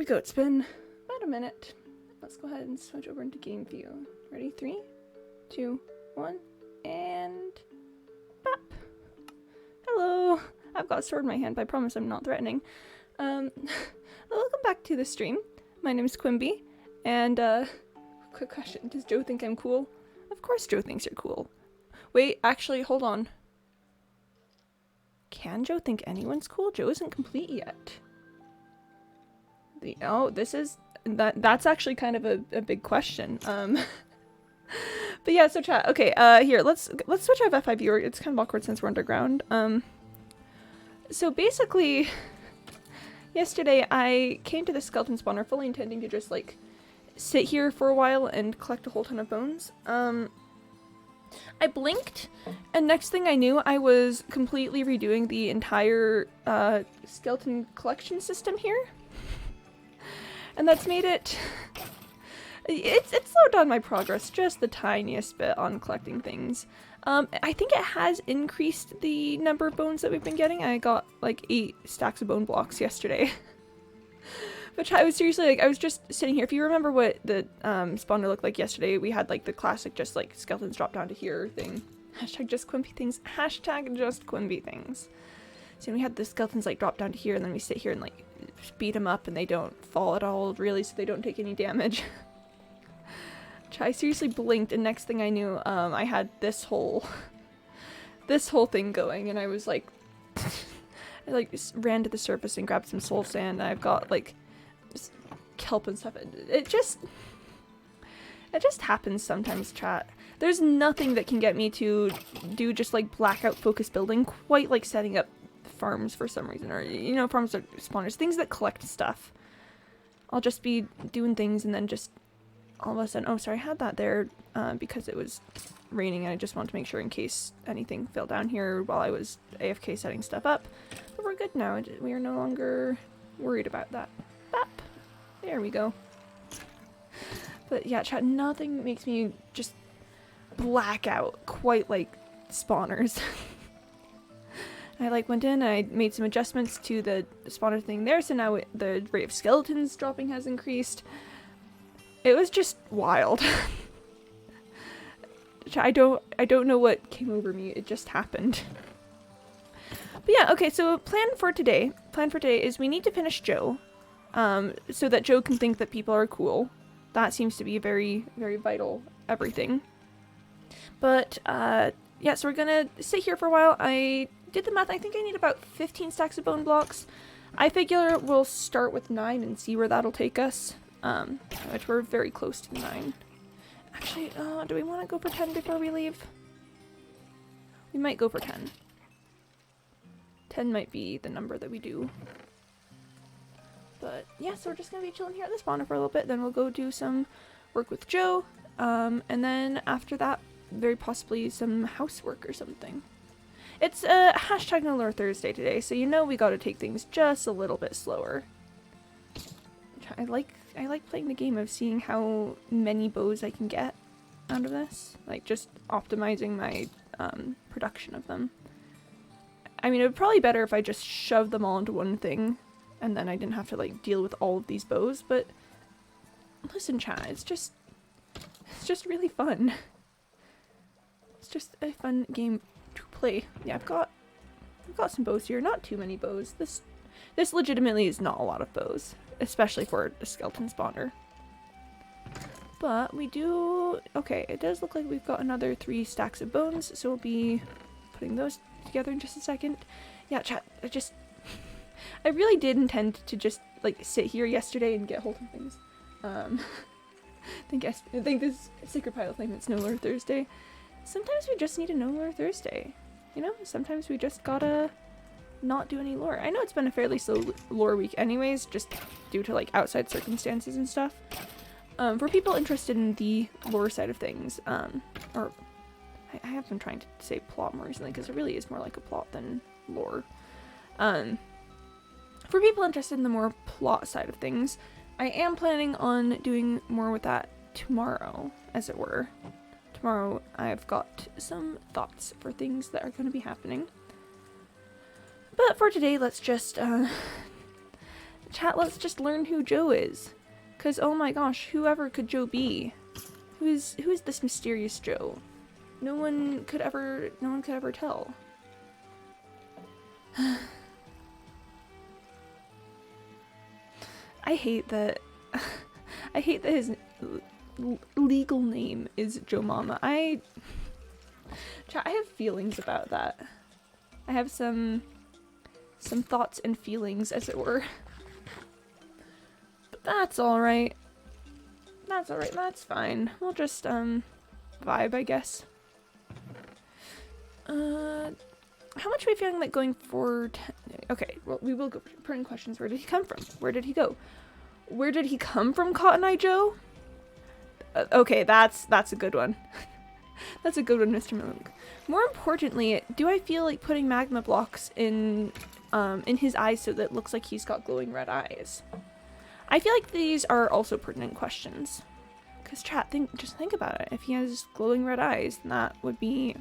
go. It's been about a minute. Let's go ahead and switch over into game view. Ready? 3, 2, 1, and bap. Hello. I've got a sword in my hand, but I promise I'm not threatening. Welcome back to the stream. My name is Quimby, and quick question: does Joe think I'm cool? Of course, Joe thinks you're cool. Wait, actually, hold on. Can Joe think anyone's cool? Joe isn't complete yet. That's actually kind of a big question. But yeah, so chat. Okay, here, let's switch out F5 viewer. It's kind of awkward since we're underground. So basically, yesterday I came to the skeleton spawner fully intending to just like sit here for a while and collect a whole ton of bones. I blinked, and next thing I knew, I was completely redoing the entire skeleton collection system here. And that's made it slowed down my progress just the tiniest bit on collecting things. I think it has increased the number of bones that we've been getting. I got like 8 stacks of bone blocks yesterday. Which I was seriously like, I was just sitting here. If you remember what the spawner looked like yesterday, we had like the classic just like skeletons drop down to here thing. Hashtag just Quimby things. Hashtag just Quimby things. So we had the skeletons like drop down to here, and then we sit here and like beat them up, and they don't fall at all really, so they don't take any damage. I seriously blinked, and next thing I knew, I had this whole thing going, and I was like, I like ran to the surface and grabbed some soul sand, and I've got like kelp and stuff. It just happens sometimes, chat. There's nothing that can get me to do just like blackout focus building quite like setting up farms for some reason, or you know, farms are spawners, things that collect stuff. I'll just be doing things and then just all of a sudden, oh sorry, I had that there because it was raining and I just wanted to make sure in case anything fell down here while I was AFK setting stuff up. But we're good now. We are no longer worried about that. Bap. There we go. But yeah, chat, nothing makes me just black out quite like spawners. I like went in and I made some adjustments to the spawner thing there, so now the rate of skeletons dropping has increased. It was just wild. I don't know what came over me, it just happened. But yeah, okay, so plan for today is we need to finish Joe, so that Joe can think that people are cool. That seems to be a very, very vital everything. But yeah, so we're gonna sit here for a while. I did the math. I think I need about 15 stacks of bone blocks. I figure we'll start with 9 and see where that'll take us. Which we're very close to 9. Actually, do we want to go for 10 before we leave? We might go for 10. 10 might be the number that we do. But yeah, so we're just gonna be chilling here at the spawner for a little bit. Then we'll go do some work with Joe. And then after that, very possibly some housework or something. It's hashtag No Lore Thursday today, so you know we gotta take things just a little bit slower. I like playing the game of seeing how many bows I can get out of this. Like, just optimizing my production of them. I mean, it would probably be better if I just shoved them all into one thing, and then I didn't have to, like, deal with all of these bows, but listen, chat, it's just really fun. It's just a fun game to play. Yeah, I've got some bows here. Not too many bows. This legitimately is not a lot of bows, especially for a skeleton spawner. But we do... Okay, it does look like we've got another 3 stacks of bones, so we'll be putting those together in just a second. Yeah, chat, I really did intend to just, like, sit here yesterday and get hold of things. I think this Sacred Pile thing that's No Lore Thursday. Sometimes we just need a No Lore Thursday. You know? Sometimes we just gotta not do any lore. I know it's been a fairly slow lore week anyways, just due to like outside circumstances and stuff. For people interested in the lore side of things, or I have been trying to say plot more recently because it really is more like a plot than lore. For people interested in the more plot side of things, I am planning on doing more with that tomorrow, as it were. Tomorrow I've got some thoughts for things that are going to be happening. But for today, let's just Chat, let's just learn who Joe is. Cause oh my gosh, whoever could Joe be? Who is this mysterious Joe? No one could ever tell. I hate that his legal name is Joe Mama. I have feelings about that. I have some thoughts and feelings, as it were. But that's alright. That's alright, that's fine. We'll just, vibe, I guess. How much are we feeling like going for... Okay, well, we will go for pertinent questions. Where did he come from? Where did he go? Where did he come from, Cotton Eye Joe? Okay, that's a good one. That's a good one, Mr. Milk. More importantly, do I feel like putting magma blocks in his eyes so that it looks like he's got glowing red eyes? I feel like these are also pertinent questions. Because chat, just think about it. If he has glowing red eyes, then that would be...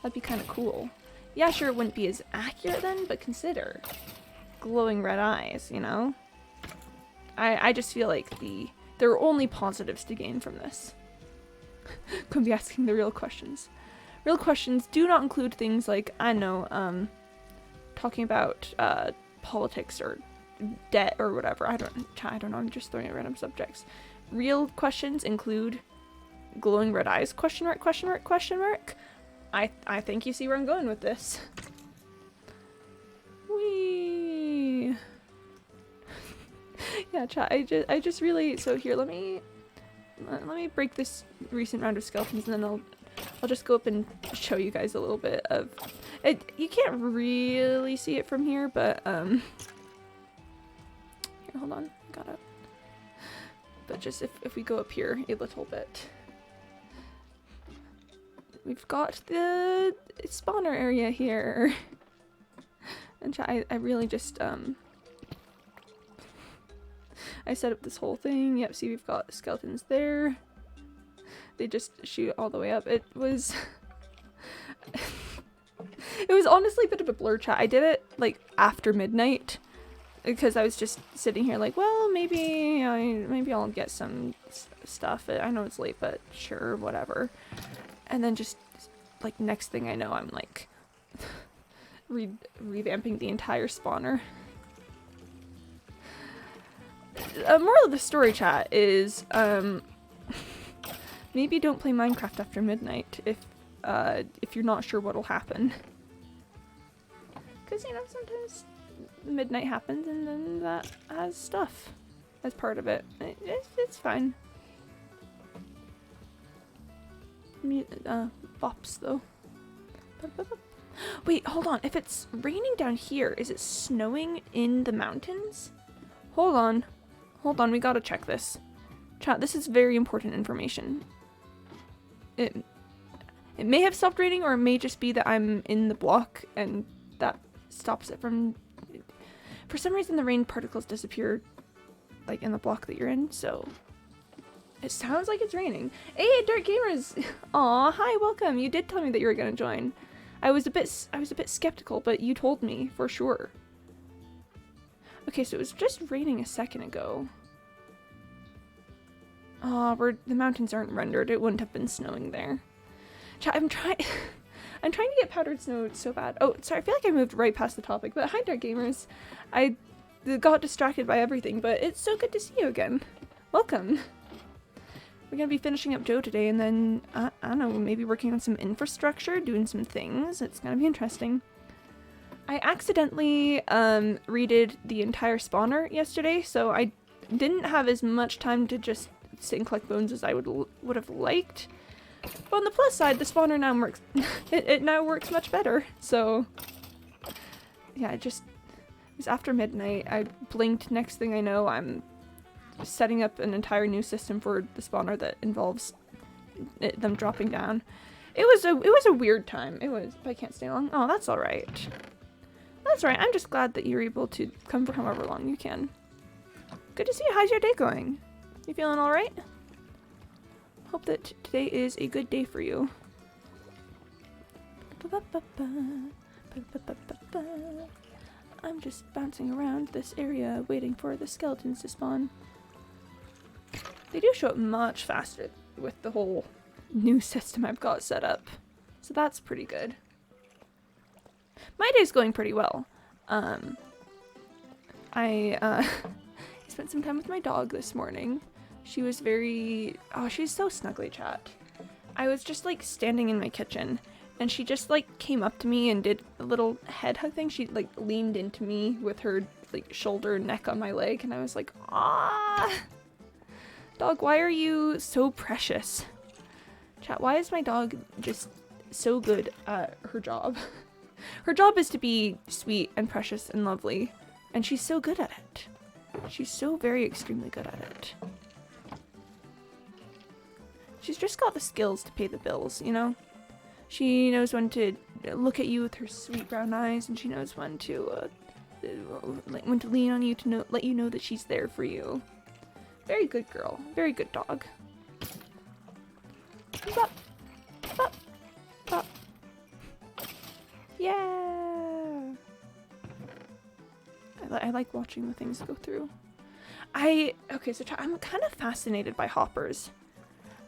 That'd be kind of cool. Yeah, sure, it wouldn't be as accurate then, but consider glowing red eyes, you know? I just feel like there are only positives to gain from this. Could be asking the real questions. Real questions do not include things like, I know, talking about politics or debt or whatever. I don't know, I'm just throwing out random subjects. Real questions include glowing red eyes, question mark, question mark, question mark. I think you see where I'm going with this. Whee! Yeah, chat, I just really, so here, let me break this recent round of skeletons and then I'll just go up and show you guys a little bit of it. You can't really see it from here, but here, hold on, got it. But just if we go up here a little bit, we've got the spawner area here. And I really just I set up this whole thing. Yep, see, we've got skeletons there. They just shoot all the way up. It was it was honestly a bit of a blur, chat. I did it like after midnight because I was just sitting here like, well, maybe I'll get some stuff. I know it's late, but sure, whatever. And then just like next thing I know, I'm like revamping the entire spawner. Moral of the story, chat, is maybe don't play Minecraft after midnight if you're not sure what'll happen. Because, you know, sometimes midnight happens and then that has stuff as part of it. It's fine. Bops, though. Wait, hold on. If it's raining down here, is it snowing in the mountains? Hold on. Hold on, we gotta check this. Chat, this is very important information. It may have stopped raining, or it may just be that I'm in the block and that stops it from... For some reason, the rain particles disappear, like, in the block that you're in, so... It sounds like it's raining. Hey, Dark Gamers! Aw, hi, welcome! You did tell me that you were gonna join. I was a bit skeptical, but you told me, for sure. Okay, so it was just raining a second ago. Oh, the mountains aren't rendered. It wouldn't have been snowing there. Chat, I'm trying to get powdered snow so bad. Oh, sorry, I feel like I moved right past the topic, but hi, Dark Gamers. I got distracted by everything, but it's so good to see you again. Welcome. We're gonna be finishing up Joe today, and then, I don't know, maybe working on some infrastructure, doing some things. It's gonna be interesting. I accidentally redid the entire spawner yesterday, so I didn't have as much time to just sit and collect bones as I would have liked. But on the plus side, the spawner now works. it now works much better. So yeah, it was after midnight. I blinked. Next thing I know, I'm setting up an entire new system for the spawner that involves them dropping down. It was a weird time. It was. But I can't stay long. Oh, that's all right. That's right. I'm just glad that you're able to come for however long you can. Good to see you. How's your day going? You feeling all right? Hope that today is a good day for you. I'm just bouncing around this area waiting for the skeletons to spawn. They do show up much faster with the whole new system I've got set up. So that's pretty good. My day's going pretty well. I spent some time with my dog this morning. She was very... Oh, she's so snuggly, chat. I was just like standing in my kitchen and she just like came up to me and did a little head hug thing. She like leaned into me with her like shoulder and neck on my leg and I was like, ah, dog, why are you so precious? Chat, why is my dog just so good at her job? Her job is to be sweet and precious and lovely, and she's so good at it. She's so very extremely good at it. She's just got the skills to pay the bills, you know? She knows when to look at you with her sweet brown eyes, and she knows when to lean on you to let you know that she's there for you. Very good girl. Very good dog. Bop. Bop. Bop. Yeah! I like watching the things go through. Okay, so I'm kind of fascinated by hoppers.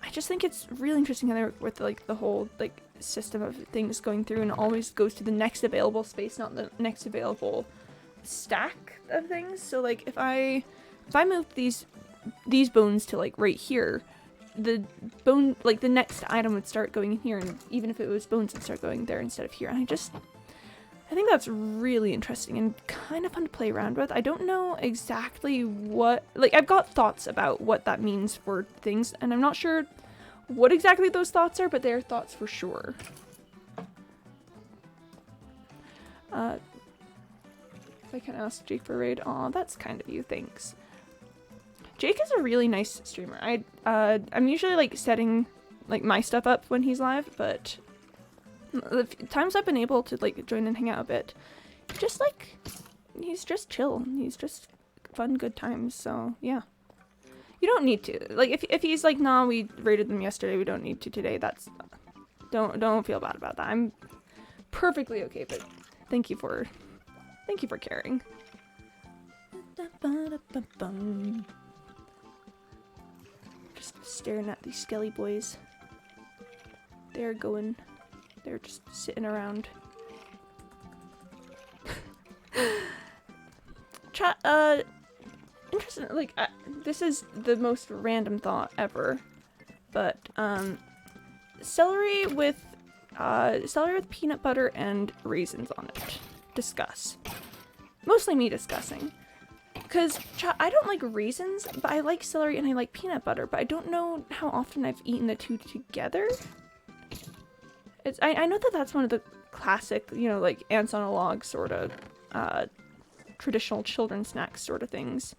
I just think it's really interesting how they work with like the whole like system of things going through and it always goes to the next available space, not the next available stack of things. So like if I moved these bones to like right here, the bone, like the next item would start going in here, and even if it was bones, it'd start going there instead of here. And I think that's really interesting and kind of fun to play around with. I don't know exactly what, like I've got thoughts about what that means for things, and I'm not sure what exactly those thoughts are, but they're thoughts for sure. If I can ask Jake for a raid, aw, that's kind of you, thanks. Jake is a really nice streamer. I'm usually like setting like my stuff up when he's live, but the times I've been able to like join and hang out a bit, he's just chill. He's just fun, good times. So yeah, you don't need to like if he's like, nah, we raided them yesterday, we don't need to today. That's don't feel bad about that. I'm perfectly okay. But thank you for caring. Just staring at these skelly boys. They're just sitting around. Chat, interesting, like, this is the most random thought ever, but, celery with peanut butter and raisins on it. Discuss. Mostly me discussing. Because, I don't like raisins, but I like celery and I like peanut butter, but I don't know how often I've eaten the two together. I know that that's one of the classic, you know, like ants on a log sort of, traditional children's snacks sort of things.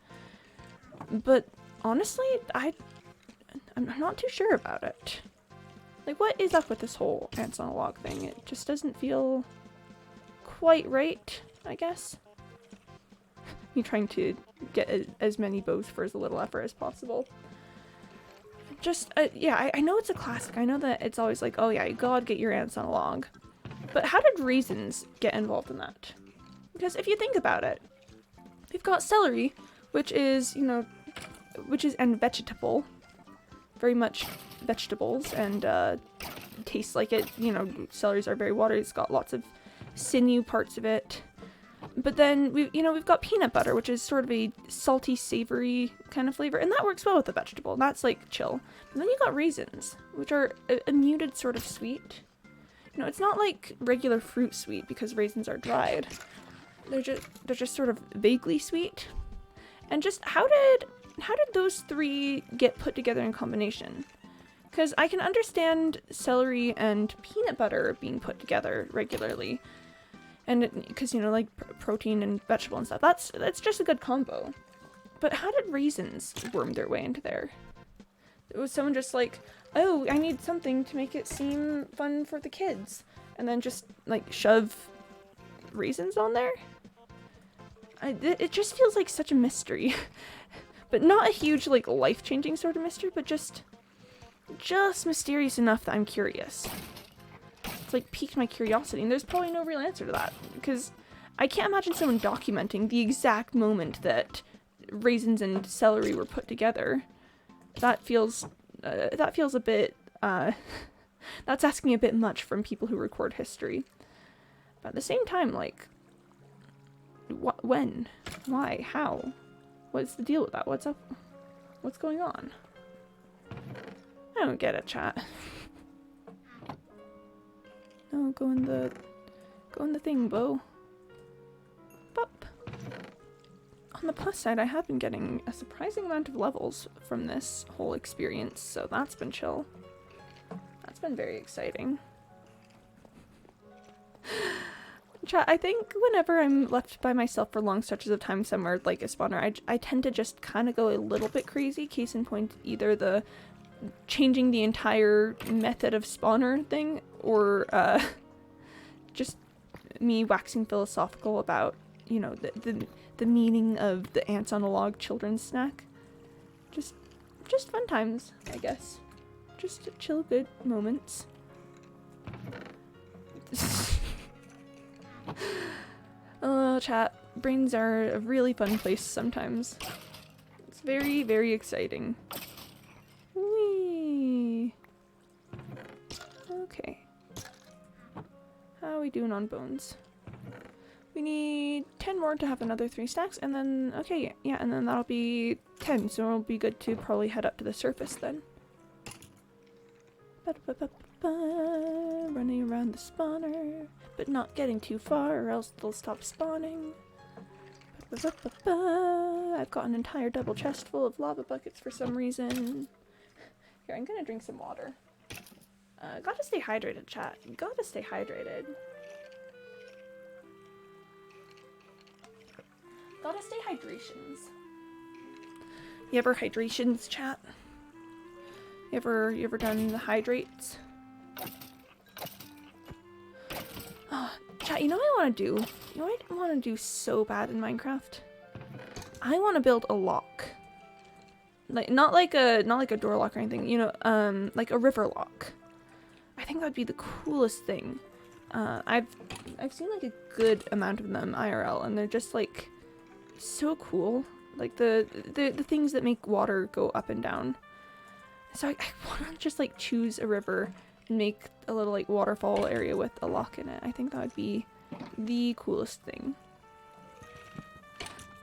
But honestly, I'm not too sure about it. Like, what is up with this whole ants on a log thing? It just doesn't feel quite right, I guess. You trying to get as many bows for as little effort as possible. Just, yeah, I know it's a classic. I know that it's always like, oh yeah, you gotta get your ants on a log. But how did raisins get involved in that? Because if you think about it, we've got celery, which is, you know, and vegetable. Very much vegetables, and tastes like it. You know, celeries are very watery. It's got lots of sinew parts of it. But then we've got peanut butter, which is sort of a salty, savory kind of flavor, and that works well with the vegetable. That's like chill. And then you got raisins, which are a muted sort of sweet. You know, it's not like regular fruit sweet because raisins are dried. They're just sort of vaguely sweet. And just how did those three get put together in combination? Because I can understand celery and peanut butter being put together regularly. And because, you know, like protein and vegetable and stuff, that's just a good combo. But how did raisins worm their way into there? It was someone just like, oh, I need something to make it seem fun for the kids, and then just like shove raisins on there. It just feels like such a mystery, but not a huge like life-changing sort of mystery, but just mysterious enough that I'm curious. Like piqued my curiosity, and there's probably no real answer to that, because I can't imagine someone documenting the exact moment that raisins and celery were put together. That feels a bit, that's asking a bit much from people who record history. But at the same time, like, when? Why? How? What's the deal with that? What's up? What's going on? I don't get it, chat. No, go in the thing, Bo. Bop. On the plus side, I have been getting a surprising amount of levels from this whole experience, so that's been chill. That's been very exciting. Chat, I think whenever I'm left by myself for long stretches of time somewhere like a spawner, I tend to just kind of go a little bit crazy. Case in point, either the changing the entire method of spawner thing, or just me waxing philosophical about, you know, the meaning of the ants on a log children's snack. Just fun times, I guess. Just chill good moments. Oh, chat. Brains are a really fun place sometimes. It's very, very exciting. Whee! Okay. How are we doing on bones? We need 10 more to have another 3 stacks, and then, okay, yeah, and then that'll be 10, so it'll be good to probably head up to the surface then. Running around the spawner, but not getting too far or else they'll stop spawning. I've got an entire double chest full of lava buckets for some reason. Here, I'm gonna drink some water. Gotta stay hydrated, chat. Gotta stay hydrated. Gotta stay hydrations. You ever hydrations, chat? You ever done the hydrates? Oh, chat, you know what I want to do? You know what I want to do so bad in Minecraft? I want to build a lock. Like not like a door lock or anything, you know, like a river lock. I think that would be the coolest thing. I've seen like a good amount of them IRL, and they're just like so cool. Like the things that make water go up and down. So I want to just like choose a river and make a little like waterfall area with a lock in it. I think that would be the coolest thing.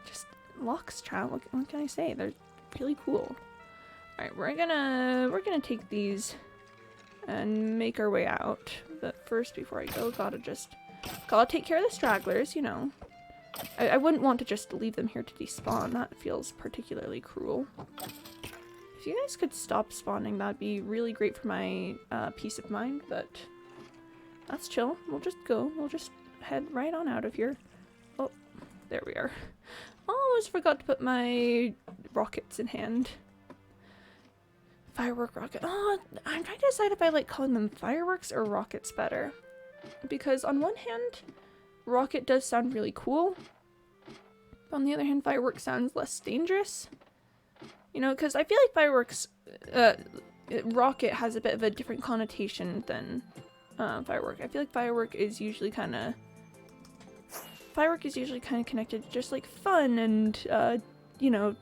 Just locks, chat. What can I say? They're really cool. All right, we're gonna take these and make our way out. But first, before I go, gotta take care of the stragglers. You know, I wouldn't want to just leave them here to despawn. That feels particularly cruel. If you guys could stop spawning, that'd be really great for my peace of mind, but that's chill. We'll just go. We'll just head right on out of here. Oh, there we are. Almost forgot to put my rockets in hand. Firework rocket. Oh, I'm trying to decide if I like calling them fireworks or rockets better. Because on one hand, rocket does sound really cool. But on the other hand, fireworks sounds less dangerous. You know, because I feel like fireworks, rocket has a bit of a different connotation than firework. I feel like firework is usually kind of connected to just like fun and, you know,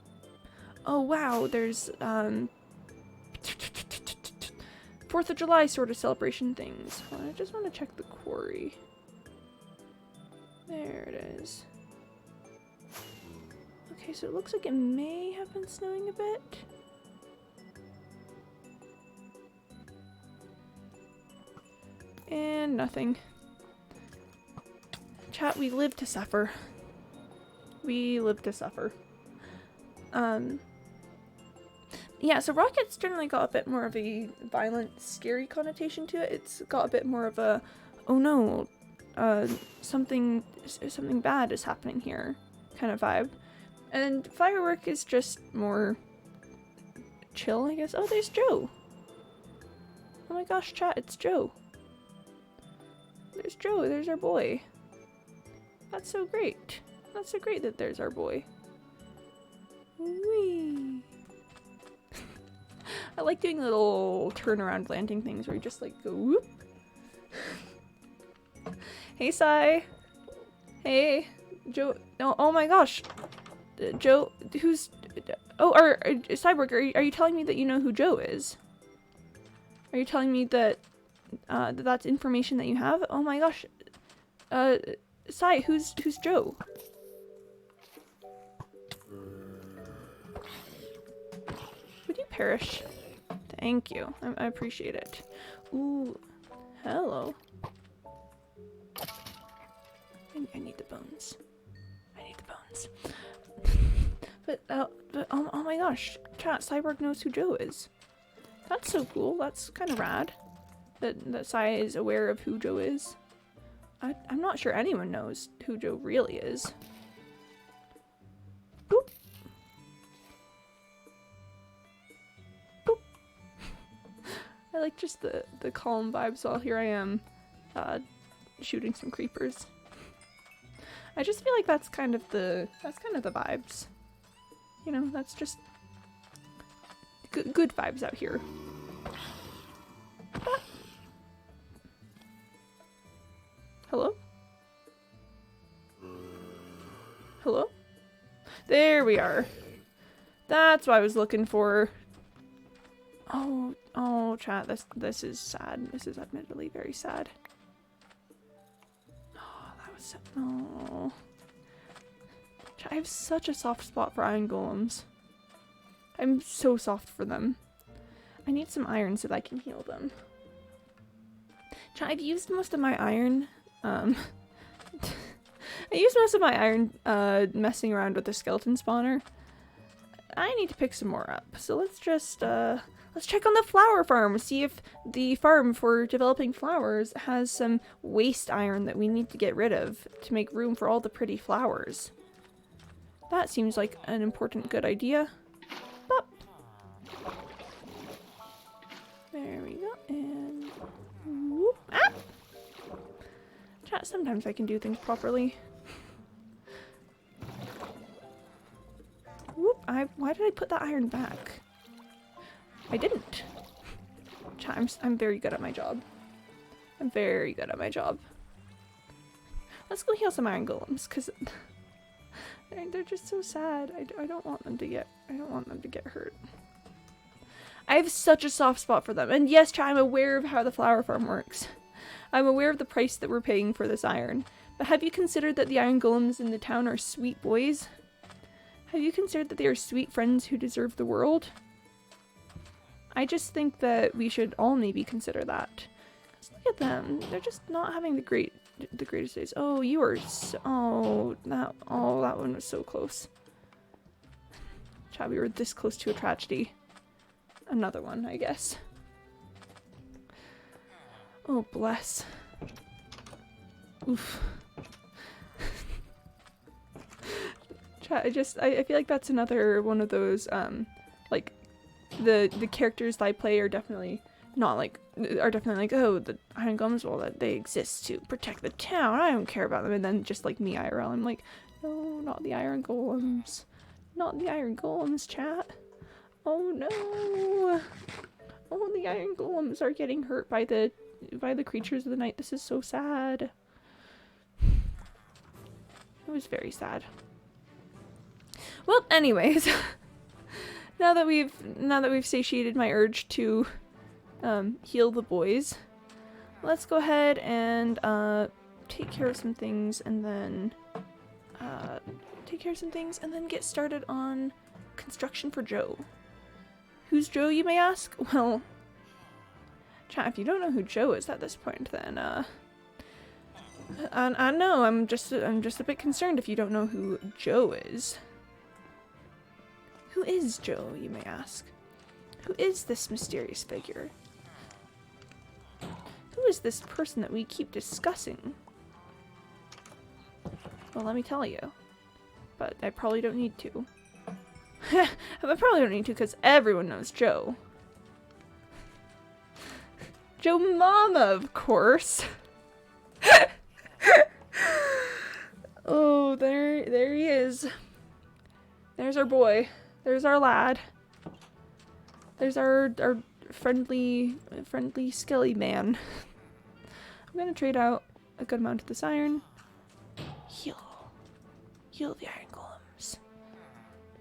oh wow, there's 4th of July sort of celebration things. Well, I just want to check the quarry. There it is. Okay, so it looks like it may have been snowing a bit. And nothing. Chat, we live to suffer. We live to suffer. Yeah, so rockets generally got a bit more of a violent, scary connotation to it. It's got a bit more of a, oh no, something bad is happening here kind of vibe. And firework is just more chill, I guess. Oh, there's Joe. Oh my gosh, chat, it's Joe. There's Joe, there's our boy. That's so great. That's so great that there's our boy. Whee! I like doing little turnaround landing things where you just like go whoop. Hey, Sai. Hey, Joe. No, oh my gosh. Joe, who's... Oh, Cyborg, are you telling me that you know who Joe is? Are you telling me that that's information that you have? Oh my gosh. Cy, who's Joe? Would you perish? Thank you. I appreciate it. Ooh. Hello. I need the bones. I need the bones. but oh my gosh. Chat, Cyborg knows who Joe is. That's so cool. That's kind of rad. That Cy is aware of who Joe is. I'm not sure anyone knows who Joe really is. Boop. Boop. I like just the calm vibes while here I am shooting some creepers. I just feel like that's kind of the vibes. You know, that's just good vibes out here. Ah. Hello? Hello? There we are. That's what I was looking for. Oh, chat, this is sad. This is admittedly very sad. Oh, that was so... Oh. Chat, I have such a soft spot for iron golems. I'm so soft for them. I need some iron so that I can heal them. Chat, I've used most of my iron, I used most of my iron, messing around with the skeleton spawner. I need to pick some more up. So let's just, let's check on the flower farm. See if the farm for developing flowers has some waste iron that we need to get rid of to make room for all the pretty flowers. That seems like an important good idea. Bop. There we go, and whoop. Ah! Chat, sometimes I can do things properly. Whoop, why did I put that iron back? I didn't. Chat, I'm very good at my job. I'm very good at my job. Let's go heal some iron golems, because they're just so sad. I don't want them to get hurt. I have such a soft spot for them. And yes, chat, I'm aware of how the flower farm works. I'm aware of the price that we're paying for this iron. But have you considered that the iron golems in the town are sweet boys? Have you considered that they are sweet friends who deserve the world? I just think that we should all maybe consider that. Look at them. They're just not having the greatest days. Oh, you are so... that one was so close. Chat, we were this close to a tragedy. Another one, I guess. Oh, bless. Oof. Chat, I feel like that's another one of those, like, the characters that I play are definitely not like, oh, the iron golems, well, that they exist to protect the town, I don't care about them, and then just like me, IRL, I'm like, no, not the iron golems. Not the iron golems, chat. Oh no! Oh, the iron golems are getting hurt by the creatures of the night. This is so sad. It was very sad. Well, anyways, now that we've satiated my urge to heal the boys, let's go ahead and take care of some things and then get started on construction for Joe. Who's Joe, you may ask? Well, chat, if you don't know who Joe is at this point, then I know I'm just a bit concerned if you don't know who Joe is. Who is Joe, you may ask? Who is this mysterious figure? Who is this person that we keep discussing? Well, let me tell you. But I probably don't need to. I probably don't need to because everyone knows Joe. Joe Mama, of course. Oh, there he is. There's our boy. There's our lad. There's our friendly skelly man. I'm gonna trade out a good amount of this iron. Heal the iron golems.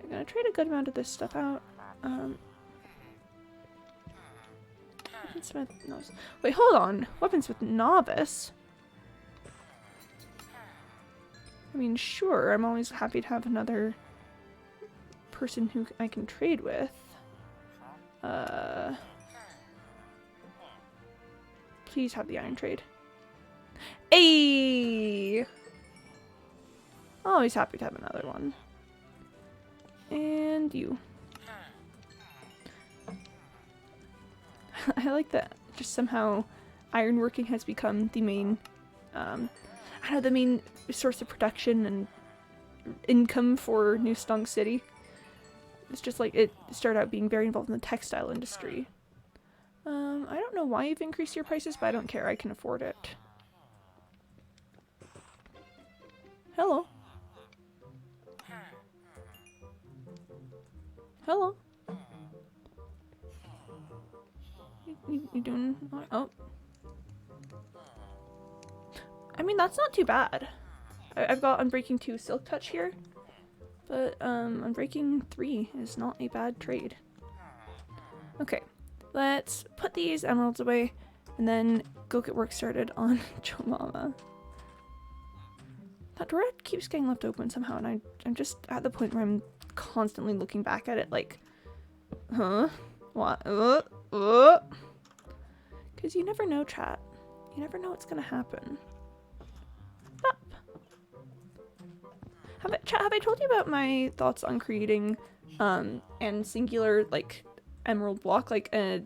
I'm gonna trade a good amount of this stuff out. Weaponsmith novice. Wait, hold on. Weaponsmith novice? I mean, sure, I'm always happy to have another person who I can trade with. Please have the iron trade. Ayy! Always happy to have another one. And you. I like that just somehow ironworking has become the main, I don't know, the main source of production and income for New Stonk City. It's just like it started out being very involved in the textile industry. I don't know why you've increased your prices, but I don't care. I can afford it. Hello. Hello. You doing? Oh. I mean, that's not too bad. I've got Unbreaking 2 Silk Touch here, but Unbreaking 3 is not a bad trade. Okay, let's put these emeralds away and then go get work started on Joe Mama. That door keeps getting left open somehow, and I'm just at the point where I'm constantly looking back at it like, huh? What? Because you never know, chat. You never know what's gonna happen. Up. Have I told you about my thoughts on creating and singular like emerald block, like a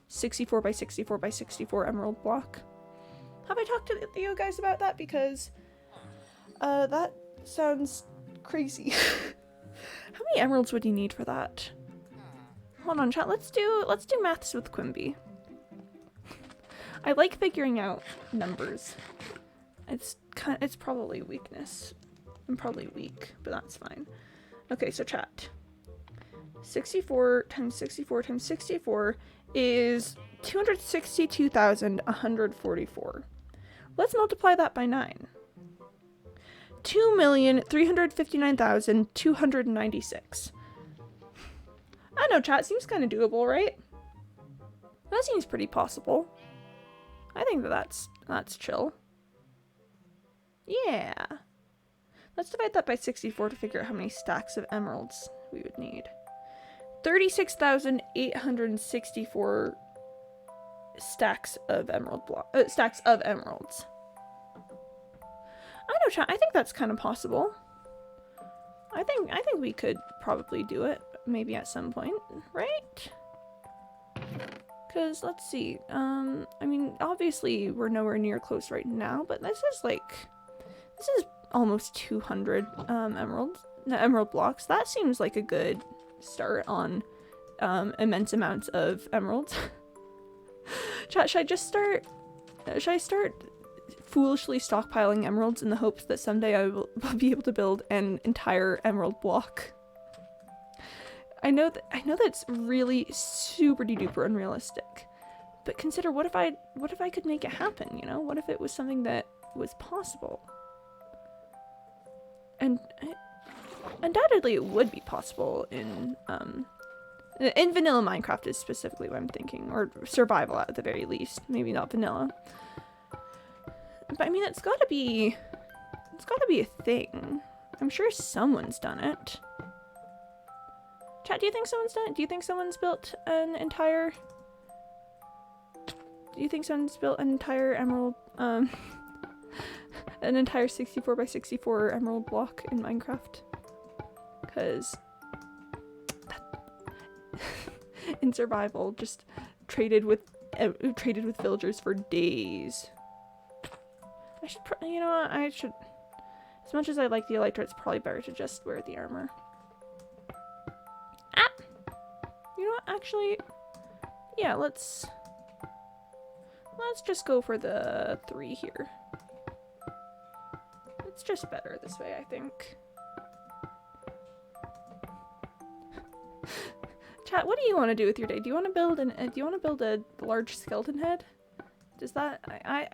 64 by 64 by 64 emerald block? Have I talked to you guys about that? Because that sounds crazy. How many emeralds would you need for that? Hold on, chat. Let's do maths with Quimby. I like figuring out numbers. It's probably weakness. I'm probably weak, but that's fine. Okay, so chat. 64 times 64 times 64 is 262,144. Let's multiply that by 9. 2,359,296. I know, chat. Seems kind of doable, right? That seems pretty possible. I think that's chill. Yeah. Let's divide that by 64 to figure out how many stacks of emeralds we would need. 36,864 stacks of stacks of emeralds. I know, chat. I think that's kind of possible. I think we could probably do it maybe at some point, right? Because let's see. I mean, obviously we're nowhere near close right now, but this is almost 200 emerald blocks. That seems like a good start on immense amounts of emeralds. Chat, should I start foolishly stockpiling emeralds in the hopes that someday I will be able to build an entire emerald block? I know that's really super duper unrealistic, but consider what if I could make it happen, you know? What if it was something that was possible? And undoubtedly it would be possible in vanilla Minecraft is specifically what I'm thinking, or survival at the very least, maybe not vanilla. But I mean, it's gotta be a thing. I'm sure someone's done it. Chat, do you think someone's done it? Do you think someone's built an entire emerald, an entire 64 by 64 emerald block in Minecraft? Because in survival, just traded with villagers for days. I should, you know what? I should. As much as I like the Elytra, it's probably better to just wear the armor. Ah! You know what? Actually, yeah, let's just go for the 3 here. It's just better this way, I think. Chat, what do you want to do with your day? Do you want to build a large skeleton head? Does that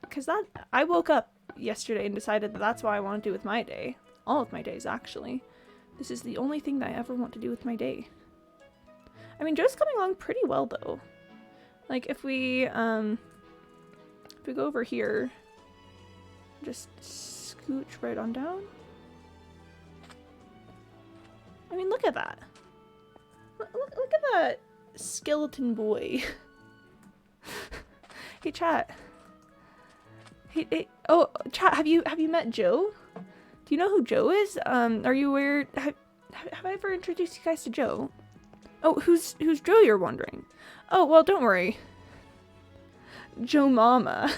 because I woke up yesterday and decided that that's what I want to do with my day. All of my days, actually. This is the only thing that I ever want to do with my day. I mean, Joe's coming along pretty well, though. Like, if we go over here, just scooch right on down. I mean, look at that. Look at that skeleton boy. Hey, chat. Hey, oh, chat, have you met Joe? Do you know who Joe is? Are you aware? Have I ever introduced you guys to Joe? Oh, who's Joe, you're wondering? Oh, well, don't worry. Joe Mama.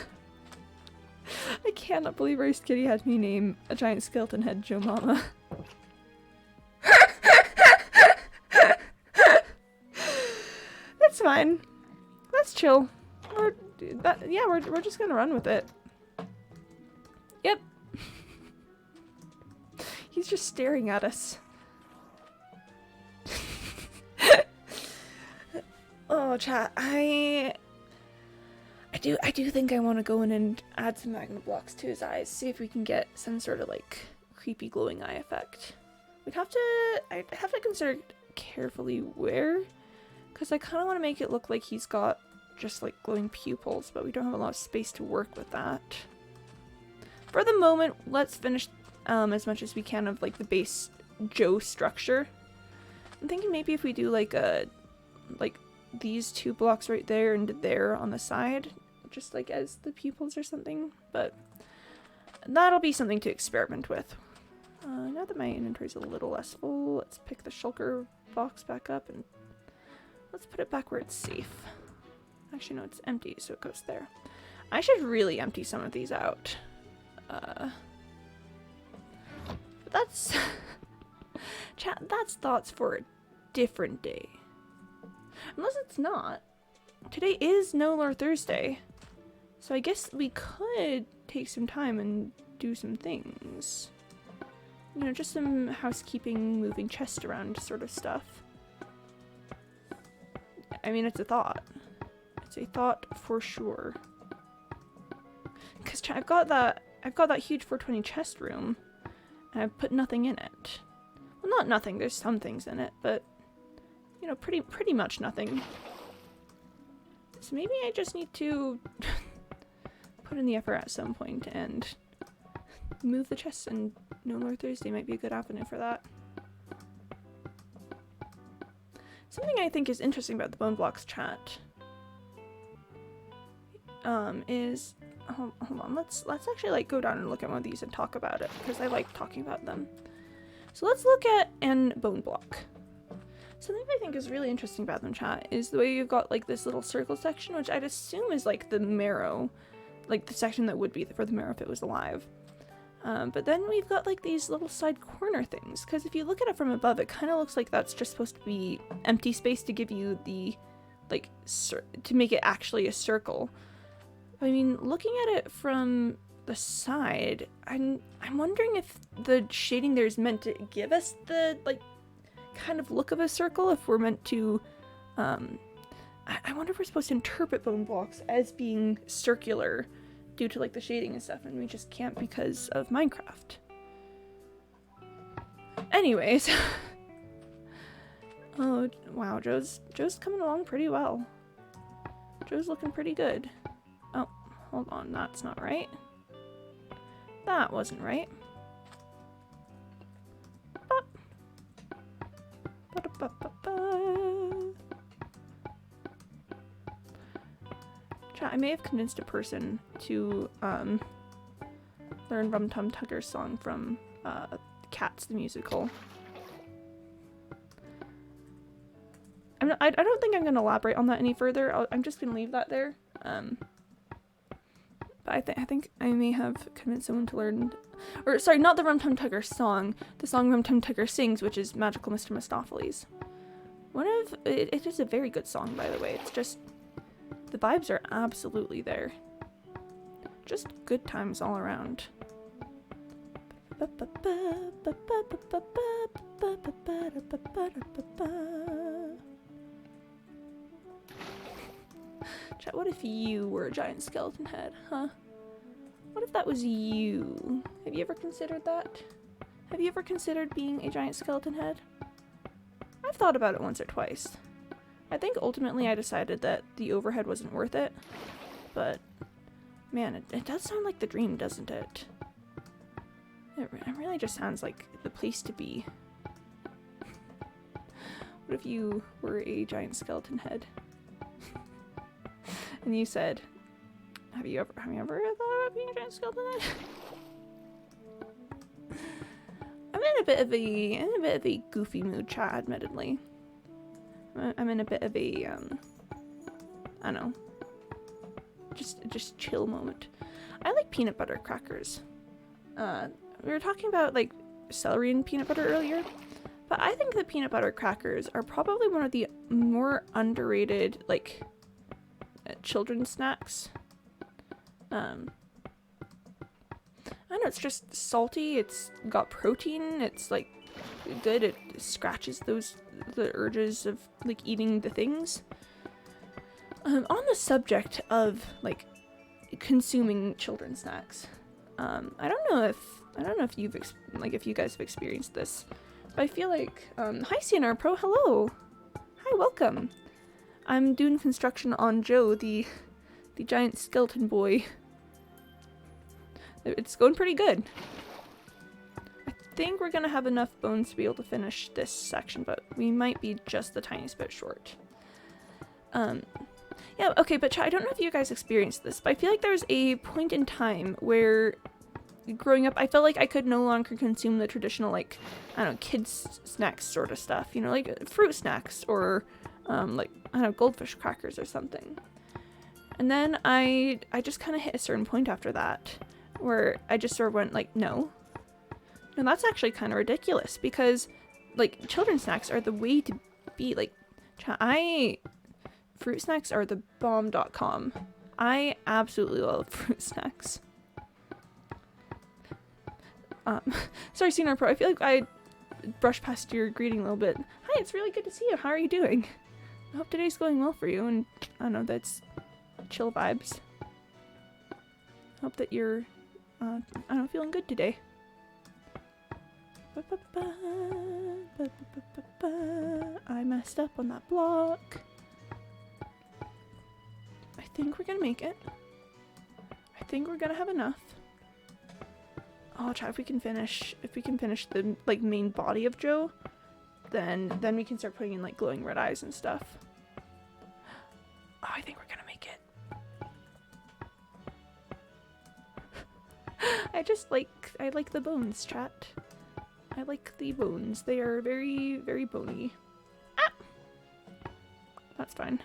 I cannot believe Roast Kitty had me name a giant skeleton head Joe Mama. That's fine. That's chill. We're just gonna run with it. Yep. He's just staring at us. Oh, chat, I do think I want to go in and add some magma blocks to his eyes, see if we can get some sort of like creepy glowing eye effect. I'd have to consider carefully where, because I kind of want to make it look like he's got just like glowing pupils, but we don't have a lot of space to work with that. For the moment, let's finish as much as we can of like the base Joe structure. I'm thinking maybe if we do like these 2 blocks right there and there on the side, just like as the pupils or something, but that'll be something to experiment with. Now that my inventory's a little less full, let's pick the shulker box back up and let's put it back where it's safe. Actually, no, it's empty, so it goes there. I should really empty some of these out. But that's... Chat, that's thoughts for a different day. Unless it's not. Today is No Lore Thursday. So I guess we could take some time and do some things. You know, just some housekeeping, moving chest around sort of stuff. I mean, it's a thought. It's a thought for sure. Because I've got that huge 420 chest room, and I've put nothing in it. Well, not nothing. There's some things in it, but you know, pretty much nothing. So maybe I just need to put in the effort at some point and move the chests, and No Lore Thursday might be a good avenue for that. Something I think is interesting about the bone blocks chat is hold on, let's actually like go down and look at one of these and talk about it, because I like talking about them. So let's look at an bone block. Something I think is really interesting about them, chat, is the way you've got like this little circle section, which I'd assume is like the marrow, like the section that would be for the marrow if it was alive. But then we've got like these little side corner things, because if you look at it from above, it kind of looks like that's just supposed to be empty space to give you the, like, to make it actually a circle. I mean, looking at it from the side, I'm wondering if the shading there is meant to give us the, like, kind of look of a circle, if we're meant to, I wonder if we're supposed to interpret bone blocks as being circular due to like the shading and stuff, and we just can't because of Minecraft. Anyways. Oh wow, Joe's coming along pretty well. Joe's looking pretty good. Oh, hold on, that's not right. That wasn't right. Chat, I may have convinced a person to learn Rum Tum Tugger's song from Cats the Musical. I don't think I'm going to elaborate on that any further. I'm just going to leave that there. But I think I may have convinced someone to learn, or sorry, not the Rum Tum Tugger song, the song Rum Tum Tugger sings, which is Magical Mr. Mistopheles. It is a very good song, by the way. It's just, the vibes are absolutely there. Just good times all around. Chat, what if you were a giant skeleton head, huh? What if that was you? Have you ever considered that? Have you ever considered being a giant skeleton head? I've thought about it once or twice. I think ultimately I decided that the overhead wasn't worth it. But, man, it does sound like the dream, doesn't it? It really just sounds like the place to be. What if you were a giant skeleton head? And you said, have you ever thought about being a giant skeleton head? I'm in a bit of a goofy mood, chat, admittedly. I'm in a bit of a I don't know, just chill moment. I like peanut butter crackers. We were talking about like celery and peanut butter earlier, but I think the peanut butter crackers are probably one of the more underrated like children's snacks. I know, it's just salty, it's got protein, it's like good, it scratches the urges of like eating the things. On the subject of like consuming children's snacks, I don't know if if you guys have experienced this, but I feel like hi CNR Pro, hello, hi, welcome. I'm doing construction on Joe, the giant skeleton boy. It's going pretty good. I think we're gonna have enough bones to be able to finish this section, but we might be just the tiniest bit short. Yeah, okay, but I don't know if you guys experienced this, but I feel like there was a point in time where growing up, I felt like I could no longer consume the traditional, like, I don't know, kids snacks sort of stuff, you know, like fruit snacks or, like, I don't know, goldfish crackers or something. And then I just kind of hit a certain point after that, where I just sort of went like, no. And that's actually kind of ridiculous, because, like, children's snacks are the way to be. Like, fruit snacks are the bomb.com. I absolutely love fruit snacks. Sorry, CNR Pro, I feel like I brushed past your greeting a little bit. Hi, it's really good to see you. How are you doing? I hope today's going well for you, and I don't know, that's chill vibes. Hope that you're, feeling good today. I messed up on that block. I think we're gonna make it. I think we're gonna have enough. Oh, chat, if we can finish the, like, main body of Joe, then we can start putting in, like, glowing red eyes and stuff. Oh, I think we're gonna make it. I like the bones, chat. I like the bones. They are very, very bony. Ah! That's fine.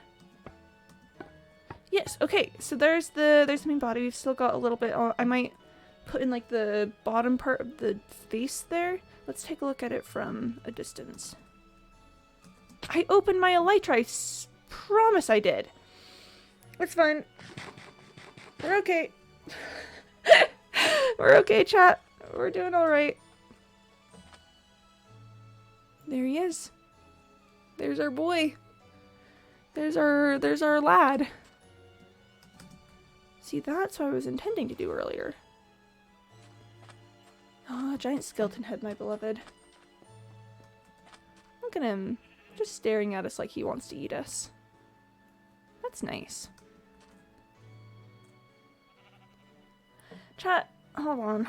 Yes, okay, so there's the main body. We've still got a little bit. I might put in like the bottom part of the face there. Let's take a look at it from a distance. I opened my elytra. I promise I did. It's fine. We're okay. We're okay, chat. We're doing alright. There he is. There's our boy. There's our lad. See, that's what I was intending to do earlier. Oh, giant skeleton head, my beloved. Look at him. Just staring at us like he wants to eat us. That's nice. Chat, hold on.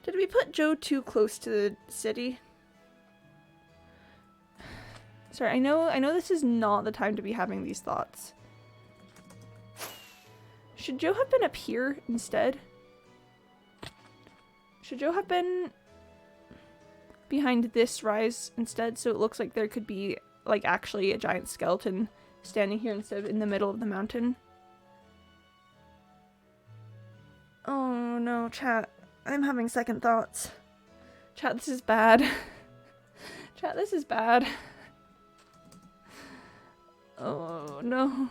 Did we put Joe too close to the city? Sorry, I know this is not the time to be having these thoughts. Should Joe have been up here instead? Should Joe have been behind this rise instead, so it looks like there could be, like, actually a giant skeleton standing here instead of in the middle of the mountain? Oh no, chat. I'm having second thoughts. Chat, this is bad. Chat, this is bad. Oh no.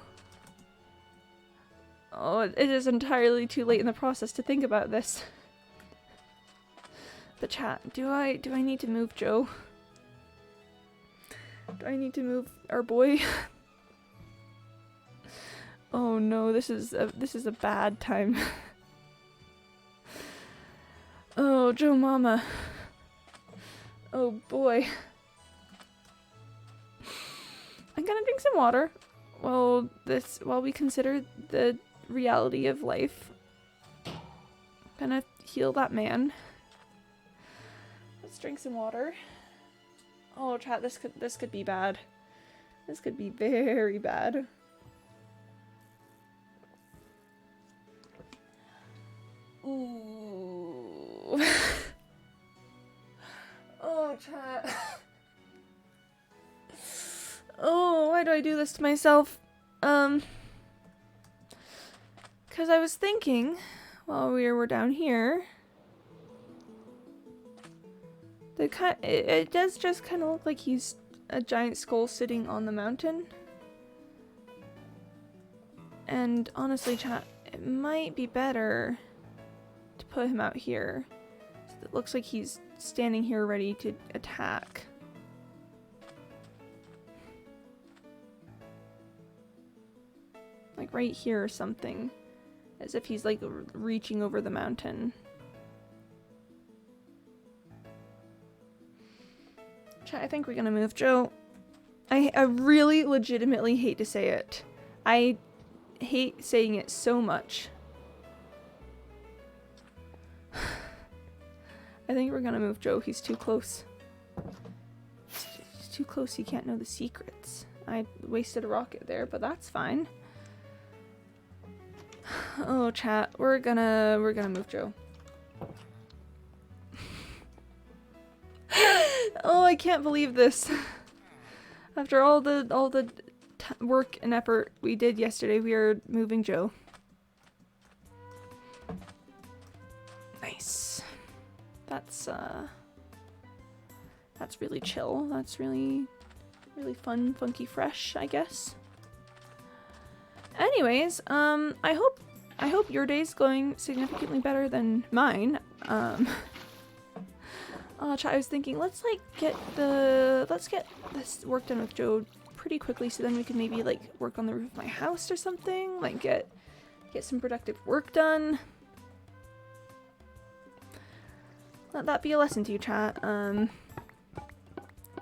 Oh, it is entirely too late in the process to think about this. But chat, do I need to move Joe? Do I need to move our boy? Oh no, this is a bad time. Oh, Joe Mama. Oh boy. I'm gonna drink some water while we consider the reality of life. Gonna heal that man. Let's drink some water. Oh, chat, this could be bad. This could be very bad. Ooh. Oh, chat. Oh, why do I do this to myself? Because I was thinking while we were down here, it does just kind of look like he's a giant skull sitting on the mountain. And honestly, chat, it might be better to put him out here. So it looks like he's standing here ready to attack. Like right here or something. As if he's like reaching over the mountain. Chat, I think we're gonna move Joe. I really legitimately hate to say it. I hate saying it so much. I think we're gonna move Joe. He's too close. He's too close. He can't know the secrets. I wasted a rocket there, but that's fine. Oh, chat. We're gonna move Joe. Oh, I can't believe this. After all the work and effort we did yesterday, we are moving Joe. Nice. That's really chill. That's really fun, funky, fresh, I guess. Anyways, I hope your day's going significantly better than mine. I was thinking, let's get this work done with Joe pretty quickly, so then we can maybe like work on the roof of my house or something. Like get some productive work done. Let that be a lesson to you, chat.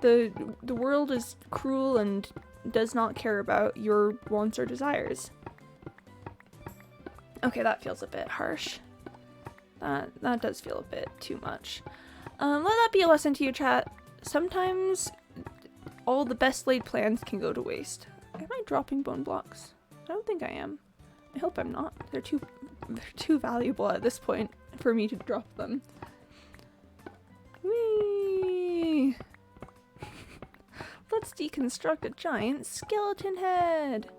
The world is cruel and does not care about your wants or desires. Okay, that feels a bit harsh. That does feel a bit too much. Let that be a lesson to you, chat. Sometimes all the best laid plans can go to waste. Am I dropping bone blocks? I don't think I am. I hope I'm not. They're too valuable at this point for me to drop them. Whee! Let's deconstruct a giant skeleton head.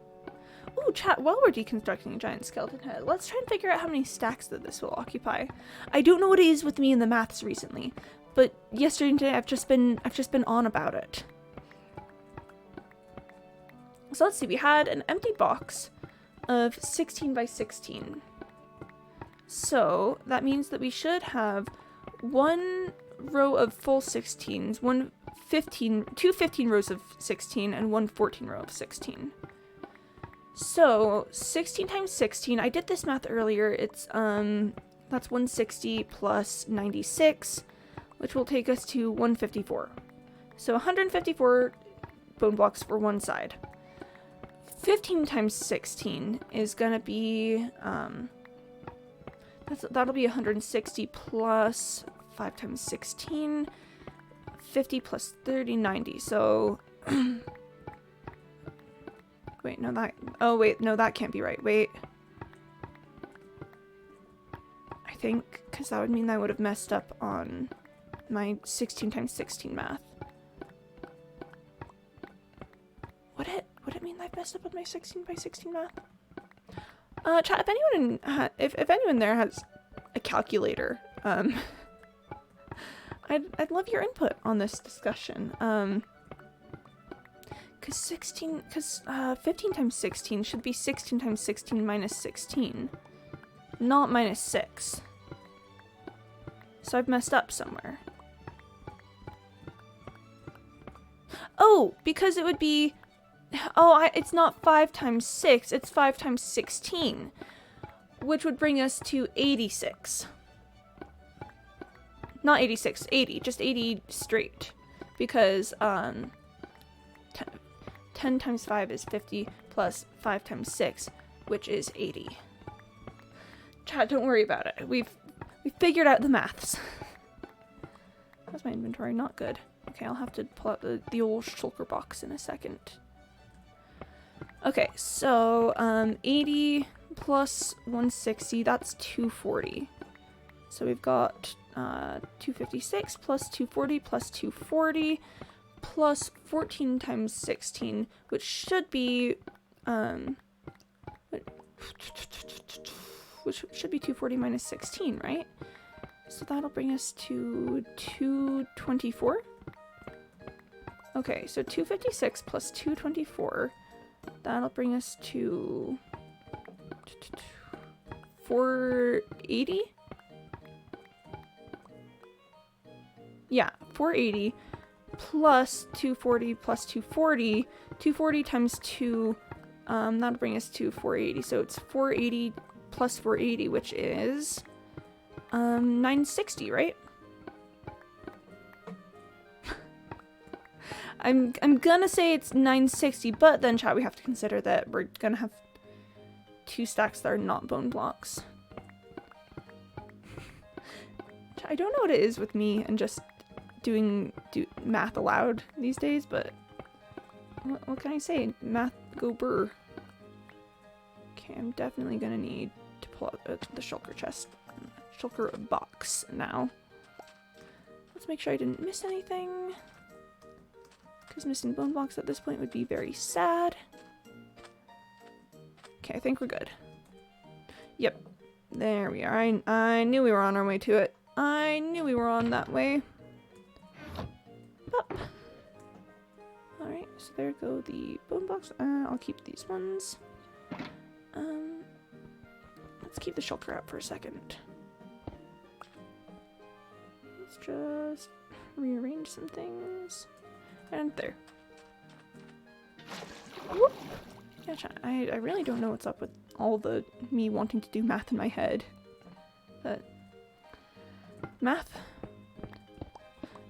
Ooh, chat, while we're deconstructing a giant skeleton head, let's try and figure out how many stacks that this will occupy. I don't know what it is with me in the maths recently, but yesterday and today I've just been on about it. So let's see, we had an empty box of 16 by 16. So that means that we should have one row of full 16s, two 15 rows of 16, and one 14 row of 16. So 16 times 16, I did this math earlier, it's that's 160 plus 96, which will take us to 154. So 154 bone blocks for one side. 15 times 16 is gonna be that'll be 160 plus 5 times 16, 50 plus 30, 90. So wait, no, that can't be right. Wait. I think, because that would mean I would have messed up on my 16 times 16 math. Would it mean I've messed up on my 16 by 16 math? Chat, if anyone there has a calculator, I'd love your input on this discussion. Because 15 times 16 should be 16 times 16 minus 16, not minus 6. So I've messed up somewhere. Oh, because it would be Oh, it's not 5 times 6, it's 5 times 16, which would bring us to 86. Not 86, 80, just 80 straight. Because 10 times 5 is 50 plus 5 times 6, which is 80. Chat, don't worry about it. We figured out the maths. How's my inventory? Not good. Okay, I'll have to pull out the old shulker box in a second. Okay, so 80 plus 160, that's 240. So we've got 256 plus 240 plus 240 plus 14 times 16, which should be which should be 240 minus 16, right? So that'll bring us to 224. Okay, so 256 plus 224, that'll bring us to 480. Yeah, 480 plus 240 plus 240. 240 times 2, that'll bring us to 480. So it's 480 plus 480, which is 960, right? I'm gonna say it's 960, but then chat, we have to consider that we're gonna have 2 stacks that are not bone blocks. I don't know what it is with me and just do math aloud these days, but what can I say? Math go burr. Okay, I'm definitely gonna need to pull out the shulker chest, shulker box now. Let's make sure I didn't miss anything, because missing bone blocks at this point would be very sad. Okay, I think we're good. Yep, there we are. I knew we were on our way to it. I knew we were on that way. Up. Alright, so there go the bone blocks. I'll keep these ones. Let's keep the shulker out for a second. Let's just rearrange some things. And there. Whoop. Yeah, I really don't know what's up with all the me wanting to do math in my head. But math,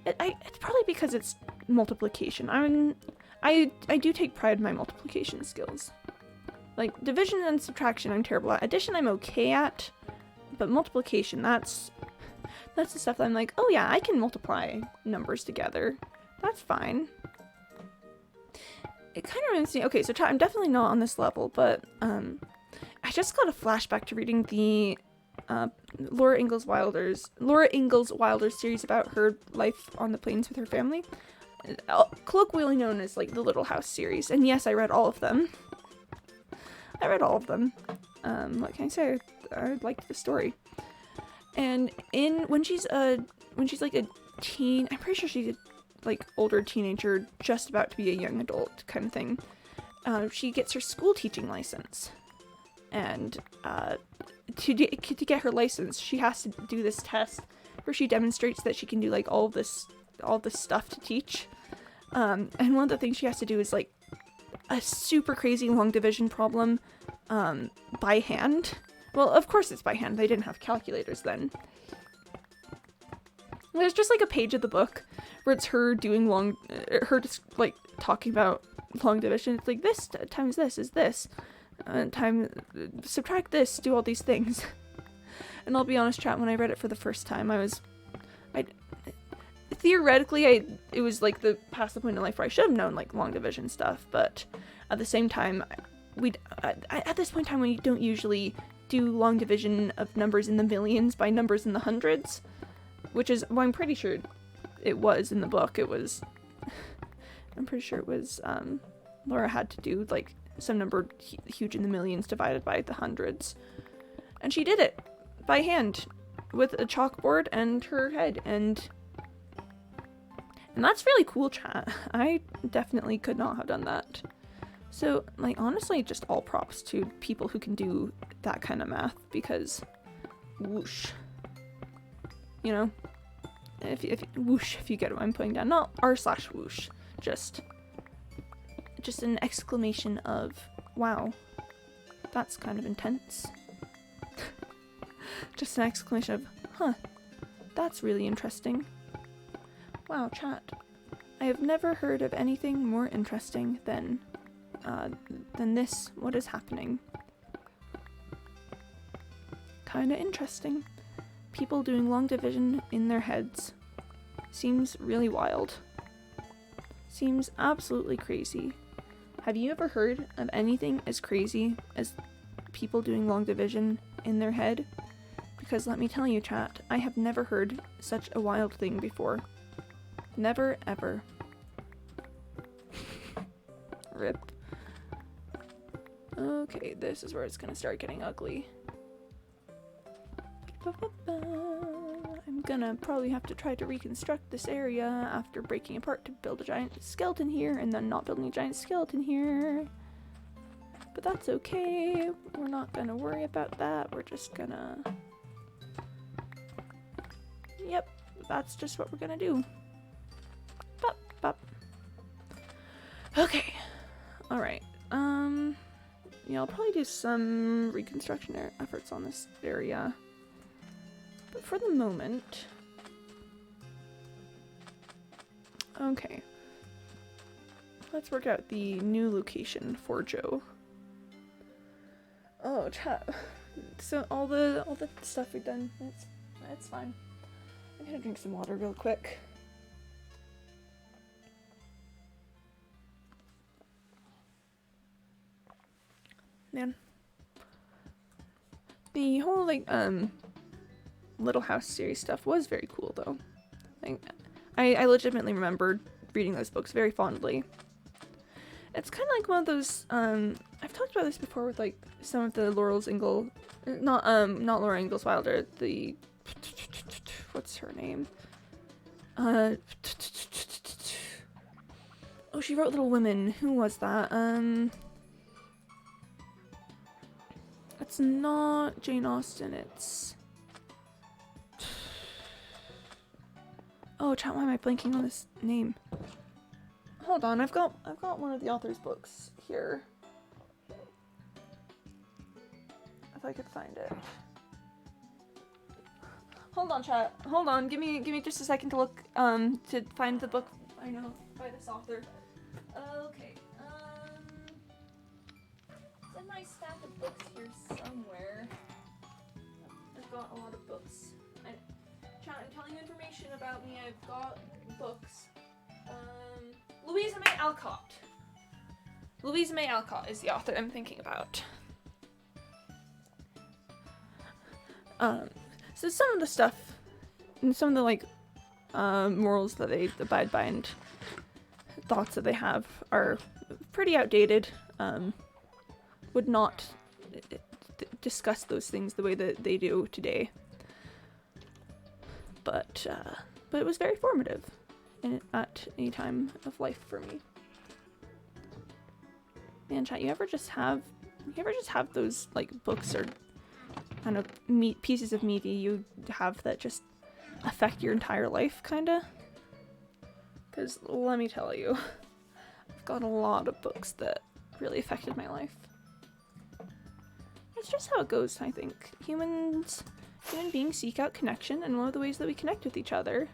it's probably because it's multiplication. I do take pride in my multiplication skills. Like division and subtraction I'm terrible at. Addition I'm okay at, but multiplication, that's the stuff that I'm like, oh yeah, I can multiply numbers together. That's fine. It kind of reminds me, okay, so chat, I'm definitely not on this level, but I just got a flashback to reading the Laura Ingalls Wilder's series about her life on the plains with her family, colloquially known as like the Little House series. And yes, I read all of them. What can I say? I liked the story. And when she's like a teen, I'm pretty sure she's a like older teenager, just about to be a young adult kind of thing. She gets her school teaching license, and to get her license, she has to do this test where she demonstrates that she can do like all this stuff to teach. And one of the things she has to do is like a super crazy long division problem by hand. Well, of course it's by hand. They didn't have calculators then. There's just like a page of the book where it's her doing her just like talking about long division. It's like this times this is this, subtract this, do all these things. And I'll be honest, chat, when I read it for the first time, theoretically it was like past the point in life where I should have known like long division stuff, but at the same time, at this point in time, we don't usually do long division of numbers in the millions by numbers in the hundreds, which is, well, I'm pretty sure it was in the book. I'm pretty sure it was, Laura had to do like some number huge in the millions divided by the hundreds. And she did it by hand with a chalkboard and her head, and that's really cool, chat. I definitely could not have done that. So, like, honestly, just all props to people who can do that kind of math, because whoosh. You know? If you get what I'm putting down. Not r/whoosh. Just just an exclamation of, wow, that's kind of intense. Just an exclamation of, huh, that's really interesting. Wow, chat. I have never heard of anything more interesting than this. What is happening? Kinda interesting. People doing long division in their heads. Seems really wild. Seems absolutely crazy. Have you ever heard of anything as crazy as people doing long division in their head? Because let me tell you, chat, I have never heard such a wild thing before. Never ever. Rip. Okay, this is where it's gonna start getting ugly. I'm gonna probably have to try to reconstruct this area after breaking apart to build a giant skeleton here and then not building a giant skeleton here. But that's okay. We're not gonna worry about that. We're just gonna... Yep, that's just what we're gonna do. Bop, bop. Okay. Alright. Yeah, I'll probably do some reconstruction efforts on this area. But for the moment... Okay. Let's work out the new location for Joe. Oh, chat. So all the stuff we've done, it's fine. I'm gonna drink some water real quick. Man. The whole, like, Little House series stuff was very cool, though. Like, I legitimately remembered reading those books very fondly. It's kind of like one of those, I've talked about this before with, like, some of the not Laura Ingalls Wilder, the, what's her name? Oh, she wrote Little Women. Who was that? It's not Jane Austen, it's... Oh, chat, why am I blanking on this name? Hold on, I've got one of the author's books here. If I could find it. Hold on, chat. Hold on. Give me just a second to look to find the book I know by this author. Okay. It's in my stack of books here somewhere. I've got a lot of books. Chat, I'm telling you information about me. I've got books. Louisa May Alcott. Louisa May Alcott is the author I'm thinking about. So some of the stuff, and some of the, like, morals that they abide by and thoughts that they have are pretty outdated. Would not discuss those things the way that they do today. But it was very formative at a time of life for me. Man, chat, you ever just have those, like, books or kind of pieces of media you have that just affect your entire life, kinda? Because let me tell you, I've got a lot of books that really affected my life. It's just how it goes, I think. Human beings seek out connection, and one of the ways that we connect with each other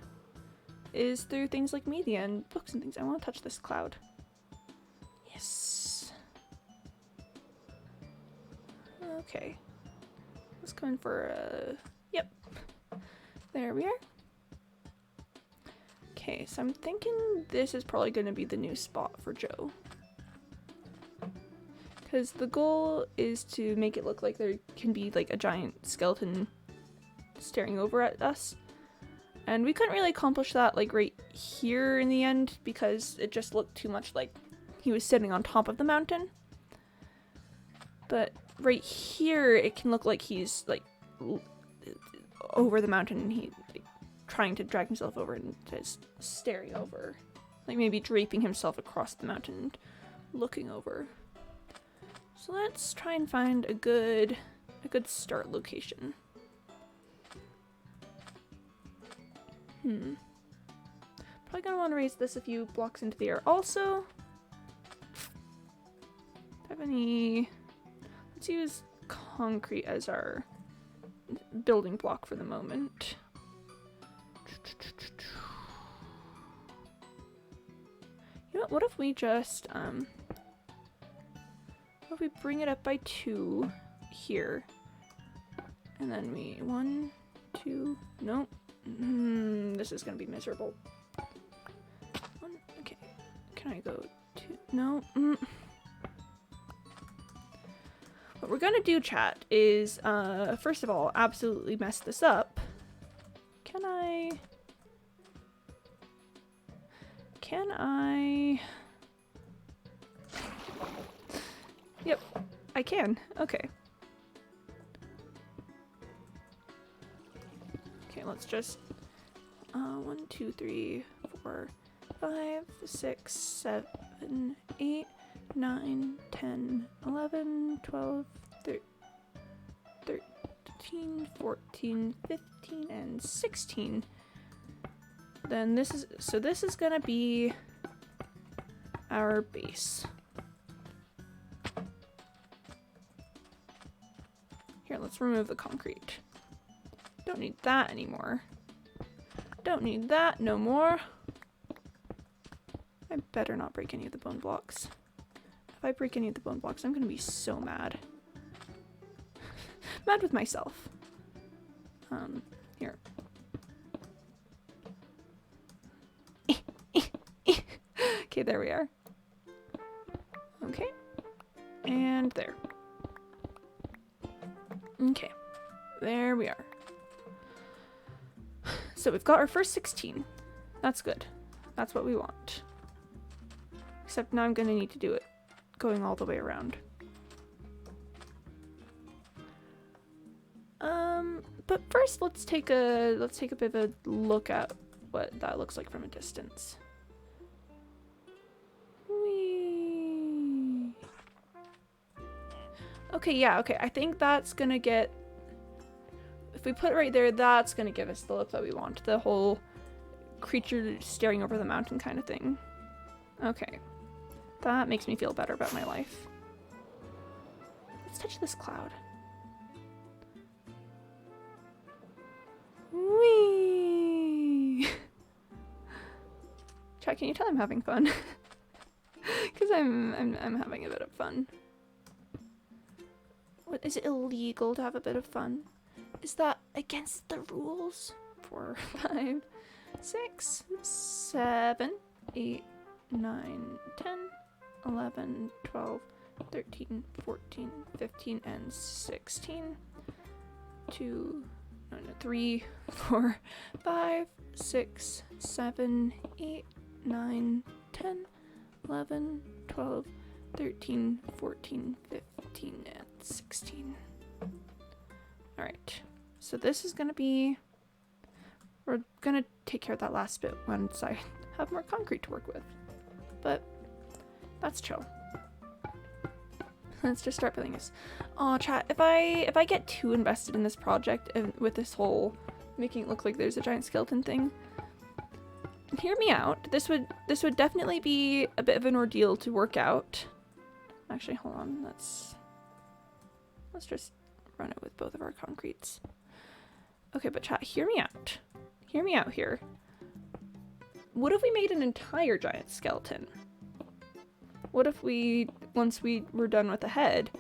is through things like media and books and things. I want to touch this cloud. Yes. Okay. Let's go in for a... Yep. There we are. Okay, so I'm thinking this is probably going to be the new spot for Joe. Because the goal is to make it look like there can be, like, a giant skeleton staring over at us. And we couldn't really accomplish that, like, right here in the end, because it just looked too much like he was sitting on top of the mountain. But right here, it can look like he's, like, over the mountain, and he's like, trying to drag himself over and just staring over. Like, maybe draping himself across the mountain and looking over. So let's try and find a good start location. Probably gonna want to raise this a few blocks into the air also. have any... Let's use concrete as our building block for the moment. You know what if we just, what if we bring it up by 2 here? And then we, 1, 2, nope. This is gonna be miserable. 1, okay. Can I go 2? No. What we're gonna do, chat, is, first of all, absolutely mess this up. Can I... Yep, I can. Okay. Okay, let's just... 1, 2, 3, 4, 5, 6, 7, 8, 9, 10, 11, 12, 13, 14, 15, and 16. Then this is, so this is gonna be our base. Here, let's remove the concrete. Don't need that anymore. Don't need that no more. I better not break any of the bone blocks. If I break any of the bone blocks, I'm gonna be so mad. Mad with myself. Here. Okay, there we are. Okay. And there. Okay. There we are. So we've got our first 16. That's good. That's what we want. Except now I'm gonna need to do it going all the way around. But first let's take a bit of a look at what that looks like from a distance. Whee. Okay, yeah, okay. I think that's gonna get... If we put it right there, that's gonna give us the look that we want. The whole creature staring over the mountain kind of thing. Okay. That makes me feel better about my life. Let's touch this cloud. Whee! Chat, can you tell I'm having fun? Because I'm having a bit of fun. What, is it illegal to have a bit of fun? Is that against the rules? 4, 5, 6, 7, 8, 9, 10, 11, 12, 13, 14, 15, and 16. 3, 4, 5, 6, 7, 8, 9, 10, 11, 12, 13, 14, 15, and 16. Alright, so this is gonna be... We're gonna take care of that last bit once I have more concrete to work with. But that's chill. Let's just start building this. Oh, chat, if I get too invested in this project and with this whole making it look like there's a giant skeleton thing, hear me out. This would definitely be a bit of an ordeal to work out. Actually, hold on. Let's just run it with both of our concretes. Okay, but chat, hear me out. Hear me out here. What if we made an entire giant skeleton? What if we, once we were done with the head,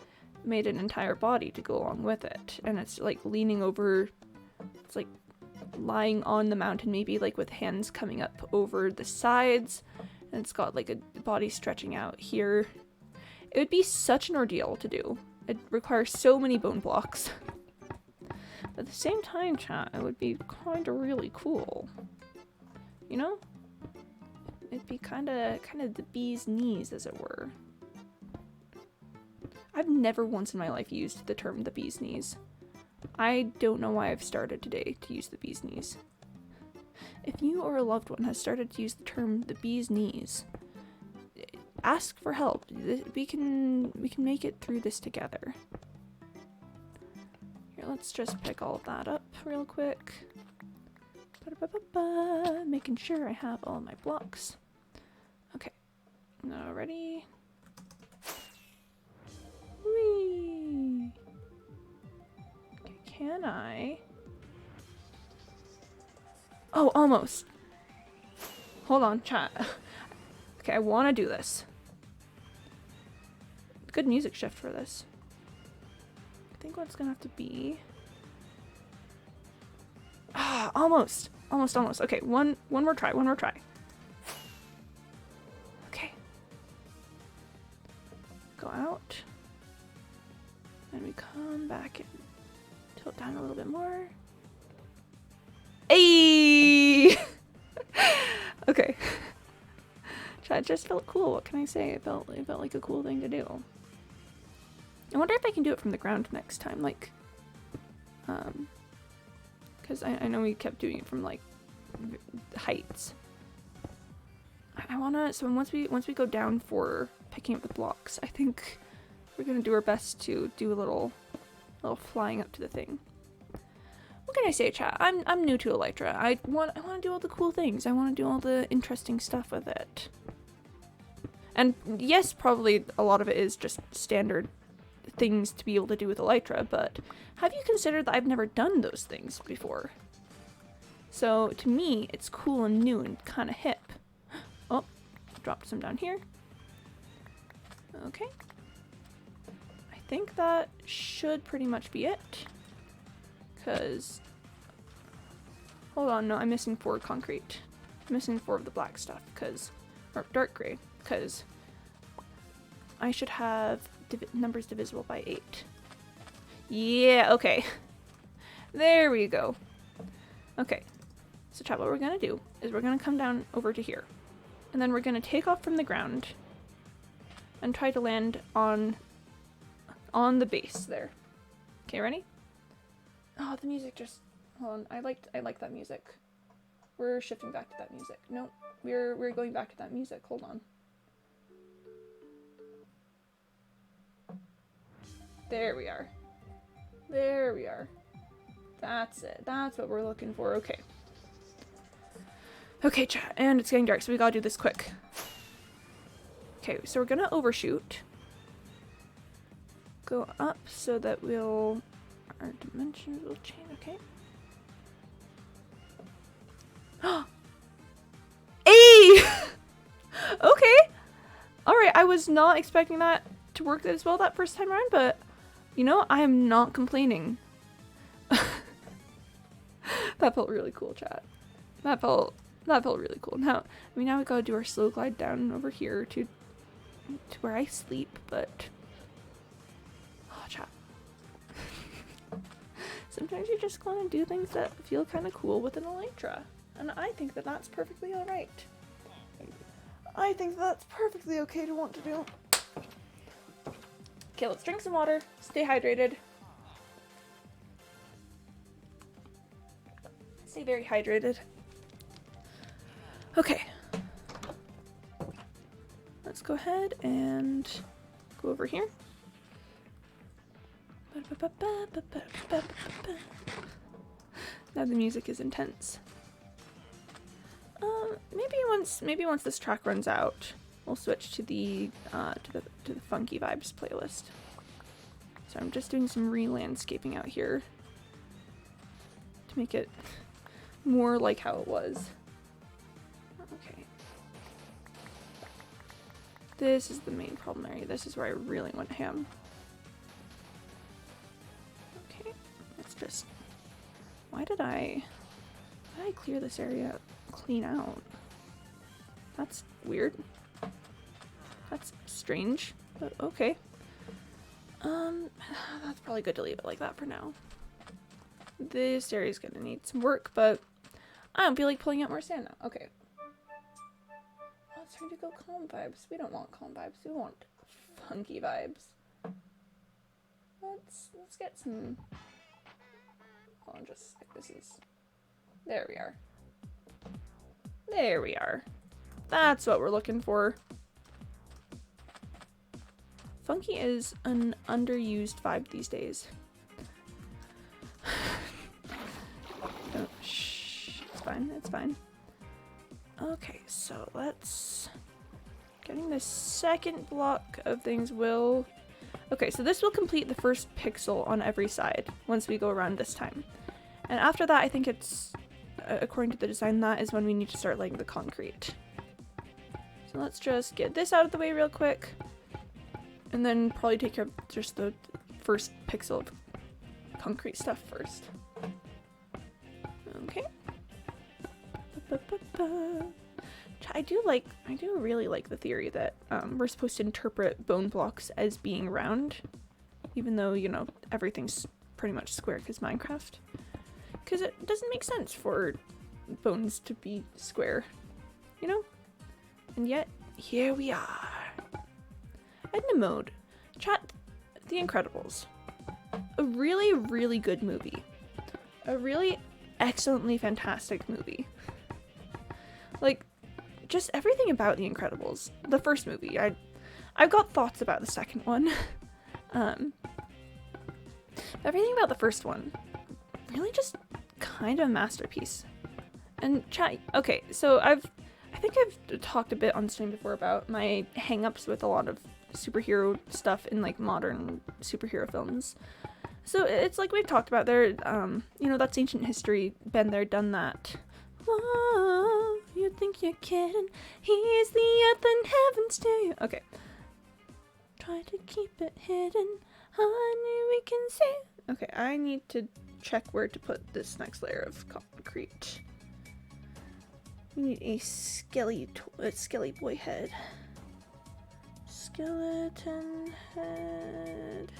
made an entire body to go along with it? And it's like leaning over, it's like lying on the mountain, maybe like with hands coming up over the sides, and it's got like a body stretching out here. It would be such an ordeal to do. It requires so many bone blocks. But at the same time, chat, it would be kind of really cool. You know? It'd be kind of the bee's knees, as it were. I've never once in my life used the term the bee's knees. I don't know why I've started today to use the bee's knees. If you or a loved one has started to use the term the bee's knees, ask for help. We can make it through this together. Here, let's just pick all of that up real quick. Ba-da-ba-ba-ba. Making sure I have all my blocks. Okay. Now ready. can I... Oh, almost. Hold on, chat. Okay, I want to do this. Good music shift for this. I think what's gonna have to be... Ah, almost. Almost, almost. Okay, one more try, one more try. Okay. Go out. And we come back and tilt down a little bit more. Ayy! Okay. It just felt cool. What can I say? It felt like a cool thing to do. I wonder if I can do it from the ground next time, like, because I know we kept doing it from like heights. I wanna. So once we go down for picking up the blocks, I think we're gonna do our best to do a little flying up to the thing. What can I say, chat? I'm new to Elytra. I want to do all the cool things. I want to do all the interesting stuff with it. And yes, probably a lot of it is just standard things to be able to do with Elytra, but have you considered that I've never done those things before? So to me, it's cool and new and kind of hip. Oh, dropped some down here. Okay. I think that should pretty much be it. Because... Hold on, no, I'm missing 4 concrete. I'm missing 4 of the black stuff, because... Or dark gray, because... I should have numbers divisible by 8. Yeah, okay. There we go. Okay. So chat, what we're gonna do is we're gonna come down over to here. And then we're gonna take off from the ground and try to land on the base there. Okay, ready? Oh, the music just... Hold on, I like that music. We're shifting back to that music. No, we're going back to that music. Hold on. There we are. There we are. That's it. That's what we're looking for. Okay. Okay, chat. And it's getting dark, so we gotta do this quick. Okay, so we're gonna overshoot. Go up so that our dimensions will change. Okay. Hey! Okay. Alright, I was not expecting that to work as well that first time around, but you know, I am not complaining. That felt really cool, chat. That felt really cool. Now we gotta do our slow glide down over here to where I sleep, but oh, chat. Sometimes you just want to do things that feel kind of cool with an Elytra, and I think that that's perfectly alright. I think that's perfectly okay to want to do. Okay, let's drink some water, stay hydrated. Stay very hydrated. Okay. Let's go ahead and go over here. Now the music is intense. Maybe once this track runs out, we'll switch to the Funky Vibes playlist. So I'm just doing some re-landscaping out here to make it more like how it was. Okay. This is the main problem area. This is where I really went ham. Okay, let's just... Why did I clear this area clean out? That's weird. That's strange, but okay. That's probably good to leave it like that for now. This area is gonna need some work, but I don't feel like pulling out more sand now. Okay. Oh, it's trying to go calm vibes. We don't want calm vibes. We want funky vibes. Let's get some... Hold on, just like this is... There we are. There we are. That's what we're looking for. Funky is an underused vibe these days. Oh, shh. It's fine. It's fine. Okay, so let's... Getting the second block of things will... Okay, so this will complete the first pixel on every side once we go around this time. And after that, I think it's, according to the design, that is when we need to start laying the concrete. So let's just get this out of the way real quick. And then probably take care of just the first pixel of concrete stuff first. Okay. I do really like the theory that we're supposed to interpret bone blocks as being round, even though, you know, everything's pretty much square because Minecraft. Because it doesn't make sense for bones to be square, you know? And yet, here we are. Edna Mode. Chat, The Incredibles. A really, really good movie. A really excellently fantastic movie. Like, just everything about The Incredibles. The first movie. I've got thoughts about the second one. Everything about the first one. Really just kind of a masterpiece. And chat, okay, so I think I've talked a bit on stream before about my hang-ups with a lot of superhero stuff in like modern superhero films. So it's like we've talked about there, you know, that's ancient history, been there, done that. Whoa, you think you're kidding? He's the earth and heavens to you. Okay. Try to keep it hidden, honey, we can see. Okay, I need to check where to put this next layer of concrete. We need a skelly boy head. Skeleton head.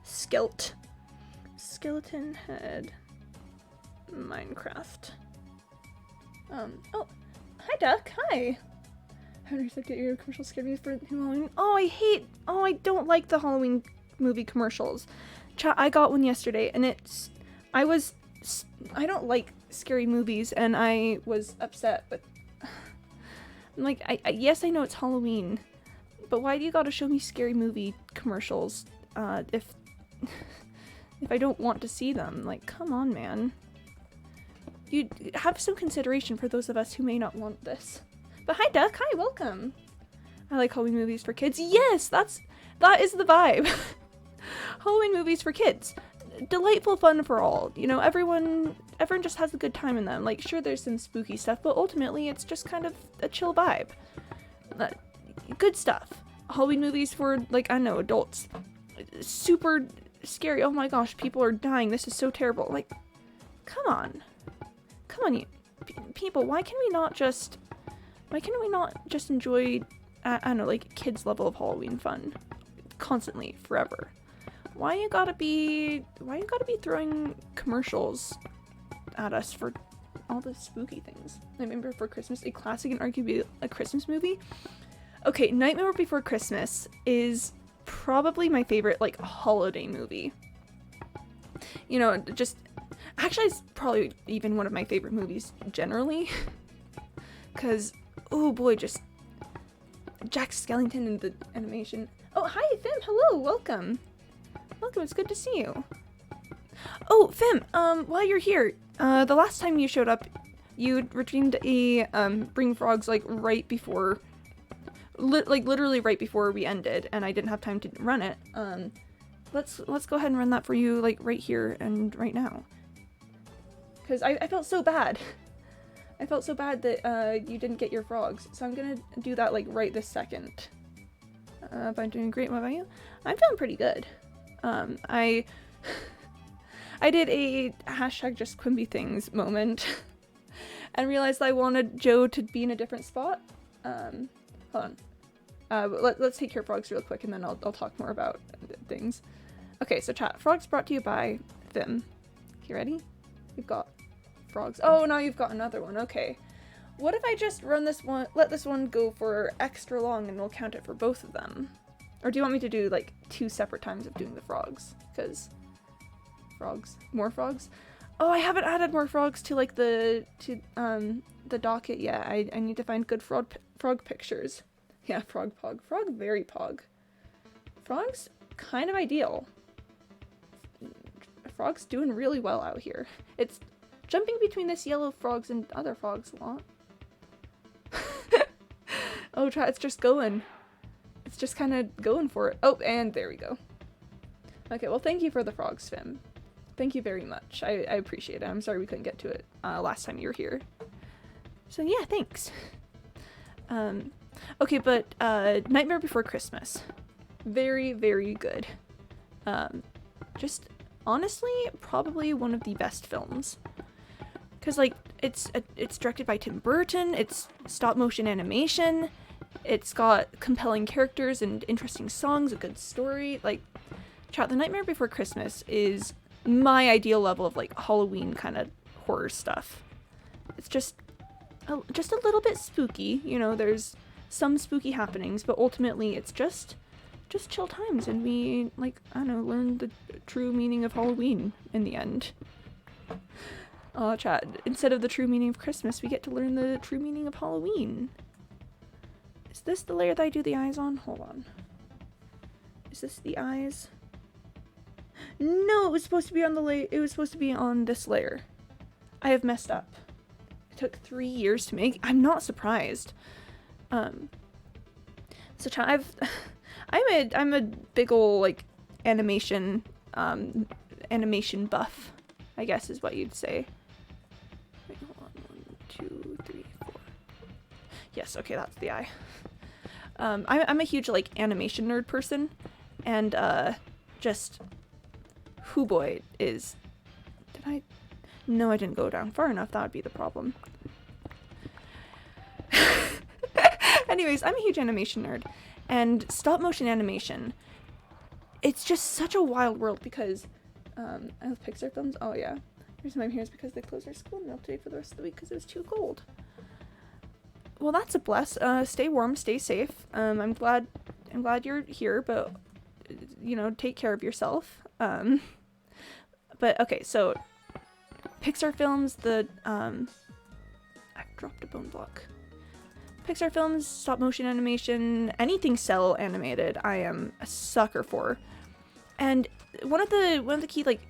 Skeleton head. Minecraft. Oh, hi Duck, hi! How do you get your commercials scared me for Halloween? Oh, I don't like the Halloween movie commercials. I got one yesterday and I don't like scary movies and I was upset, but I'm like, yes, I know it's Halloween, but why do you gotta show me scary movie commercials, if I don't want to see them? Like, come on, man. You have some consideration for those of us who may not want this. But hi, Duck. Hi, welcome. I like Halloween movies for kids. Yes, that is the vibe. Halloween movies for kids. Delightful fun for all. You know, everyone just has a good time in them. Like, sure, there's some spooky stuff, but ultimately it's just kind of a chill vibe. Good stuff. Halloween movies for, like, I don't know, adults. Super scary. Oh my gosh, people are dying. This is so terrible. Like, come on. Come on, you people. Why can we not just enjoy, I don't know, like, kids' level of Halloween fun constantly, forever? Why you gotta be throwing commercials at us for all the spooky things? Nightmare Before Christmas, a classic and arguably a Christmas movie. Okay, Nightmare Before Christmas is probably my favorite, like, holiday movie. You know, just actually it's probably even one of my favorite movies generally. Cause, oh boy, just Jack Skellington and the animation. Oh, hi, Fim. Hello, welcome. Welcome, it's good to see you. Oh, Fim, while you're here, the last time you showed up, you redeemed a, Bring Frogs, like, right before, literally right before we ended, and I didn't have time to run it. Let's go ahead and run that for you, like, right here and right now. Because I felt so bad. I felt so bad that, you didn't get your frogs, so I'm gonna do that, like, right this second. If I'm doing great, what about you? I'm feeling pretty good. I did a hashtag just Quimby things moment and realized I wanted Joe to be in a different spot. Hold on. Let's take care of frogs real quick and then I'll talk more about things. Okay, so chat. Frogs brought to you by Vim. You ready? You've got frogs. Oh, now you've got another one. Okay. What if I just run this one, let this one go for extra long and we'll count it for both of them? Or do you want me to do, like, 2 separate times of doing the frogs? Because frogs. More frogs? Oh, I haven't added more frogs to, like, the docket yet. I need to find good frog pictures. Yeah, frog pog. Frog very pog. Frogs kind of ideal. Frogs doing really well out here. It's jumping between this yellow frogs and other frogs a lot. Oh, it's just going. It's just kind of going for it. Oh, and there we go. Okay, well, thank you for the frog swim. Thank you very much. I appreciate it. I'm sorry we couldn't get to it last time you were here. So yeah, thanks. Okay, but Nightmare Before Christmas. Very, very good. Just honestly, probably one of the best films. Because, like, it's directed by Tim Burton, it's stop motion animation, it's got compelling characters and interesting songs, a good story. Like, chat, The Nightmare Before Christmas is my ideal level of, like, Halloween kind of horror stuff. It's just a little bit spooky, you know, there's some spooky happenings, but ultimately it's just chill times, and we, like, I don't know, learn the true meaning of Halloween in the end. Oh, chat, instead of the true meaning of Christmas, we get to learn the true meaning of Halloween. Is this the layer that I do the eyes on? Hold on. Is this the eyes? No, it was supposed to be on the it was supposed to be on this layer. I have messed up. It took 3 years to make. I'm not surprised. So chat, I'm a big ol' like animation buff, I guess is what you'd say. Wait, hold on. 1, 2, 3, 4. Yes, okay, that's the eye. I'm a huge like animation nerd person, and just who boy is. No, I didn't go down far enough. That would be the problem. Anyways, I'm a huge animation nerd, and stop motion animation, it's just such a wild world because I love Pixar films. Oh yeah, the reason I'm here is because they closed their school meal today for the rest of the week because it was too cold. Well, that's a bless. Stay warm, stay safe. I'm glad you're here, but you know, take care of yourself. But okay, so Pixar films, I've dropped a bone block. Pixar films, stop motion animation, anything cell animated, I am a sucker for. And one of the key, like,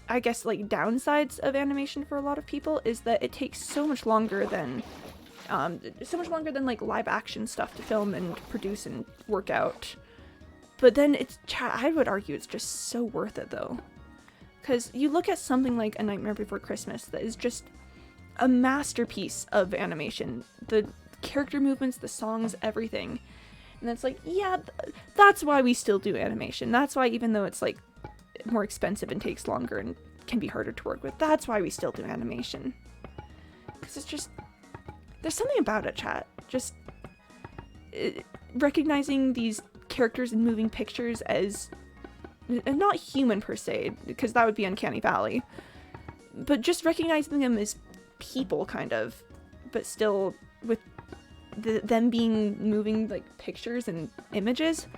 I guess, like, downsides of animation for a lot of people is that it takes so much longer than like live action stuff to film and produce and work out. But then I would argue it's just so worth it though. Because you look at something like A Nightmare Before Christmas that is just a masterpiece of animation. The character movements, the songs, everything. And it's like, yeah, that's why we still do animation. That's why, even though it's like more expensive and takes longer and can be harder to work with, that's why we still do animation. Because it's just, there's something about it, chat. Just recognizing these characters in moving pictures as not human per se, because that would be Uncanny Valley, but just recognizing them as people, kind of, but still with them being moving like pictures and images.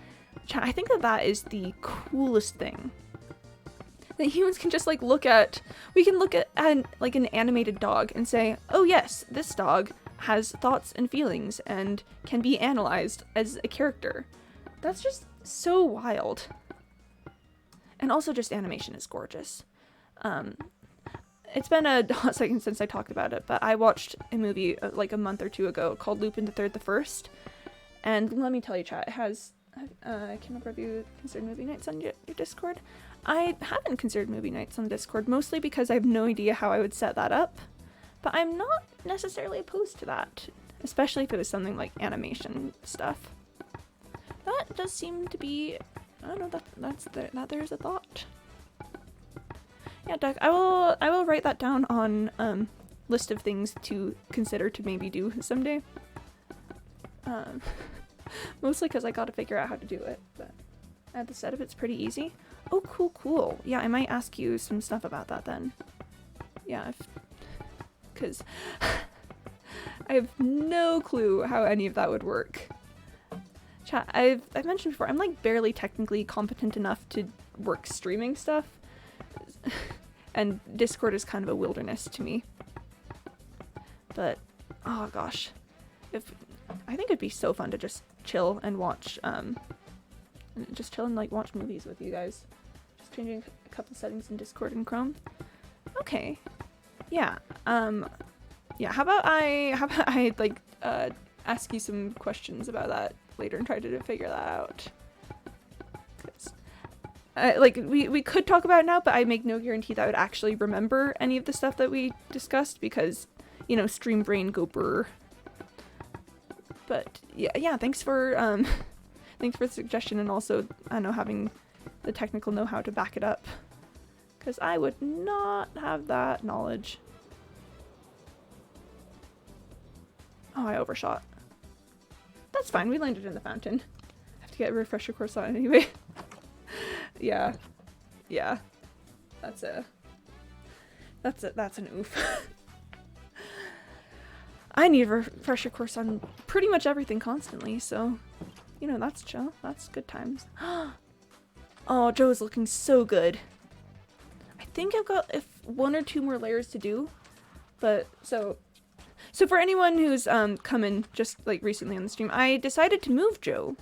I think that is the coolest thing. That humans can just like we can look at like an animated dog and say, oh yes, this dog has thoughts and feelings and can be analyzed as a character. That's just so wild. And also just animation is gorgeous. It's been a hot second since I talked about it, but I watched a movie like a month or two ago called Lupin the Third the First. And let me tell you, chat, it has, I can't remember if you considered movie nights on your Discord. I haven't considered movie nights on Discord, mostly because I have no idea how I would set that up. But I'm not necessarily opposed to that, especially if it was something like animation stuff. That does seem to be, I don't know, that there's a thought. Yeah, Doug, I will write that down on list of things to consider to maybe do someday. Mostly because I gotta figure out how to do it, but at the setup it's pretty easy. Oh, cool. Yeah, I might ask you some stuff about that then. Yeah, because I have no clue how any of that would work. Chat, I've mentioned before, I'm like barely technically competent enough to work streaming stuff. And Discord is kind of a wilderness to me. But, oh gosh. I think it'd be so fun to just chill and watch, just chill and like watch movies with you guys. Just changing a couple settings in Discord and Chrome. Okay. Yeah. Yeah, how about I like, ask you some questions about that later and try to figure that out. 'Cause Like, we could talk about it now, but I make no guarantee that I would actually remember any of the stuff that we discussed because, you know, stream brain go brr. But yeah, thanks for thanks for the suggestion, and also, I don't know, having the technical know-how to back it up. Because I would not have that knowledge. Oh, I overshot. That's fine, we landed in the fountain. I have to get a refresher course on anyway. Yeah. Yeah. That's an oof. I need a refresher course on pretty much everything constantly, so, you know, that's chill. That's good times. Oh, Joe is looking so good. I think I've got one or two more layers to do, but so for anyone who's come in just like recently on the stream, I decided to move Joe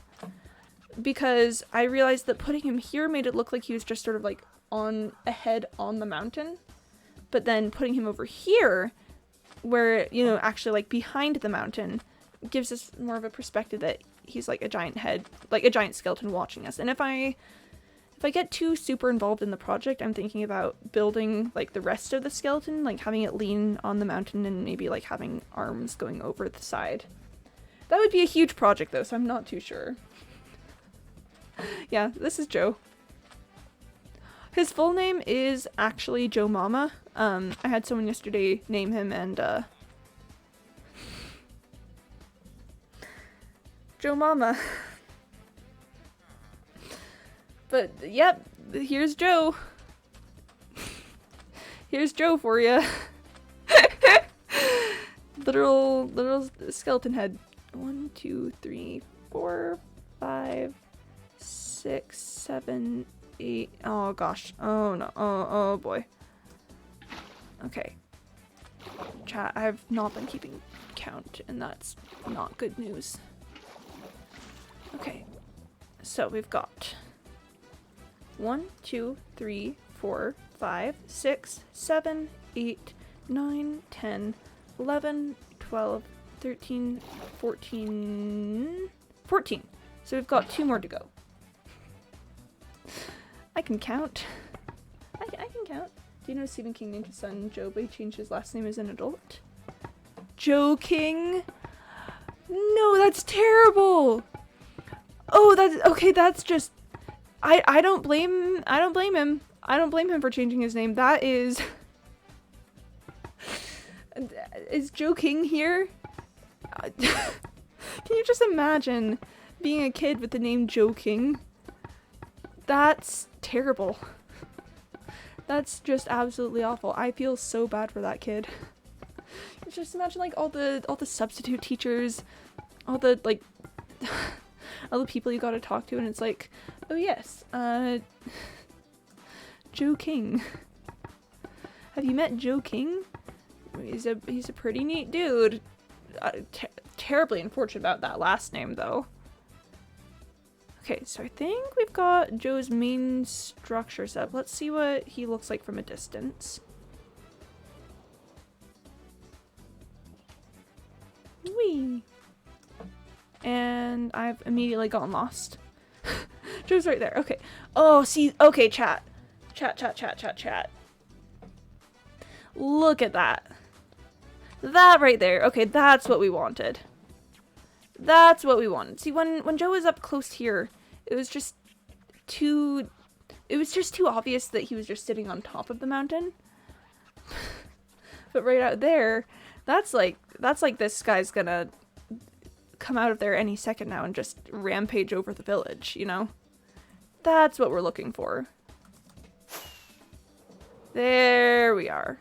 because I realized that putting him here made it look like he was just sort of like ahead on the mountain, but then putting him over here where, you know, actually like behind the mountain gives us more of a perspective that he's like a giant head, like a giant skeleton watching us. And if I get too super involved in the project, I'm thinking about building like the rest of the skeleton, like having it lean on the mountain and maybe like having arms going over the side. That would be a huge project though, so I'm not too sure. Yeah, this is Joe. His full name is actually Joe Mama. I had someone yesterday name him, and Joe Mama. But yep, here's Joe. Here's Joe for you. literal skeleton head. 1, 2, 3, 4, 5, 6, 7, 8. Oh gosh. Oh no. Oh boy. Okay. Chat, I have not been keeping count, and that's not good news. Okay. So we've got 1, 2, 3, 4, 5, 6, 7, 8, 9, 10, 11, 12, 13, 14. So we've got 2 more to go. I can count. I can count. Do you know Stephen King named his son Joe, but he changed his last name as an adult? Joe King? No, that's terrible! Oh, that's okay, that's just I don't blame him. I don't blame him for changing his name. That is Joe King here? Can you just imagine being a kid with the name Joe King? That's terrible. That's just absolutely awful. I feel so bad for that kid. Just imagine like all the substitute teachers, all the like all the people you gotta talk to, and it's like, oh yes, Joe King. Have you met Joe King? He's a pretty neat dude. Terribly unfortunate about that last name though. Okay, so I think we've got Joe's main structure set up. Let's see what he looks like from a distance. Whee! And I've immediately gotten lost. Joe's right there. Okay. Oh, see. Okay, chat. Chat. Look at that. That right there. Okay, that's what we wanted. That's what we wanted. See, when Joe was up close here, it was just too obvious that he was just sitting on top of the mountain. But right out there, that's like this guy's gonna come out of there any second now and just rampage over the village, you know? That's what we're looking for. There we are.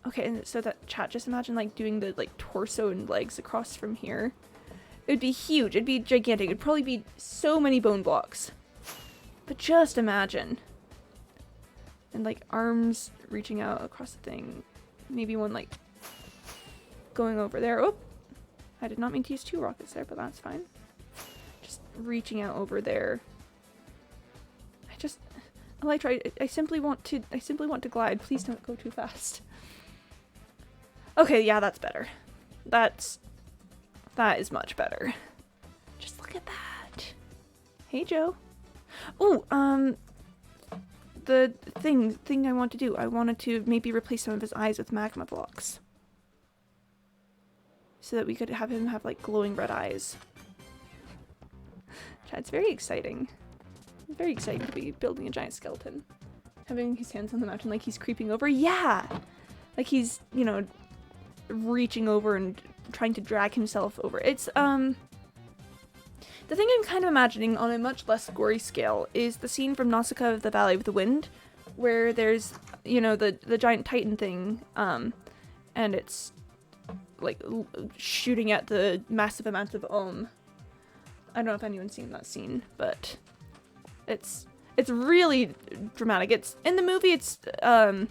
Okay, and so that chat, just imagine like doing the like torso and legs across from here. It would be huge. It'd be gigantic. It'd probably be so many bone blocks. But just imagine. And like arms reaching out across the thing. Maybe one like going over there. Oh, I did not mean to use 2 rockets there, but that's fine. Just reaching out over there. I simply want to glide. Please don't go too fast. Okay, yeah, that's better. That is much better. Just look at that. Hey, Joe. Oh, the thing I want to do. I wanted to maybe replace some of his eyes with magma blocks. So that we could have him have like glowing red eyes. It's very exciting. It's very exciting to be building a giant skeleton. Having his hands on the mountain like he's creeping over. Yeah! Like he's, you know, reaching over and trying to drag himself over. It's, the thing I'm kind of imagining on a much less gory scale is the scene from Nausicaa of the Valley of the Wind, where there's, you know, the giant titan thing, and it's, like, shooting at the massive amount of Ohm. I don't know if anyone's seen that scene, but it's really dramatic. It's, in the movie, it's a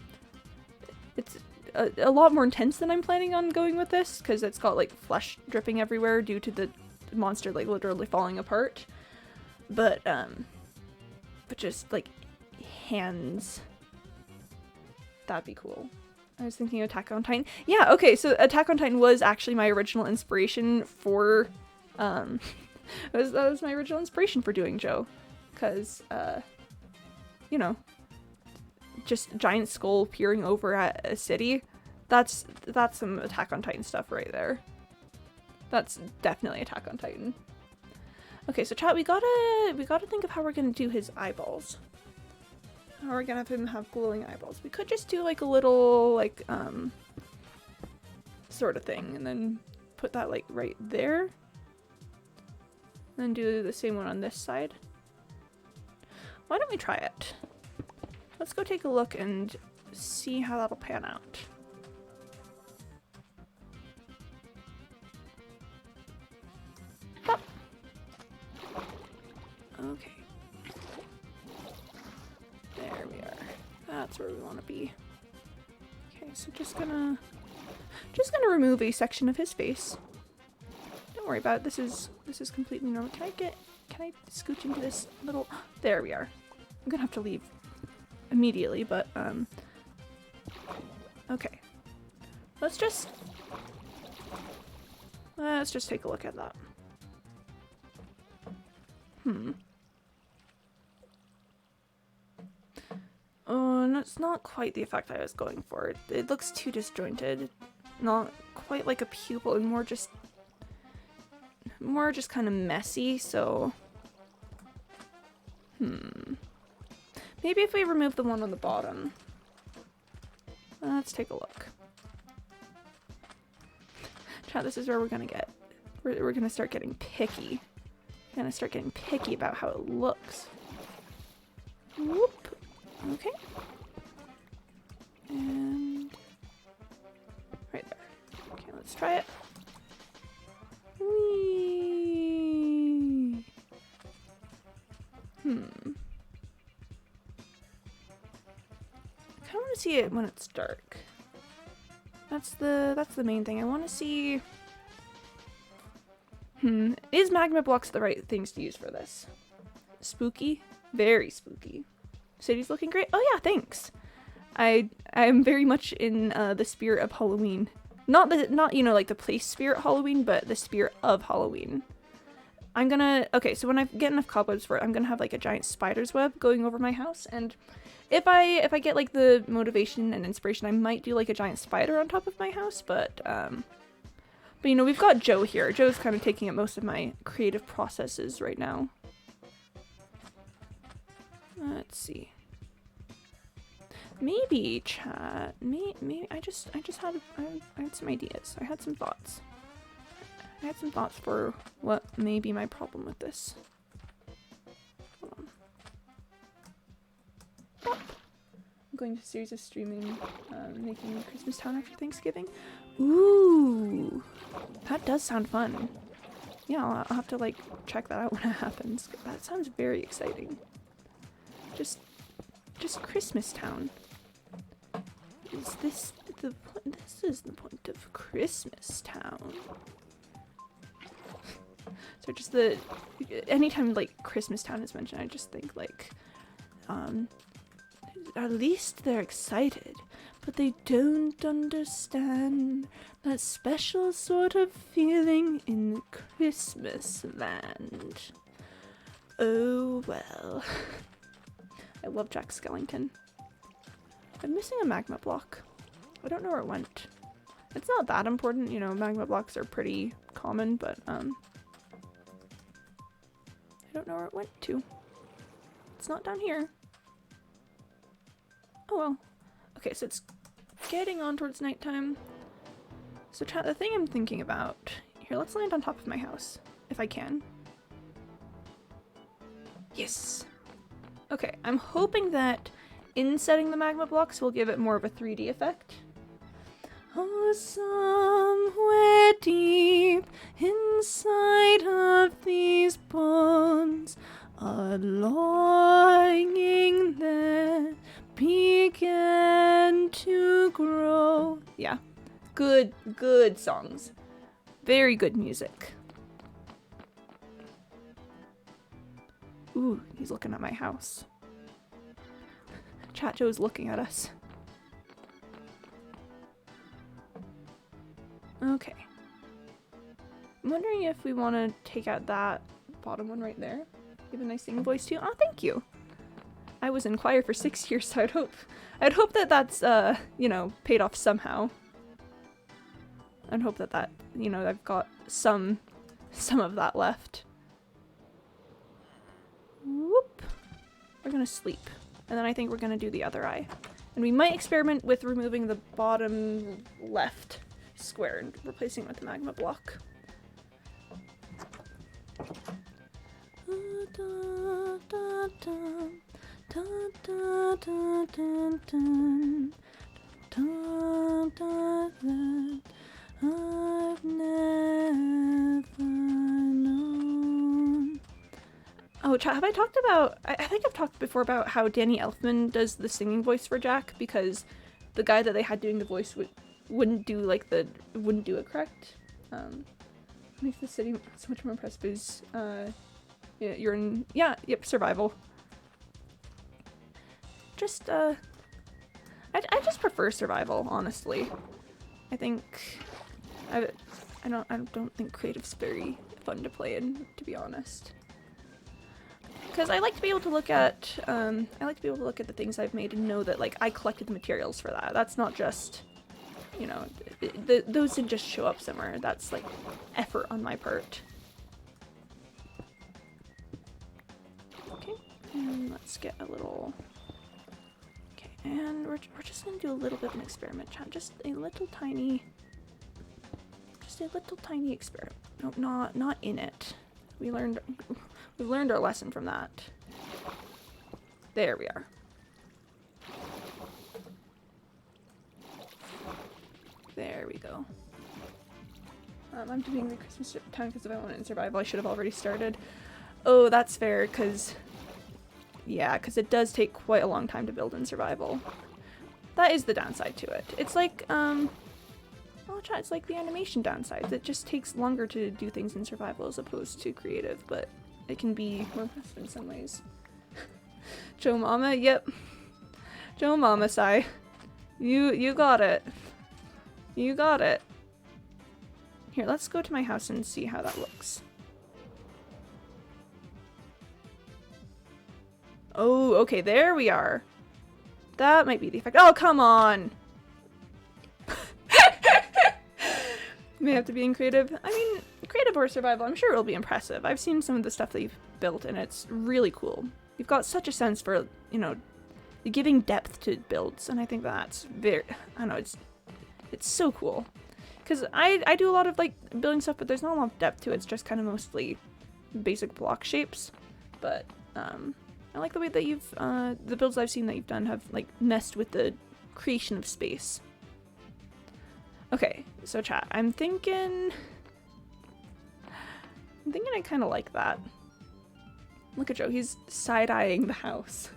lot more intense than I'm planning on going with this, because it's got, like, flesh dripping everywhere due to the monster, like, literally falling apart. But just, like, hands. That'd be cool. I was thinking Attack on Titan. Yeah, okay, so Attack on Titan was actually my original inspiration for, that was my original inspiration for doing Joe. Because, you know, just giant skull peering over at a city. That's some Attack on Titan stuff right there. That's definitely Attack on Titan. Okay, so chat, we gotta think of how we're gonna do his eyeballs. How we're gonna have him have glowing eyeballs. We could just do like a little like sort of thing and then put that like right there. And then do the same one on this side. Why don't we try it? Let's go take a look and see how that'll pan out. Pop. Okay. There we are. That's where we want to be. Okay, so just gonna remove a section of his face. Don't worry about it. This is completely normal. Can I scooch into this little? There we are. I'm gonna have to leave immediately, but okay. Let's just take a look at that. Oh, and it's not quite the effect I was going for. It looks too disjointed. Not quite like a pupil, and more just kind of messy, so maybe if we remove the one on the bottom. Let's take a look. Chat, this is where we're gonna get. We're gonna start getting picky. We're gonna start getting picky about how it looks. Whoop. Okay. And right there. Okay, let's try it. Whee. I kind of want to see it when it's dark. That's the main thing. I want to see. Is magma blocks the right things to use for this? Spooky, very spooky. City's looking great. Oh yeah, thanks. I'm very much in the spirit of Halloween. Not you know like the place spirit Halloween, but the spirit of Halloween. Okay, so when I get enough cobwebs for it, I'm gonna have like a giant spider's web going over my house, and if I get like the motivation and inspiration, I might do like a giant spider on top of my house, but you know, we've got Joe here. Joe's kind of taking up most of my creative processes right now. Let's see. Maybe chat. Maybe I had some ideas. I had some thoughts. I had some thoughts for what may be my problem with this. Hold on. Pop. I'm going to a series of streaming, making Christmas Town after Thanksgiving. Ooh, that does sound fun. Yeah, I'll have to like check that out when it happens. That sounds very exciting. Just Christmas Town. Is this the point? This is the point of Christmas Town. So just anytime like Christmas Town is mentioned, I just think like, at least they're excited, but they don't understand that special sort of feeling in Christmas land. Oh well. I love Jack Skellington. I'm missing a magma block. I don't know where it went. It's not that important, you know, magma blocks are pretty common, but I don't know where it went to. It's not down here. Oh well. Okay, so it's getting on towards nighttime. So chat, the thing I'm thinking about... Here, let's land on top of my house, if I can. Yes! Okay, I'm hoping that insetting the magma blocks will give it more of a 3D effect. Oh, somewhere deep inside of these bones, a longing that began to grow. Yeah, good songs. Very good music. Ooh, he's looking at my house. Chat Joe's looking at us. Okay. I'm wondering if we want to take out that bottom one right there. You have a nice singing voice too. Oh, thank you. I was in choir for 6 years, so I'd hope that that's, you know, paid off somehow. I'd hope that, you know, I've got some of that left. Whoop. We're gonna sleep. And then I think we're gonna do the other eye. And we might experiment with removing the bottom left square and replacing it with the magma block. I've never known. Oh, chat, have I talked about... I think I've talked before about how Danny Elfman does the singing voice for Jack, because the guy that they had doing the voice wouldn't do it correct. Makes the city so much more impressive is, yeah, you're in... Yeah, yep, survival. Just, I just prefer survival, honestly. I think... I don't think creative's very fun to play in, to be honest. Because I like to be able to look at, the things I've made and know that, like, I collected the materials for that. That's not just, you know, those didn't just show up somewhere. That's, like, effort on my part. Okay, and let's get a little... Okay, and we're just gonna do a little bit of an experiment, chat. Just a little tiny experiment. No, not in it. We've learned our lesson from that. There we are. There we go. I'm doing the Christmas time because if I want it in survival, I should have already started. Oh, that's fair, because... Yeah, because it does take quite a long time to build in survival. That is the downside to it. It's like, well, chat, it's like the animation downsides. It just takes longer to do things in survival as opposed to creative, but it can be more impressive in some ways. Joe Mama, yep. Joe Mama, Sai. You got it. You got it. Here, let's go to my house and see how that looks. Oh, okay, there we are. That might be the effect. Oh, come on! May have to be in creative. I mean, creative or survival, I'm sure it'll be impressive. I've seen some of the stuff that you've built and it's really cool. You've got such a sense for, you know, giving depth to builds, and I think that's very, I don't know, it's so cool. Because I do a lot of, like, building stuff, but there's not a lot of depth to it. It's just kind of mostly basic block shapes. But, I like the way that you've, the builds I've seen that you've done have, like, messed with the creation of space. Okay, so chat, I'm thinking I kind of like that. Look at Joe, he's side-eyeing the house.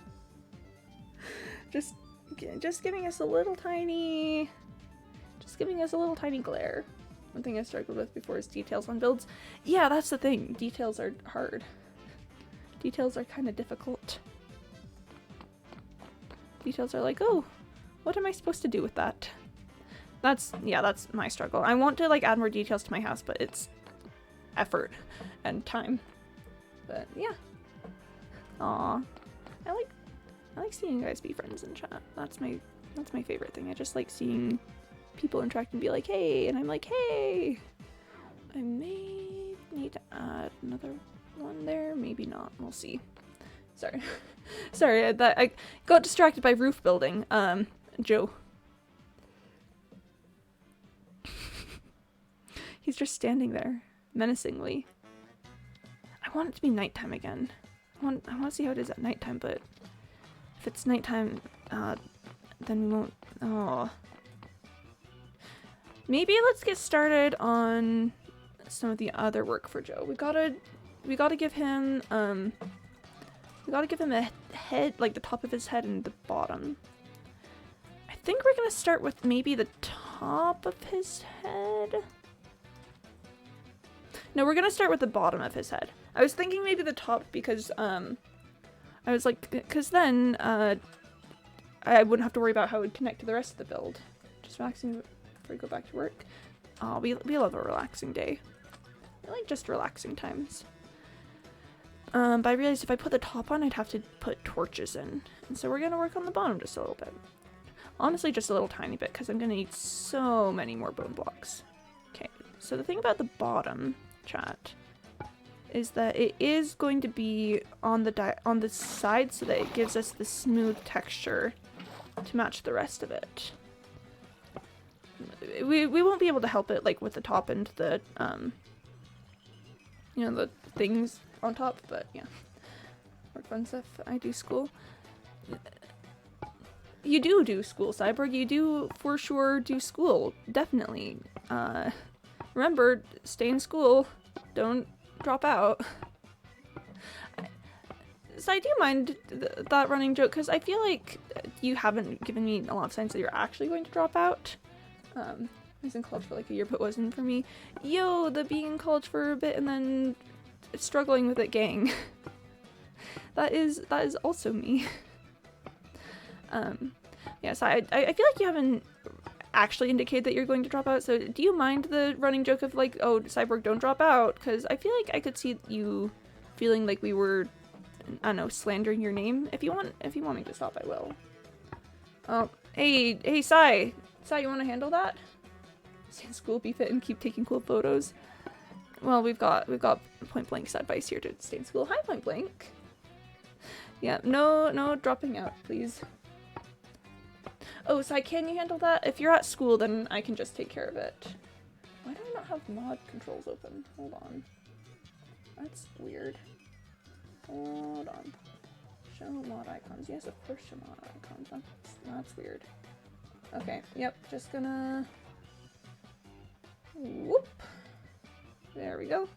Just giving us a little tiny glare. One thing I struggled with before is details on builds. Yeah, that's the thing. Details are hard. Details are kind of difficult. Details are like, oh, what am I supposed to do with that? That's my struggle. I want to, like, add more details to my house, but it's effort and time. But yeah. Aw. I like seeing you guys be friends in chat. That's my favorite thing. I just like seeing people interact and be like, hey, and I'm like, hey. I may need to add another one there, maybe not. We'll see. Sorry. Sorry, I got distracted by roof building. Joe. He's just standing there, menacingly. I want it to be nighttime again. I want to see how it is at nighttime, but if it's nighttime, then we won't. Oh. Maybe let's get started on some of the other work for Joe. We gotta give him a head, like the top of his head and the bottom. I think we're gonna start with maybe the top of his head. No, we're gonna start with the bottom of his head. I was thinking maybe the top because I was like, because then I wouldn't have to worry about how it would connect to the rest of the build. Just relaxing before I go back to work. Oh, we love a relaxing day. I like just relaxing times. But I realized if I put the top on, I'd have to put torches in. And so we're gonna work on the bottom just a little bit. Honestly, just a little tiny bit, because I'm gonna need so many more bone blocks. Okay, so the thing about the bottom, chat, is that it is going to be on the side so that it gives us the smooth texture to match the rest of it. We won't be able to help it like with the top and the you know, the things on top, but yeah. More fun stuff. I do school. You do school, Cyborg. You do for sure do school. Definitely. Remember, stay in school. Don't drop out. So I do mind that running joke, because I feel like you haven't given me a lot of signs that you're actually going to drop out. I was in college for like a year, but wasn't for me. Yo, the being in college for a bit and then struggling with it gang. that is also me. Yeah, so I feel like you haven't actually indicated that you're going to drop out, so do you mind the running joke of like, oh, Cyborg, don't drop out? Because I feel like I could see you feeling like we were, I don't know, slandering your name. If you want me to stop, I will. Oh, hey, Cy, you want to handle that? Stay in school, be fit, and keep taking cool photos. Well, we've got Point Blank's advice here to stay in school. Hi, Point Blank. Yeah, no dropping out, please. Oh, Cy, can you handle that? If you're at school, then I can just take care of it. Why do I not have mod controls open? Hold on. That's weird. Hold on. Show mod icons. Yes, of course show mod icons. That's weird. Okay, yep, just gonna... Whoop. There we go.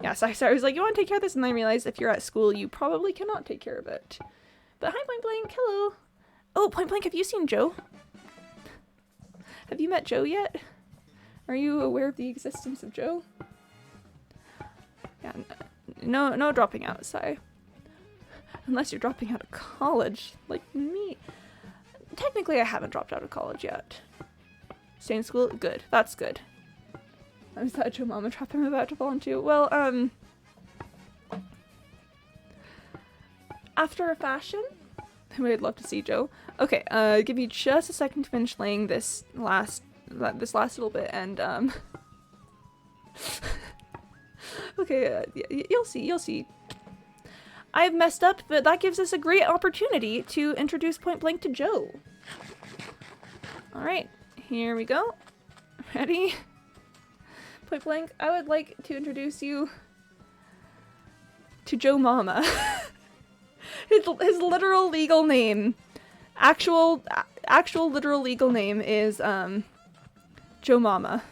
Yeah, so I was like, you want to take care of this? And then I realized if you're at school, you probably cannot take care of it. But hi, Point Blank. Hello. Oh, Point Blank, have you seen Joe? Have you met Joe yet? Are you aware of the existence of Joe? Yeah, no dropping out, Sai. Unless you're dropping out of college, like me. Technically, I haven't dropped out of college yet. Stay in school? Good. That's good. I was that Joe Mama trap I'm about to fall into. Well, after a fashion, I'd love to see Joe. Okay, give me just a second to finish laying this last little bit, and okay, you'll see. I've messed up, but that gives us a great opportunity to introduce Point Blank to Joe. All right, here we go. Ready? Point Blank, I would like to introduce you to Joe Mama. His literal legal name, actual literal legal name is Joe Mama.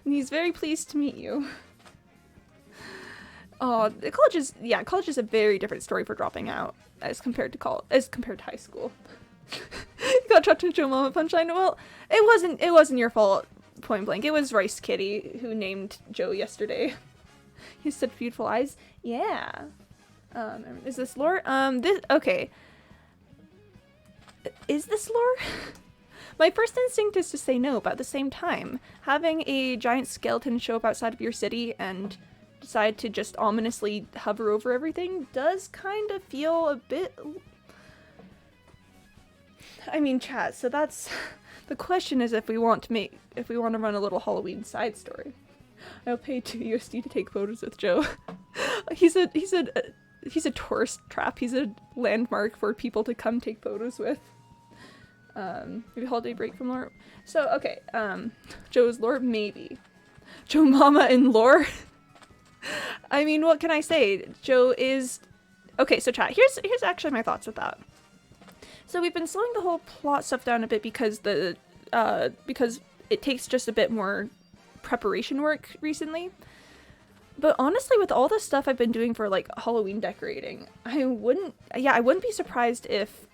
And he's very pleased to meet you. Oh, college is a very different story for dropping out as compared to high school. You got dropped into Joe Mama punchline. Well, it wasn't your fault, Point Blank. It was Rice Kitty who named Joe yesterday. He has such beautiful eyes. Yeah. Is this lore? Okay. Is this lore? My first instinct is to say no, but at the same time, having a giant skeleton show up outside of your city and decide to just ominously hover over everything does kind of feel a bit... I mean, chat, so that's... The question is if we want to run a little Halloween side story. I'll pay 2 USD to take photos with Joe. He's a tourist trap. He's a landmark for people to come take photos with. Maybe holiday break from lore. So, okay, Joe's lore? Maybe. Joe Mama in lore? I mean, what can I say? Joe is... Okay, so chat, here's actually my thoughts with that. So we've been slowing the whole plot stuff down a bit because because it takes just a bit more preparation work recently. But honestly, with all the stuff I've been doing for like Halloween decorating, I wouldn't be surprised if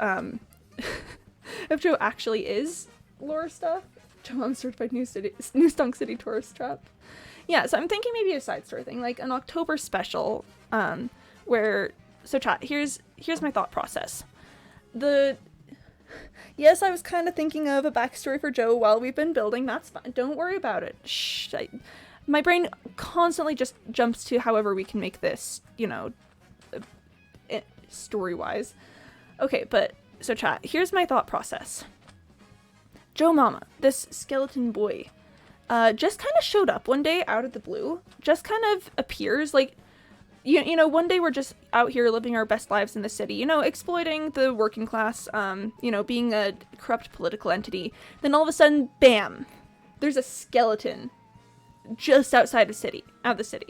if Joe actually is lore stuff. Joe Mom's certified New Stunk City tourist trap. Yeah, so I'm thinking maybe a side story thing, like an October special, where, so chat, here's my thought process. Yes, I was kind of thinking of a backstory for Joe while we've been building. That's fine. Don't worry about it. Shh. My brain constantly just jumps to however we can make this, you know, story-wise. Okay, but, so chat, here's my thought process. Joe Mama, this skeleton boy, just kind of showed up one day out of the blue. Just kind of appears, like, you know, one day we're just out here living our best lives in the city, you know, exploiting the working class, you know, being a corrupt political entity. Then all of a sudden, bam, there's a skeleton just outside of the city.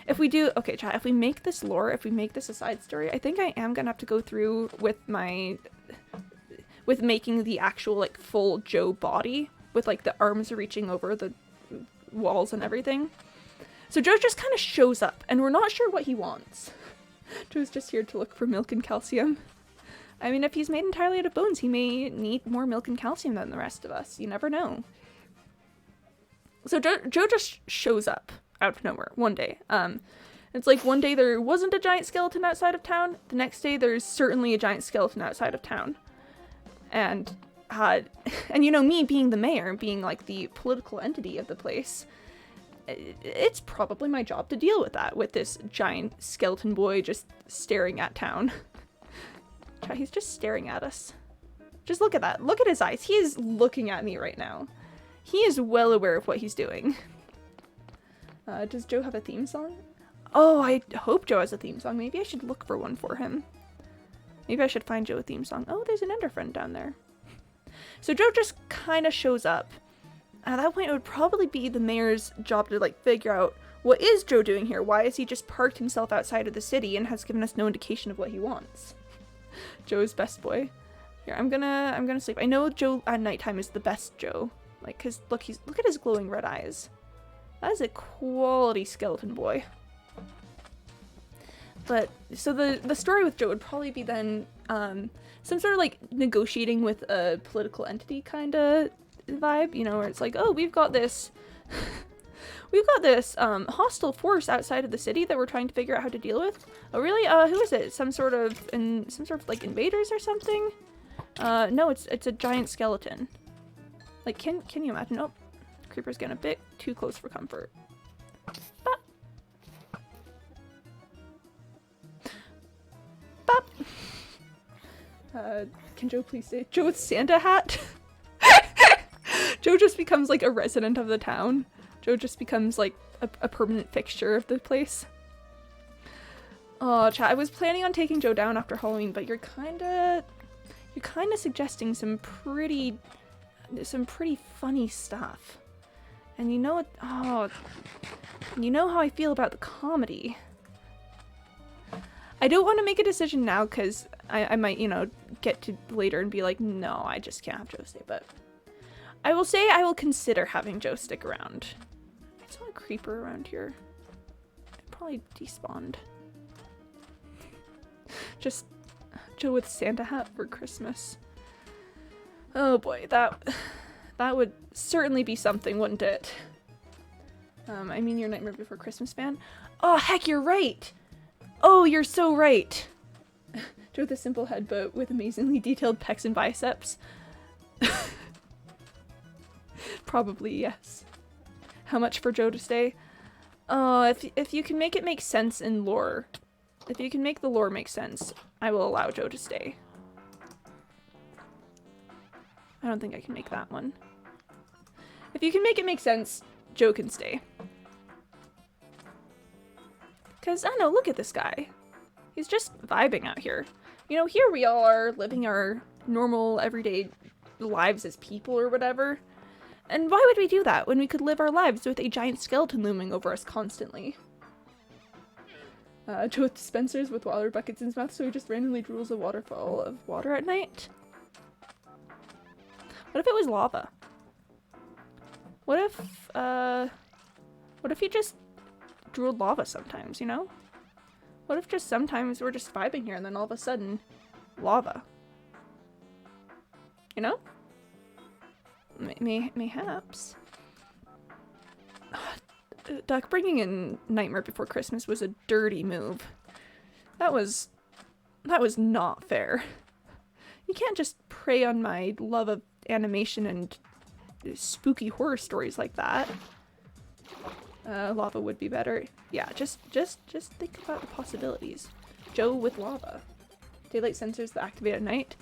If we do, okay, chat, if we make this lore, if we make this a side story, I think I am gonna have to go through with making the actual, like, full Joe body, with, like, the arms reaching over the walls and everything. So Joe just kind of shows up, and we're not sure what he wants. Joe's just here to look for milk and calcium. I mean, if he's made entirely out of bones, he may need more milk and calcium than the rest of us. You never know. So Joe just shows up out of nowhere one day. It's like one day there wasn't a giant skeleton outside of town. The next day there's certainly a giant skeleton outside of town. And you know, me being the mayor, being like the political entity of the place, it's probably my job to deal with that, with this giant skeleton boy just staring at town. He's just staring at us. Just look at that. Look at his eyes. He is looking at me right now. He is well aware of what he's doing. Does Joe have a theme song? Oh, I hope Joe has a theme song. Maybe I should look for one for him. Maybe I should find Joe a theme song. Oh, there's an Ender friend down there. So Joe just kind of shows up. At that point, it would probably be the mayor's job to, like, figure out, what is Joe doing here? Why has he just parked himself outside of the city and has given us no indication of what he wants? Joe's best boy. Here, I'm gonna sleep. I know Joe at nighttime is the best Joe. Like, cause look at his glowing red eyes. That is a quality skeleton boy. But, so the story with Joe would probably be then, some sort of, like, negotiating with a political entity kind of vibe, you know, where it's like, oh, we've got this hostile force outside of the city that we're trying to figure out how to deal with. Oh, really? Who is it? Some sort of like invaders or something? No, it's a giant skeleton. Like, can you imagine? Oh, Creeper's getting a bit too close for comfort. Bop. Bop. Can Joe please say Joe with Santa hat? Joe just becomes like a resident of the town. Joe just becomes like a permanent fixture of the place. Oh, chat, I was planning on taking Joe down after Halloween, but you're kinda suggesting some pretty funny stuff. And you know what, you know how I feel about the comedy. I don't want to make a decision now because I might, you know, get to later and be like, no, I just can't have Joe stay, but I will say I will consider having Joe stick around. I saw a creeper around here. It probably despawned. Just Joe with Santa hat for Christmas. Oh boy, that would certainly be something, wouldn't it? I mean, your Nightmare Before Christmas fan? Oh, heck, you're right! Oh, you're so right! Joe with a simple head, but with amazingly detailed pecs and biceps. Probably, yes. How much for Joe to stay? If you can make it make sense in lore, if you can make the lore make sense, I will allow Joe to stay. I don't think I can make that one. If you can make it make sense, Joe can stay. Because, I don't know, look at this guy. He's just vibing out here. You know, here we all are living our normal, everyday lives as people or whatever. And why would we do that when we could live our lives with a giant skeleton looming over us constantly? Joe with dispensers with water buckets in his mouth, so he just randomly drools a waterfall of water at night. What if it was lava? What if he just drooled lava sometimes, you know? What if just sometimes we're just vibing here and then all of a sudden, lava? You know? Mayhaps. Duck, bringing in Nightmare Before Christmas was a dirty move. That was not fair. You can't just prey on my love of animation and spooky horror stories like that. Lava would be better. Yeah, just think about the possibilities. Joe with lava. Daylight sensors that activate at night.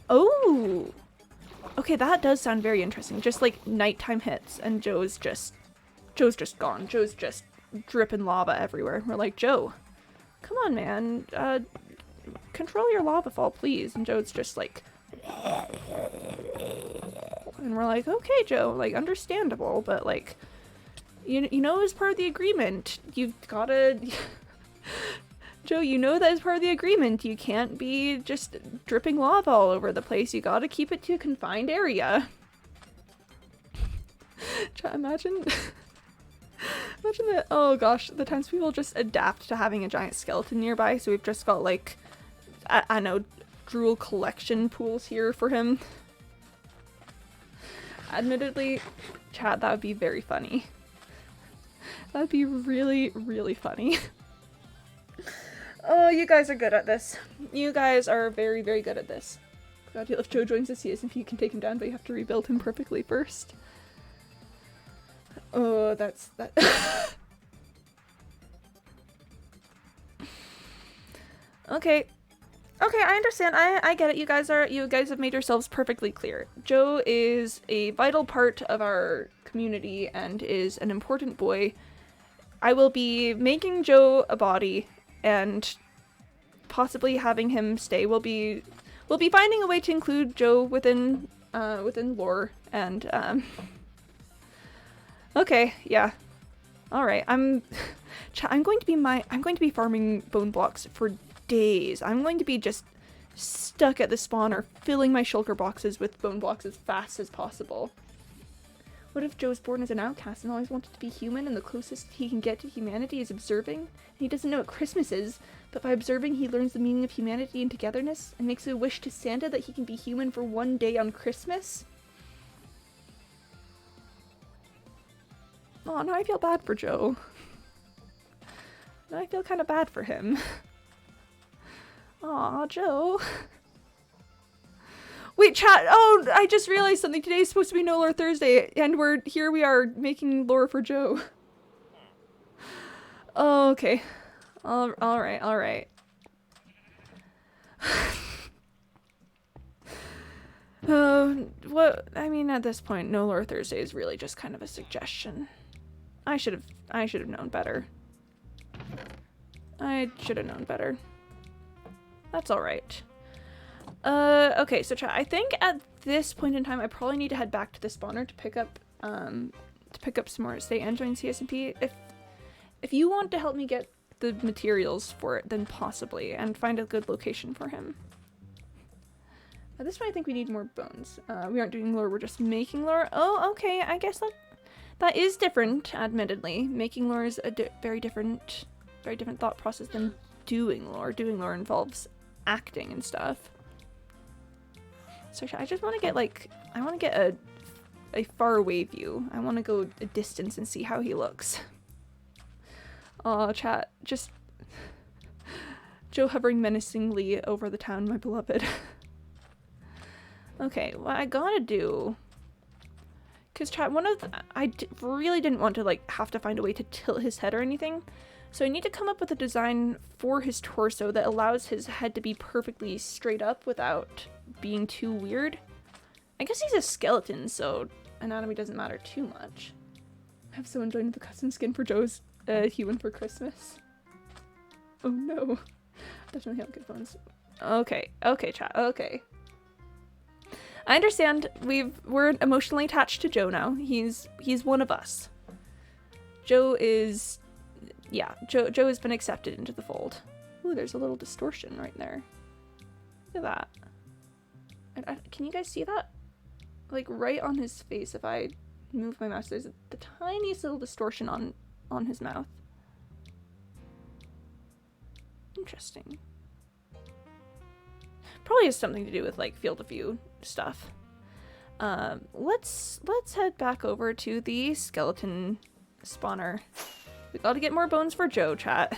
Oh! Okay, that does sound very interesting. Just like nighttime hits and Joe's just gone. Joe's just dripping lava everywhere. We're like, Joe, come on, man. Control your lava fall, please. And Joe's just like... And we're like, okay, Joe, like, understandable, but like, you know, as part of the agreement, you've gotta... Joe, you know that as part of the agreement, you can't be just dripping lava all over the place. You gotta keep it to a confined area. Imagine... Imagine that, oh gosh, the times people just adapt to having a giant skeleton nearby, so we've just got like, I know, drool collection pools here for him. Admittedly, chat, that would be very funny. That'd be really, really funny. Oh, you guys are good at this. You guys are very, very good at this. God, if Joe joins the CSMP, you can take him down, but you have to rebuild him perfectly first. Oh, that's that. Okay. Okay, I understand. I get it. You guys have made yourselves perfectly clear. Joe is a vital part of our community and is an important boy. I will be making Joe a body and possibly having him stay. We'll be finding a way to include Joe within lore and okay, yeah. All right. I'm going to be farming bone blocks for days. I'm going to be just stuck at the spawner, filling my shulker boxes with bone blocks as fast as possible. What if Joe's born as an outcast and always wanted to be human, and the closest he can get to humanity is observing? And he doesn't know what Christmas is, but by observing he learns the meaning of humanity and togetherness, and makes a wish to Santa that he can be human for one day on Christmas? Oh, now I feel bad for Joe. Now I feel kind of bad for him. Aw, Joe. Wait, chat. Oh, I just realized something. Today's supposed to be No Lore Thursday, and we are making lore for Joe. Oh, okay. Alright. What, I mean, at this point, No Lore Thursday is really just kind of a suggestion. I should have known better. I should have known better. That's alright. Okay, so chat, I think at this point in time, I probably need to head back to the spawner to pick up some more stay and join CSMP. If you want to help me get the materials for it, then possibly, and find a good location for him. At this point, I think we need more bones. We aren't doing lore, we're just making lore. Oh, okay, I guess that is different, admittedly. Making lore is a very different thought process than doing lore. Doing lore involves acting and stuff. So I just want to get I want to get a far away view. I want to go a distance and see how he looks. Aw, chat, just Joe hovering menacingly over the town, my beloved. Okay, what I gotta do... Because chat, really didn't want to like have to find a way to tilt his head or anything. So I need to come up with a design for his torso that allows his head to be perfectly straight up without being too weird. I guess he's a skeleton, so anatomy doesn't matter too much. Have someone join the custom skin for Joe's human for Christmas. Oh no. Definitely have good bones. Okay, chat, okay. I understand we're emotionally attached to Joe now. He's one of us. Joe is, yeah, Joe has been accepted into the fold. Ooh, there's a little distortion right there. Look at that. Can you guys see that? Like right on his face, if I move my mouse, there's the tiniest little distortion on his mouth. Interesting. Probably has something to do with like field of view stuff. Let's head back over to the skeleton spawner. We gotta get more bones for Joe, chat.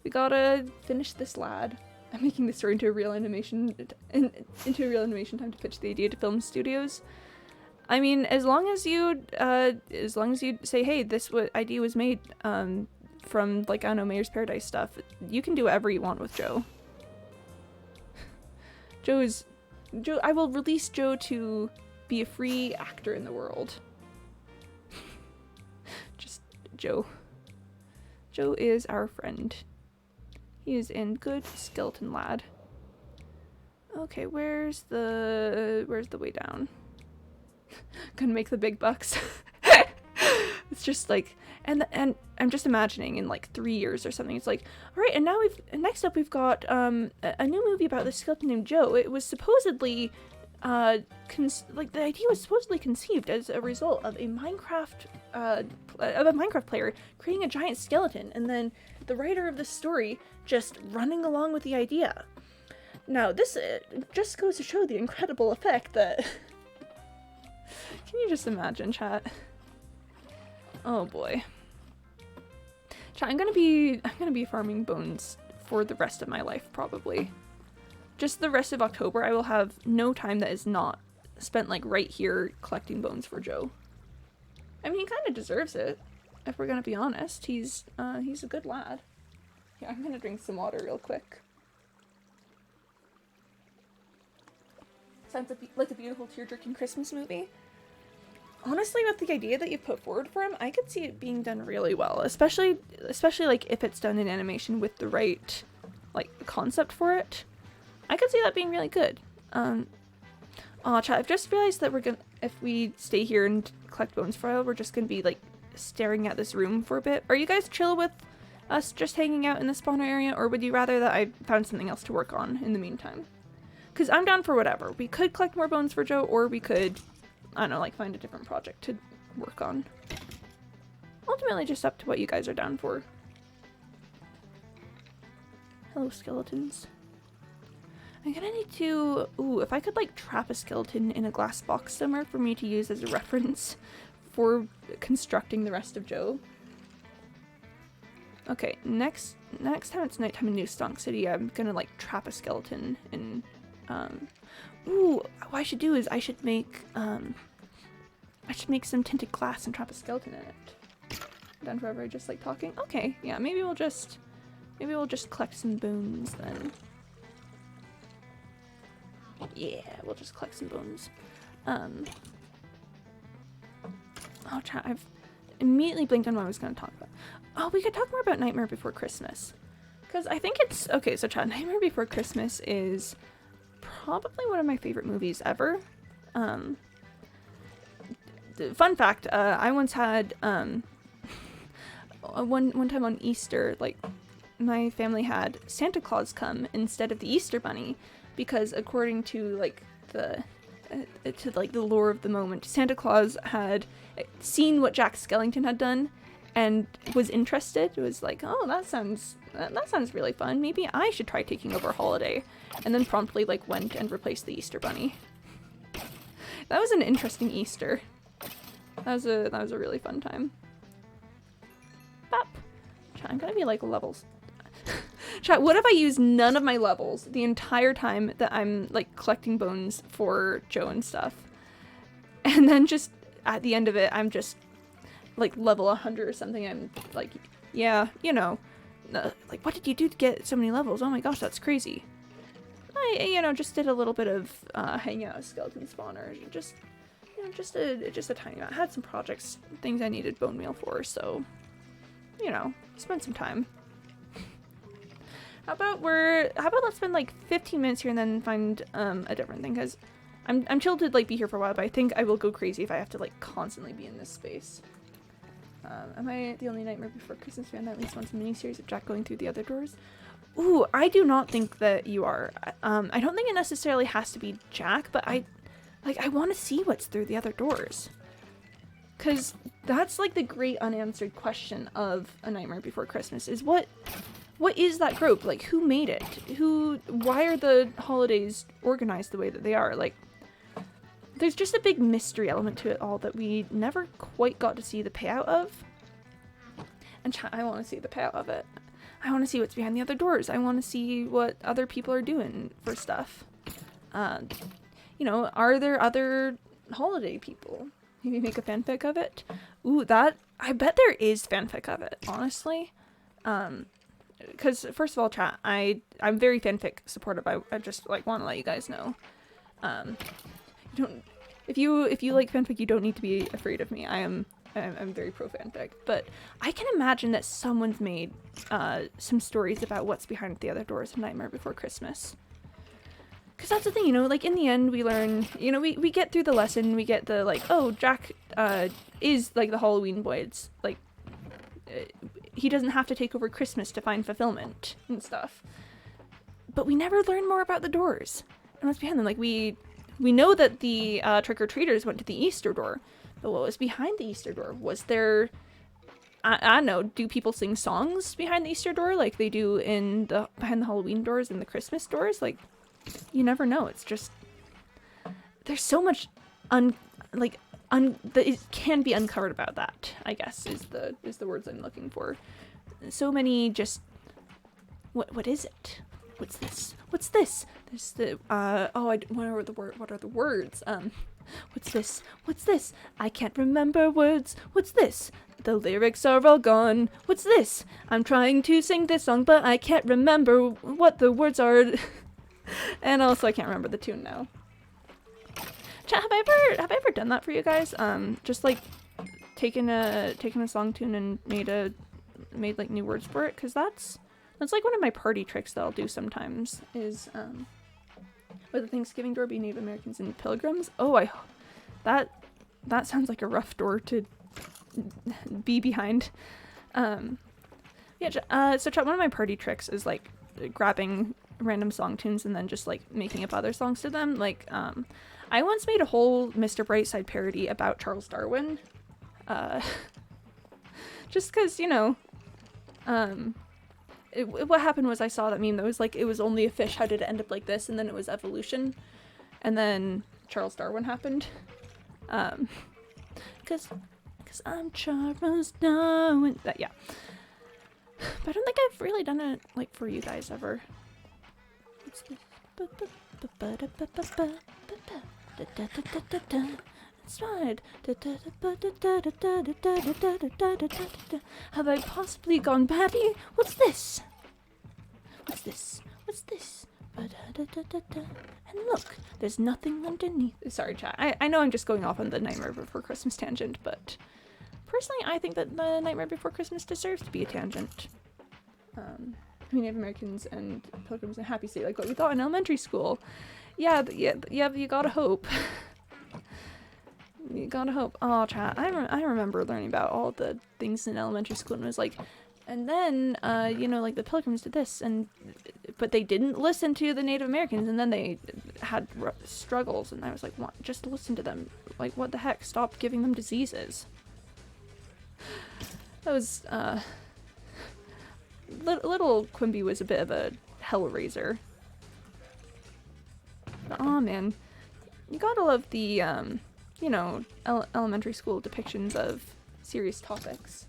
We gotta finish this lad. I'm making this story into a real animation time to pitch the idea to film studios. I mean, as long as you say, hey, this idea was made from like, I don't know, Mayor's Paradise stuff, you can do whatever you want with Joe. Joe, I will release Joe to be a free actor in the world. Just Joe. Joe is our friend. He is in good skeleton lad. Okay, where's the way down? Gonna make the big bucks. It's just like, and I'm just imagining in like 3 years or something. It's like, all right, and now next up we've got a new movie about this skeleton named Joe. It was supposedly the idea was supposedly conceived as a result of a Minecraft player creating a giant skeleton, and then the writer of the story just running along with the idea. Now this just goes to show the incredible effect that. Can you just imagine, chat? Oh boy. Chat, I'm gonna be farming bones for the rest of my life, probably. Just the rest of October, I will have no time that is not spent like right here collecting bones for Joe. I mean, he kind of deserves it, if we're gonna be honest. He's a good lad. Yeah, I'm gonna drink some water real quick. Sounds like a beautiful tear-jerking Christmas movie. Honestly, with the idea that you put forward for him, I could see it being done really well, especially like if it's done in animation with the right like concept for it. I could see that being really good. Chat, I've just realized that if we stay here and collect bones for a while, we're just gonna be like staring at this room for a bit. Are you guys chill with us just hanging out in the spawner area, or would you rather that I found something else to work on in the meantime? Because I'm down for whatever. We could collect more bones for Joe, or we could, I don't know, like find a different project to work on. Ultimately just up to what you guys are down for. Hello, skeletons. I'm gonna need to... Ooh, if I could like trap a skeleton in a glass box somewhere for me to use as a reference for constructing the rest of Joe. Okay, next time it's nighttime in New Stonk City, I'm gonna like trap a skeleton in... Ooh, what I should do is I should make some tinted glass and trap a skeleton in it. Done forever, just like talking? Okay, yeah, maybe we'll just collect some bones then. Yeah, we'll just collect some bones. Oh, chat, I've immediately blinked on what I was gonna talk about. Oh, we could talk more about Nightmare Before Christmas. Because I think it's... Okay, so chat, Nightmare Before Christmas is probably one of my favorite movies ever. Fun fact, I once had one time on Easter, like my family had Santa Claus come instead of the Easter Bunny, because according to like the lore of the moment, Santa Claus had seen what Jack Skellington had done and was interested. It was like, oh, that sounds really fun. Maybe I should try taking over Holiday. And then promptly like went and replaced the Easter Bunny. That was an interesting Easter. That was a really fun time. Bop. Chat, I'm gonna be like levels. Chat, what if I use none of my levels the entire time that I'm like collecting bones for Joe and stuff? And then just at the end of it, I'm just like level 100 or something. I'm like, yeah, you know, like, what did you do to get so many levels? Oh my gosh, that's crazy. I, you know, just did a little bit of hanging out with skeleton spawners. Just, you know, just a tiny amount. I had some projects, things I needed bone meal for, so, you know, spend some time. How about let's spend like 15 minutes here and then find a different thing, because I'm chill to like be here for a while, but I think I will go crazy if I have to like constantly be in this space. Am I the only Nightmare Before Christmas fan that at least wants a mini-series of Jack going through the other doors? Ooh, I do not think that you are. I don't think it necessarily has to be Jack, but I want to see what's through the other doors. Because that's like the great unanswered question of A Nightmare Before Christmas is what is that group? Like, who made it? Why are the holidays organized the way that they are? Like, there's just a big mystery element to it all that we never quite got to see the payout of. And I want to see the payout of it. I want to see what's behind the other doors. I want to see what other people are doing for stuff. You know, are there other holiday people? Maybe make a fanfic of it? Ooh, I bet there is fanfic of it, honestly. Because, first of all, chat, I'm very fanfic supportive. I just, like, want to let you guys know. If you like fanfic, you don't need to be afraid of me. I'm very pro fanfic, but I can imagine that someone's made some stories about what's behind the other doors of Nightmare Before Christmas. Because that's the thing, you know, like, in the end, we learn, you know, we get through the lesson, we get the, like, oh, Jack is, like, the Halloween boy. It's, like, he doesn't have to take over Christmas to find fulfillment and stuff. But we never learn more about the doors and what's behind them. Like, we know that the trick-or-treaters went to the Easter door, but what was behind the Easter door? Was there, I don't know, do people sing songs behind the Easter door like they do behind the Halloween doors and the Christmas doors? Like, you never know. It's just, there's so much that it can be uncovered about that, I guess, is the words I'm looking for. So many just, what is it? What's this? What's this? There's the, what are the words? What's this? What's this? I can't remember words. What's this? The lyrics are all gone. What's this? I'm trying to sing this song, but I can't remember what the words are. And also I can't remember the tune now. Chat, have I ever done that for you guys? Just like taken a song tune and made like new words for it, because that's like one of my party tricks that I'll do sometimes is with the Thanksgiving door be Native Americans and Pilgrims. Oh, that sounds like a rough door to be behind. So chat, one of my party tricks is like grabbing random song tunes and then just like making up other songs to them. Like I once made a whole Mr. Brightside parody about Charles Darwin. Just because, you know, what happened was I saw that meme that was like, it was only a fish, how did it end up like this? And then it was evolution. And then Charles Darwin happened. Because I'm Charles Darwin. Yeah. But I don't think I've really done it, like, for you guys ever. What's this? That's right. Have I possibly gone batty? What's this? What's this? What's this? And look, there's nothing underneath. Sorry, chat. I know I'm just going off on the Nightmare Before Christmas tangent, but personally, I think that the Nightmare Before Christmas deserves to be a tangent. Native Americans and Pilgrims and Happy State, like what we thought in elementary school. Yeah, you gotta hope. You gotta hope. Oh, chat, I remember learning about all the things in elementary school and it was like, and then, you know, like the Pilgrims did this, but they didn't listen to the Native Americans, and then they had struggles, and I was like, what? Just listen to them. Like, what the heck? Stop giving them diseases. That was, little Quimby was a bit of a hellraiser. But, aw, man. You gotta love the, you know, elementary school depictions of serious topics.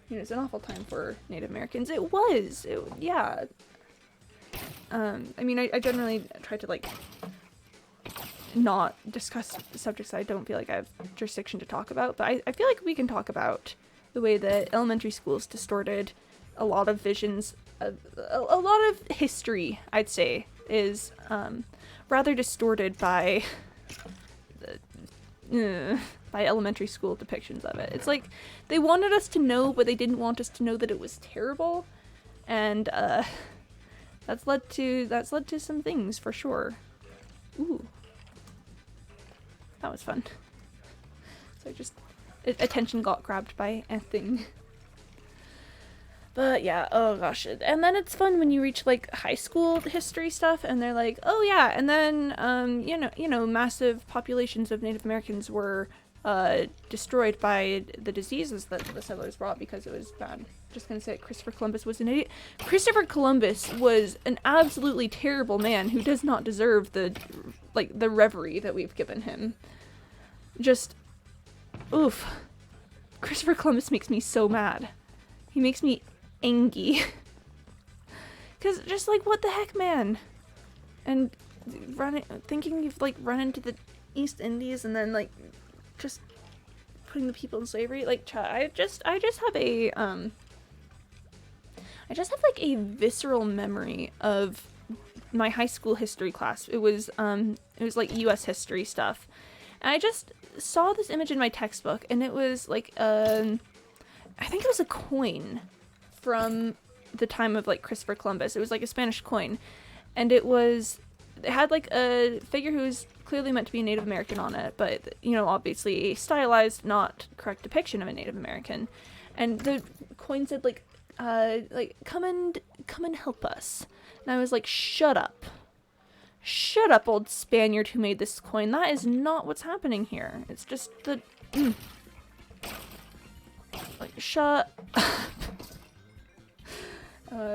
You know, it's an awful time for Native Americans. It was! yeah. I mean, I generally try to, like, not discuss subjects I don't feel like I have jurisdiction to talk about, but I feel like we can talk about the way that elementary schools distorted a lot of visions, a lot of history, I'd say, is rather distorted by by elementary school depictions of it. It's like they wanted us to know, but they didn't want us to know that it was terrible, and that's led to some things for sure. Ooh, that was fun. So attention got grabbed by a thing. But yeah, oh gosh. And then it's fun when you reach like high school history stuff and they're like, oh yeah, and then you know, massive populations of Native Americans were destroyed by the diseases that the settlers brought because it was bad. Just gonna say Christopher Columbus was an idiot. Christopher Columbus was an absolutely terrible man who does not deserve the reverie that we've given him. Just oof. Christopher Columbus makes me so mad. He makes me angry. Cause just like, what the heck, man? And thinking you've like run into the East Indies and then like just putting the people in slavery. Like, I just have a like a visceral memory of my high school history class. It was like US history stuff. And I just saw this image in my textbook and it was like I think it was a coin from the time of like Christopher Columbus. It was like a Spanish coin, and it had like a figure who was clearly meant to be a Native American on it, but you know, obviously a stylized, not correct depiction of a Native American. And the coin said like come and help us. And I was like, shut up, old Spaniard who made this coin. That is not what's happening here. It's just the like, shut up.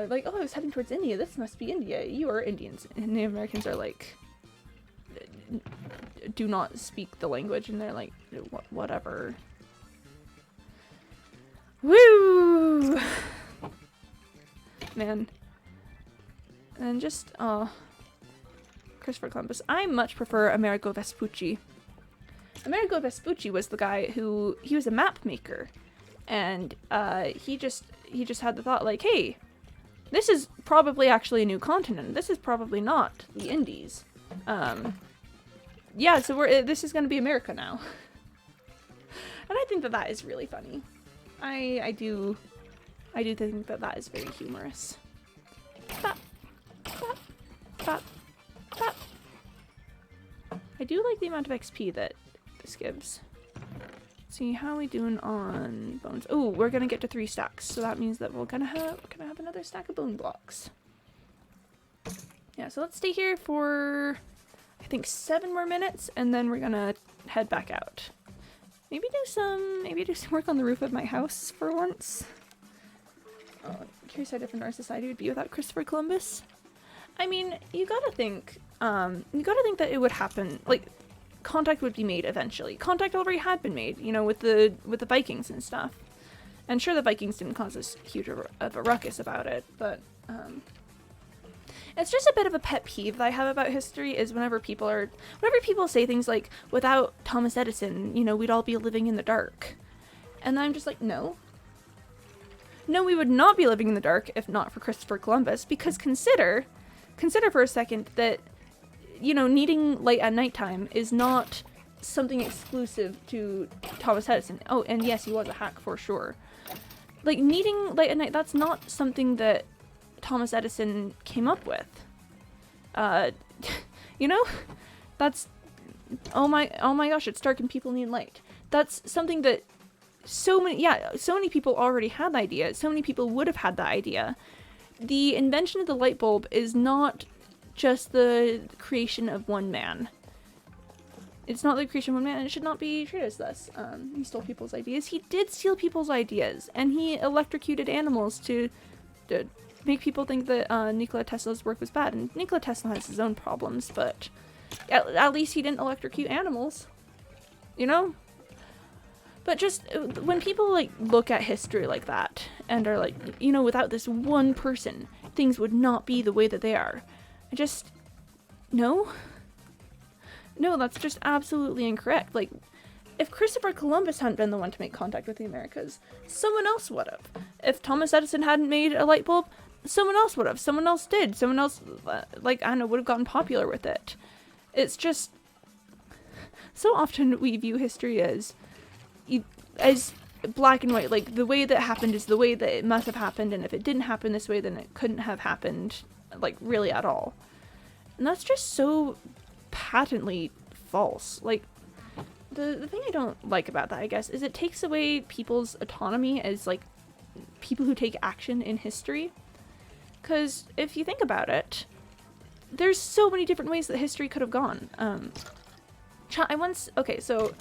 Like, oh, I was heading towards India. This must be India. You are Indians. And Native Americans are like, do not speak the language. And they're like, whatever. Woo! Man. And just, Christopher Columbus. I much prefer Amerigo Vespucci. Amerigo Vespucci was the guy he was a map maker. And he just had the thought like, hey, this is probably actually a new continent. This is probably not the Indies. Yeah, so this is going to be America now. And I think that is really funny. I do think that is very humorous. Bop, bop, bop, bop. I do like the amount of XP that this gives. See, how are we doing on bones? Oh, we're gonna get to 3 stacks, so that means that we're gonna have another stack of bone blocks. Yeah, so let's stay here for I think 7 more minutes, and then we're gonna head back out. Maybe do some work on the roof of my house for once. Oh, curious how different our society would be without Christopher Columbus. I mean, you gotta think that it would happen. Like, contact would be made eventually. Contact already had been made, you know, with the Vikings and stuff. And sure, the Vikings didn't cause this huge of a ruckus about it, but it's just a bit of a pet peeve that I have about history is whenever people say things like, without Thomas Edison, you know, we'd all be living in the dark. And I'm just like, no, we would not be living in the dark if not for Christopher Columbus, because consider for a second that, you know, needing light at nighttime is not something exclusive to Thomas Edison. Oh, and yes, he was a hack for sure. Like, needing light at night, that's not something that Thomas Edison came up with. You know? That's, oh my gosh, it's dark and people need light. That's something that so many people already had the idea. So many people would have had that idea. The invention of the light bulb is not just the creation of one man. It's not the creation of one man, and it should not be treated as thus. He stole people's ideas. He did steal people's ideas, and he electrocuted animals to make people think that Nikola Tesla's work was bad. And Nikola Tesla has his own problems, but at least he didn't electrocute animals. You know? But just when people like look at history like that and are like, you know, without this one person, things would not be the way that they are. No. No, that's just absolutely incorrect. Like, if Christopher Columbus hadn't been the one to make contact with the Americas, someone else would have. If Thomas Edison hadn't made a light bulb, someone else would have. Someone else did. Someone else, like, I don't know, would have gotten popular with it. It's just, so often we view history as black and white. Like, the way that happened is the way that it must have happened, and if it didn't happen this way, then it couldn't have happened, like, really at all. And that's just so patently false. Like, the thing I don't like about that, I guess, is it takes away people's autonomy as, like, people who take action in history. Because if you think about it, there's so many different ways that history could have gone. So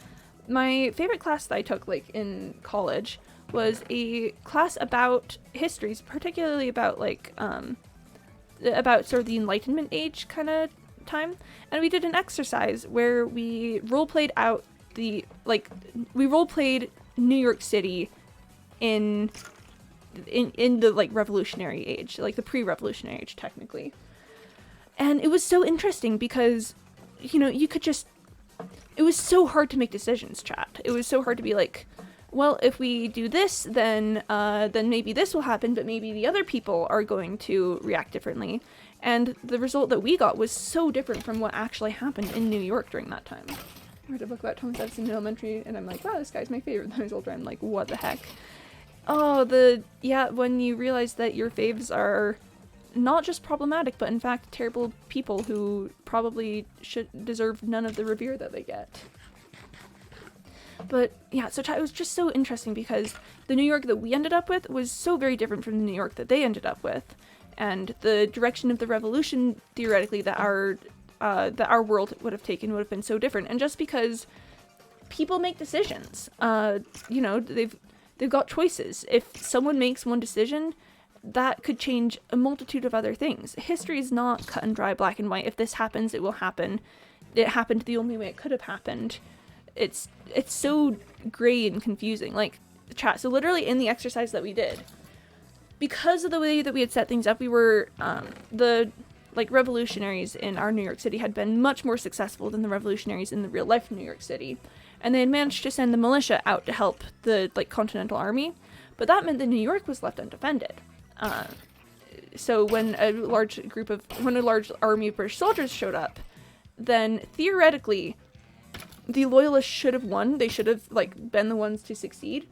my favorite class that I took, like, in college was a class about histories, particularly about, like, about sort of the Enlightenment age kind of time. And we did an exercise where we role-played out we role-played New York City in the, like, revolutionary age, like the pre-revolutionary age, technically. And it was so interesting because, you know, it was so hard to make decisions, chat. It was so hard to be like, well, if we do this, then maybe this will happen, but maybe the other people are going to react differently. And the result that we got was so different from what actually happened in New York during that time. I read a book about Thomas Edison in elementary, and I'm like, wow, this guy's my favorite. Then I was older, I'm like, what the heck? Oh, when you realize that your faves are not just problematic, but in fact terrible people who probably should deserve none of the revere that they get. But yeah, so it was just so interesting because the New York that we ended up with was so very different from the New York that they ended up with, and the direction of the revolution theoretically that our world would have taken would have been so different. And just because people make decisions, you know, they've got choices. If someone makes one decision, that could change a multitude of other things. History is not cut and dry, black and white. If this happens, it will happen. It happened the only way it could have happened. It's so gray and confusing. Like, chat, so literally in the exercise that we did, because of the way that we had set things up, we were, revolutionaries in our New York City had been much more successful than the revolutionaries in the real life New York City. And they had managed to send the militia out to help the, like, Continental Army. But that meant that New York was left undefended. So when a large army of British soldiers showed up, then theoretically, the Loyalists should have won. They should have, like, been the ones to succeed.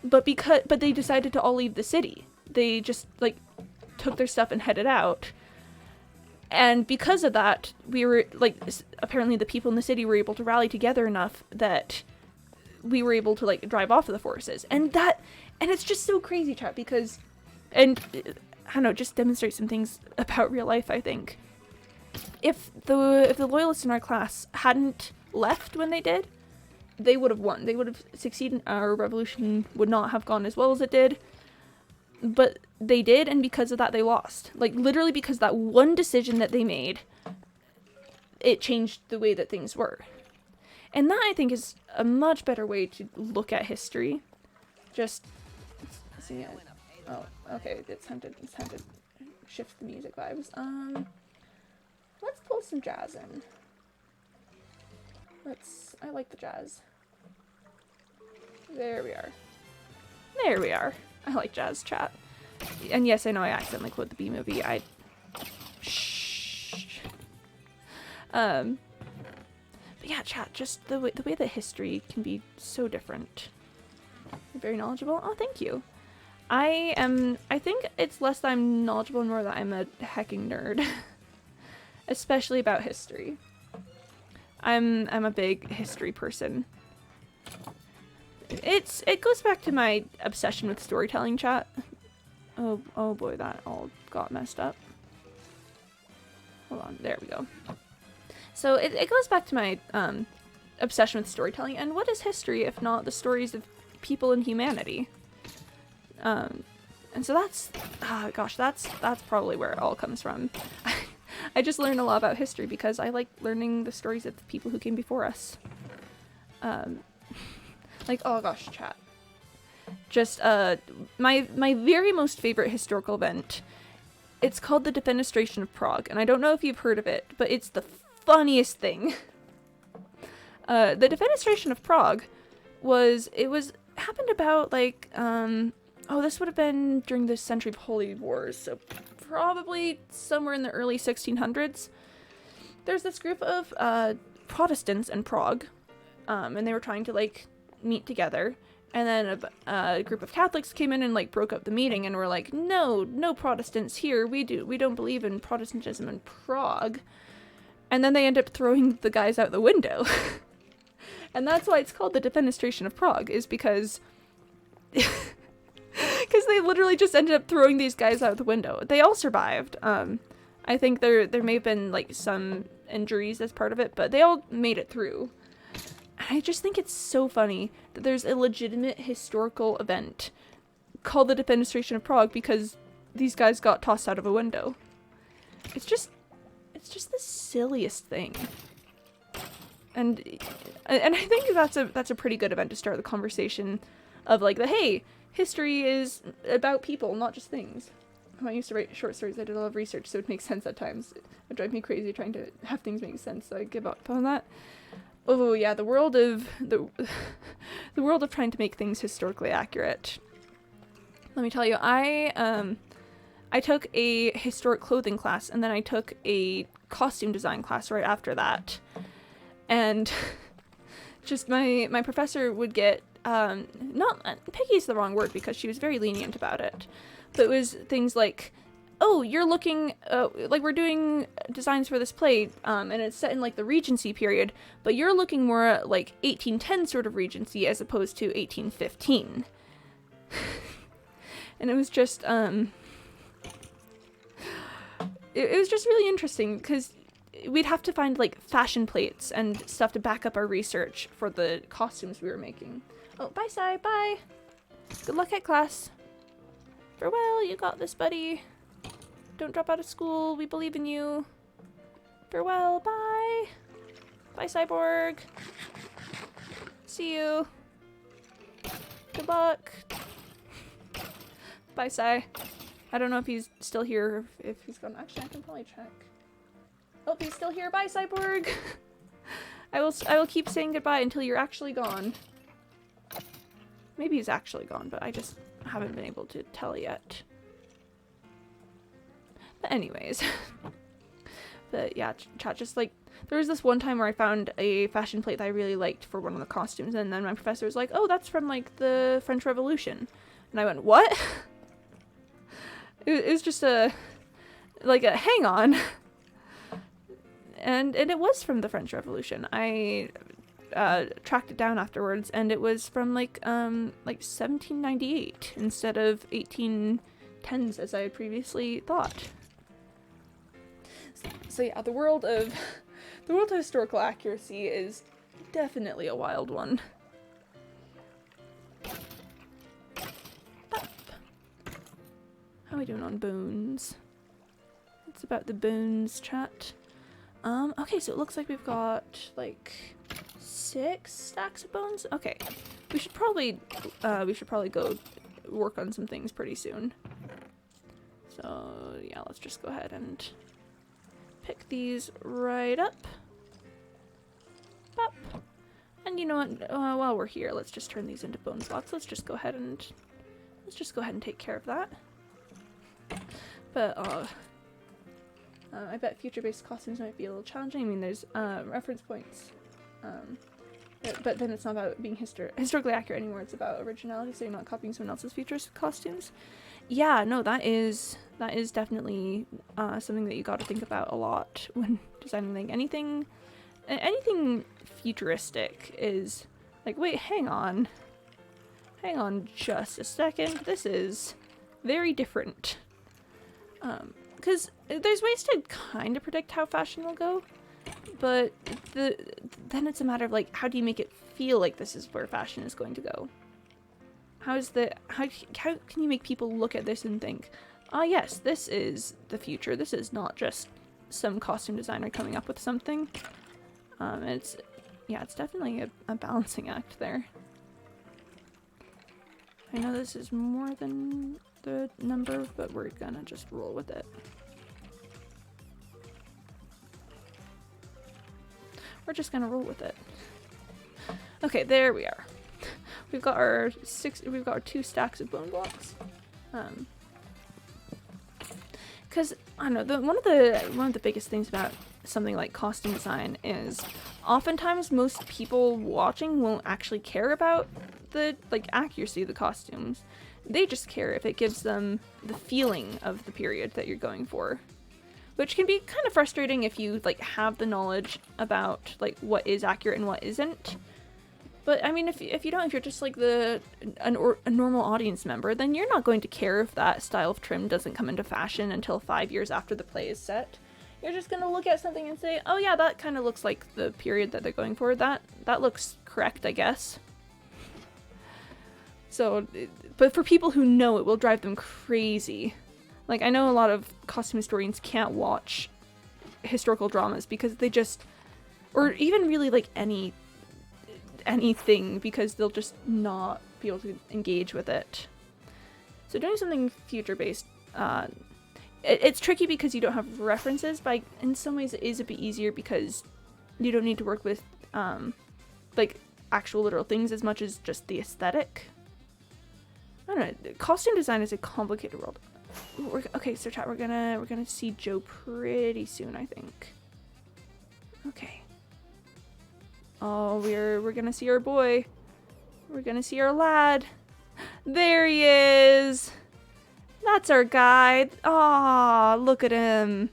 But they decided to all leave the city. They just, like, took their stuff and headed out. And because of that, we were, like, apparently the people in the city were able to rally together enough that we were able to, like, drive off of the forces. And it's just so crazy, chat, because, and I don't know, just demonstrate some things about real life, I think. If the Loyalists in our class hadn't left when they did, they would have won. They would have succeeded. Our revolution would not have gone as well as it did. But they did, and because of that, they lost. Like, literally because that one decision that they made, it changed the way that things were. And that, I think, is a much better way to look at history. Just see it. Oh, okay. It's time to shift the music vibes. Let's pull some jazz in. I like the jazz. There we are. There we are. I like jazz, chat. And yes, I know I accidentally quote the B-movie. Shh. But yeah, chat, just the way that history can be so different. You're very knowledgeable. Oh, thank you. I think it's less that I'm knowledgeable and more that I'm a hecking nerd. Especially about history. I'm a big history person. It goes back to my obsession with storytelling, chat. Oh boy, that all got messed up. Hold on, there we go. So it goes back to my obsession with storytelling, and what is history if not the stories of people and humanity? And so that's probably where it all comes from. I just learned a lot about history because I like learning the stories of the people who came before us. Like, oh gosh, chat. Just, my very most favorite historical event, it's called the Defenestration of Prague, and I don't know if you've heard of it, but it's the funniest thing. The defenestration of Prague happened about like, this would have been during the Century of Holy Wars, so probably somewhere in the early 1600s. There's this group of Protestants in Prague, and they were trying to like meet together, and then a group of Catholics came in and like broke up the meeting and were like, no Protestants here, we don't believe in Protestantism in Prague. And then they end up throwing the guys out the window. And that's why it's called the Defenestration of Prague, is because they literally just ended up throwing these guys out the window. They all survived. I think there may have been like some injuries as part of it, but they all made it through. And I just think it's so funny that there's a legitimate historical event called the Defenestration of Prague because these guys got tossed out of a window. It's just the silliest thing. And I think that's a pretty good event to start the conversation of like hey, history is about people, not just things. When I used to write short stories, I did a lot of research, so it makes sense at times. It would drive me crazy trying to have things make sense, so I give up on that. Oh yeah, the world of trying to make things historically accurate. Let me tell you, I took a historic clothing class, and then I took a costume design class right after that. And just my professor would get, not picky is the wrong word because she was very lenient about it, but it was things like, oh, you're looking, like we're doing designs for this play, and it's set in like the Regency period, but you're looking more at like 1810 sort of Regency as opposed to 1815. And it was just, it was just really interesting because we'd have to find like fashion plates and stuff to back up our research for the costumes we were making. Oh, bye, Sai, bye. Good luck at class. Farewell, you got this, buddy. Don't drop out of school, we believe in you. Farewell, bye. Bye, Cyborg. See you. Good luck. Bye, Sai. I don't know if he's still here or if he's gone. Actually, I can probably check. Oh, he's still here. Bye, Cyborg. I will keep saying goodbye until you're actually gone. Maybe he's actually gone, but I just haven't been able to tell yet. But anyways. But yeah, chat, just like, there was this one time where I found a fashion plate that I really liked for one of the costumes, and then my professor was like, oh, that's from like the French Revolution. And I went, what? It was just like a hang on. And it was from the French Revolution. I tracked it down afterwards, and it was from like 1798 instead of 1810s as I had previously thought. So yeah, the world of historical accuracy is definitely a wild one. Up. How are we doing on bones? It's about the bones, chat. Okay, so it looks like we've got like 6 stacks of bones. Okay, we should probably go work on some things pretty soon. So yeah, let's just go ahead and pick these right up. Pop. And you know what? While we're here, let's just turn these into bone slots. Let's just go ahead and take care of that. But I bet future-based costumes might be a little challenging. I mean, there's reference points, but then it's not about being historically accurate anymore. It's about originality, so you're not copying someone else's futurist costumes. Yeah, no, that is definitely something that you got to think about a lot when designing like anything futuristic. Is like, wait, hang on just a second. This is very different. Because there's ways to kind of predict how fashion will go, but then it's a matter of like, how do you make it feel like this is where fashion is going to go? How can you make people look at this and think, ah, yes, this is the future. This is not just some costume designer coming up with something. It's definitely a balancing act there. I know this is more than the number, but we're gonna just roll with it. We're just gonna roll with it. Okay, there we are. We've got our 2 stacks of bone blocks. Because I don't know, one of the biggest things about something like costume design is oftentimes most people watching won't actually care about the accuracy of the costumes. They just care if it gives them the feeling of the period that you're going for, which can be kind of frustrating if you have the knowledge about what is accurate and what isn't. But I mean, if you're just a normal audience member, then you're not going to care if that style of trim doesn't come into fashion until 5 years after the play is set. You're just gonna look at something and say, oh yeah, that kind of looks like the period that they're going for. That looks correct, I guess. So, but for people who know, it will drive them crazy. I know a lot of costume historians can't watch historical dramas because they just, or even really anything, because they'll just not be able to engage with it. So doing something future-based, it's tricky because you don't have references, but in some ways it is a bit easier because you don't need to work with actual literal things as much as just the aesthetic. I don't know, costume design is a complicated world. Ooh, okay, so chat, we're gonna see Joe pretty soon, I think. Okay. Oh, we're gonna see our boy. We're gonna see our lad. There he is. That's our guy. Aw, look at him.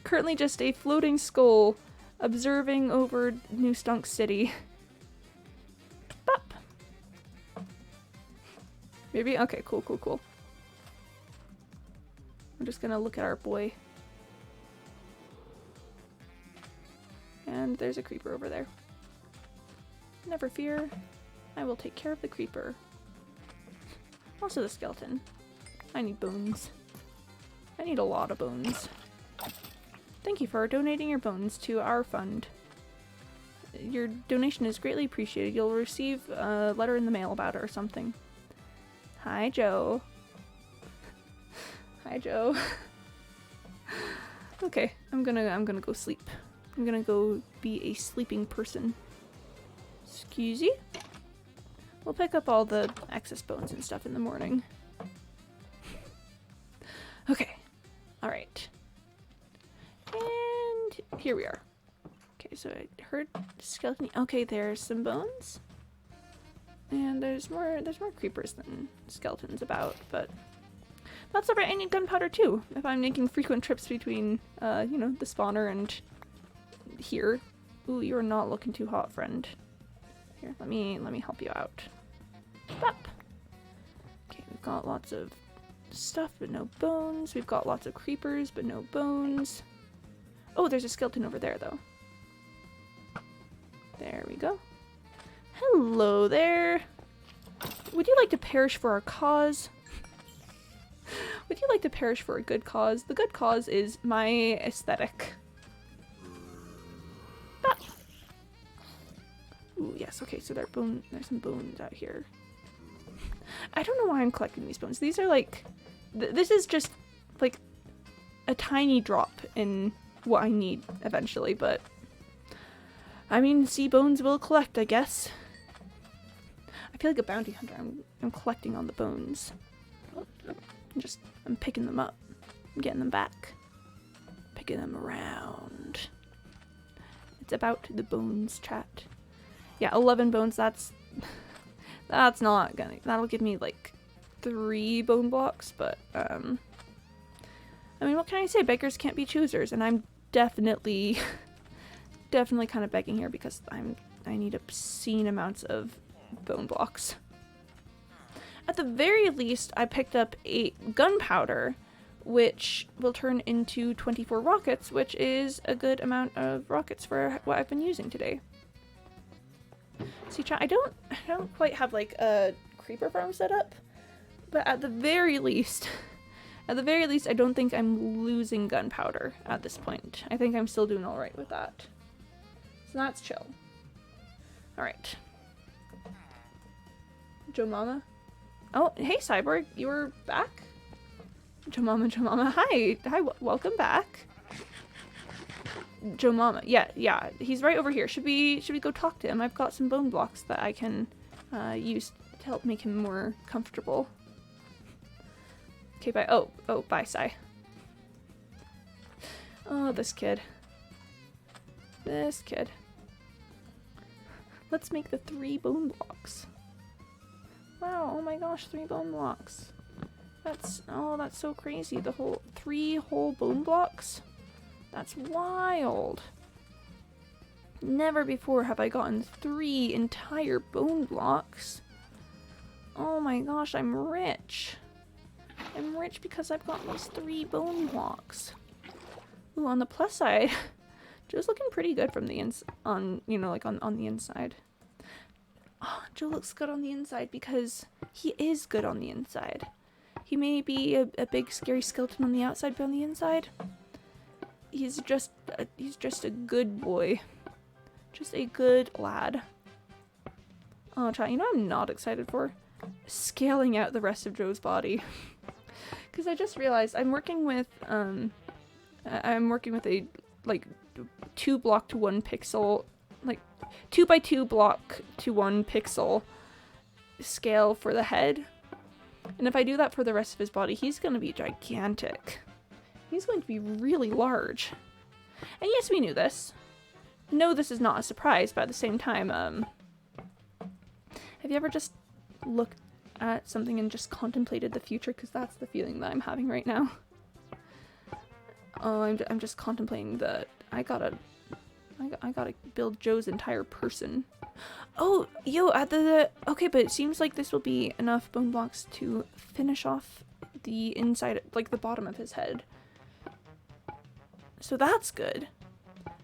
Currently just a floating skull observing over New Stunk City. Bop. Maybe? Okay, cool. I'm just gonna look at our boy. And there's a creeper over there. Never fear. I will take care of the creeper. Also the skeleton. I need bones. I need a lot of bones. Thank you for donating your bones to our fund. Your donation is greatly appreciated. You'll receive a letter in the mail about it or something. Hi, Joe. Hi, Joe. Okay, I'm gonna go sleep. I'm gonna go be a sleeping person. Excuse you? We'll pick up all the excess bones and stuff in the morning. Okay. Alright. And here we are. Okay, so I heard skeleton. Okay, there's some bones. And there's more creepers than skeletons about, but that's alright. I need gunpowder too. If I'm making frequent trips between the spawner and here. Ooh, you're not looking too hot, friend. Here, let me help you out. Bop. Okay, we've got lots of stuff but no bones. We've got lots of creepers but no bones. Oh, there's a skeleton over there though. There we go. Hello there. Would you like to perish for our cause? Would you like to perish for a good cause? The good cause is my aesthetic. Ooh, yes, okay, so there's some bones out here. I don't know why I'm collecting these bones. These are this is just a tiny drop in what I need eventually, but I mean, sea bones will collect, I guess. I feel like a bounty hunter. I'm collecting on the bones. I'm picking them up. I'm getting them back. Picking them around. It's about the bones, chat. Yeah, 11 bones, that's not gonna, that'll give me 3 bone blocks, but I mean, what can I say? Beggars can't be choosers, and I'm definitely kind of begging here because I need obscene amounts of bone blocks. At the very least, I picked up 8 gunpowder, which will turn into 24 rockets, which is a good amount of rockets for what I've been using today. See, chat, I don't quite have a creeper farm set up, but at the very least, I don't think I'm losing gunpowder at this point. I think I'm still doing all right with that. So that's chill. All right. Joe Mama. Oh, hey Cyborg, you were back? Joe Mama, hi, welcome back. Joe Mama. Yeah. He's right over here. Should we go talk to him? I've got some bone blocks that I can use to help make him more comfortable. Okay, bye. Oh, bye, Sai. Oh, this kid. This kid. Let's make the 3 bone blocks. Wow, oh my gosh, 3 bone blocks. That's so crazy. The whole 3 whole bone blocks? That's wild. Never before have I gotten 3 entire bone blocks. Oh my gosh, I'm rich. I'm rich because I've got these 3 bone blocks. Ooh, on the plus side, Joe's looking pretty good from the on the inside. Oh, Joe looks good on the inside because he is good on the inside. He may be a big scary skeleton on the outside, but on the inside, he's just a good boy. Just a good lad. Oh, chat, you know what I'm not excited for? Scaling out the rest of Joe's body. Because I just realized I'm working with a like 2 block to 1 pixel, like 2 by 2 block to 1 pixel scale for the head. And if I do that for the rest of his body, he's going to be gigantic. He's going to be really large. And yes, we knew this. No, this is not a surprise, but at the same time, have you ever just looked at something and just contemplated the future? Because that's the feeling that I'm having right now. Oh, I'm just contemplating that I gotta build Joe's entire person. Oh, yo, okay, but it seems like this will be enough bone blocks to finish off the inside, like the bottom of his head. So that's good.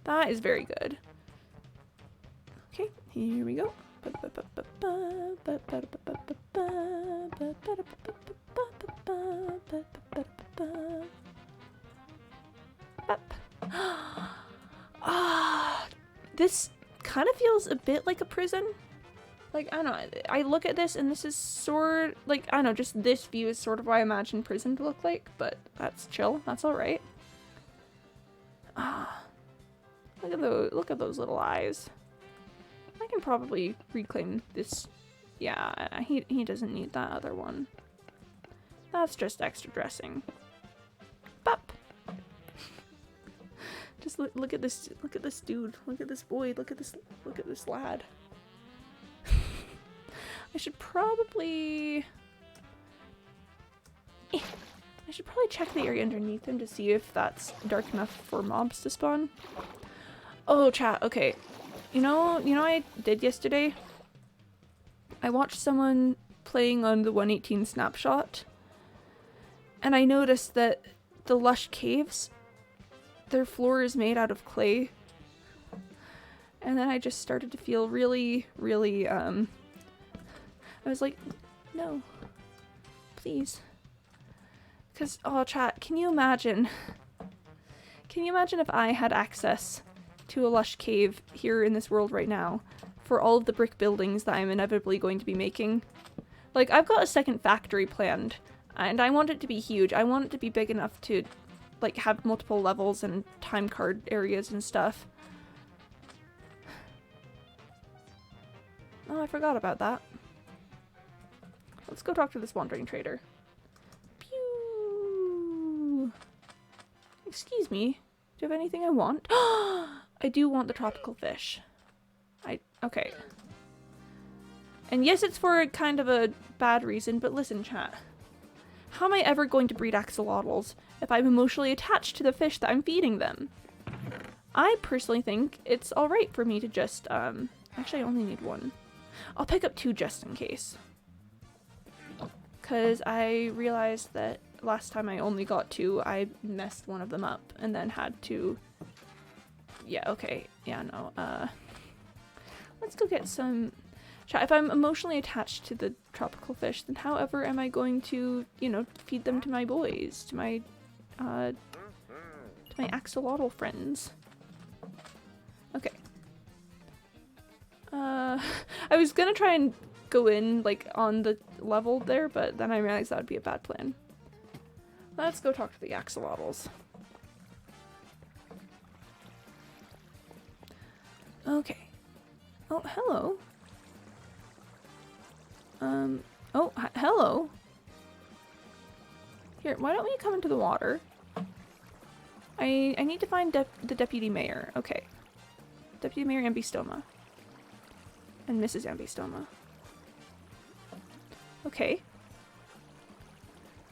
That is very good. Okay, here we go. This kind of feels a bit like a prison. Like, I don't know, I look at this and this is like, I don't know, just this view is sort of what I imagine prison to look like, but that's chill, that's alright. Look at those little eyes. I can probably reclaim this. Yeah, he doesn't need that other one. That's just extra dressing. Bop. Just look at this dude. Look at this boy. Look at this lad. I should probably check the area underneath him to see if that's dark enough for mobs to spawn. Oh, chat. Okay. You know what I did yesterday? I watched someone playing on the 118 snapshot, and I noticed that the lush caves, their floor is made out of clay. And then I just started to feel really, really, I was like, no, please. Because, oh, chat, can you imagine if I had access to a lush cave here in this world right now for all of the brick buildings that I'm inevitably going to be making? Like, I've got a second factory planned, and I want it to be huge. I want it to be big enough to, like, have multiple levels and time card areas and stuff. Oh, I forgot about that. Let's go talk to this wandering trader. Pew! Excuse me. Do you have anything I want? I do want the tropical fish. Okay. And yes, it's for kind of a bad reason, but listen, chat. How am I ever going to breed axolotls if I'm emotionally attached to the fish that I'm feeding them? I personally think it's alright for me to just, actually I only need 1. I'll pick up 2 just in case. Because I realized that last time I only got 2, I messed one of them up and then had to... Yeah, okay. Yeah, no. Let's go get some... If I'm emotionally attached to the tropical fish, then however am I going to, you know, feed them to my boys, to my axolotl friends? Okay. I was gonna try and go in, like, on the level there, but then I realized that would be a bad plan. Let's go talk to the axolotls. Okay. Oh, hello. Oh, hello. Here, why don't we come into the water? I need to find the deputy mayor. Okay. Deputy Mayor Ambystoma. And Mrs. Ambystoma. Okay.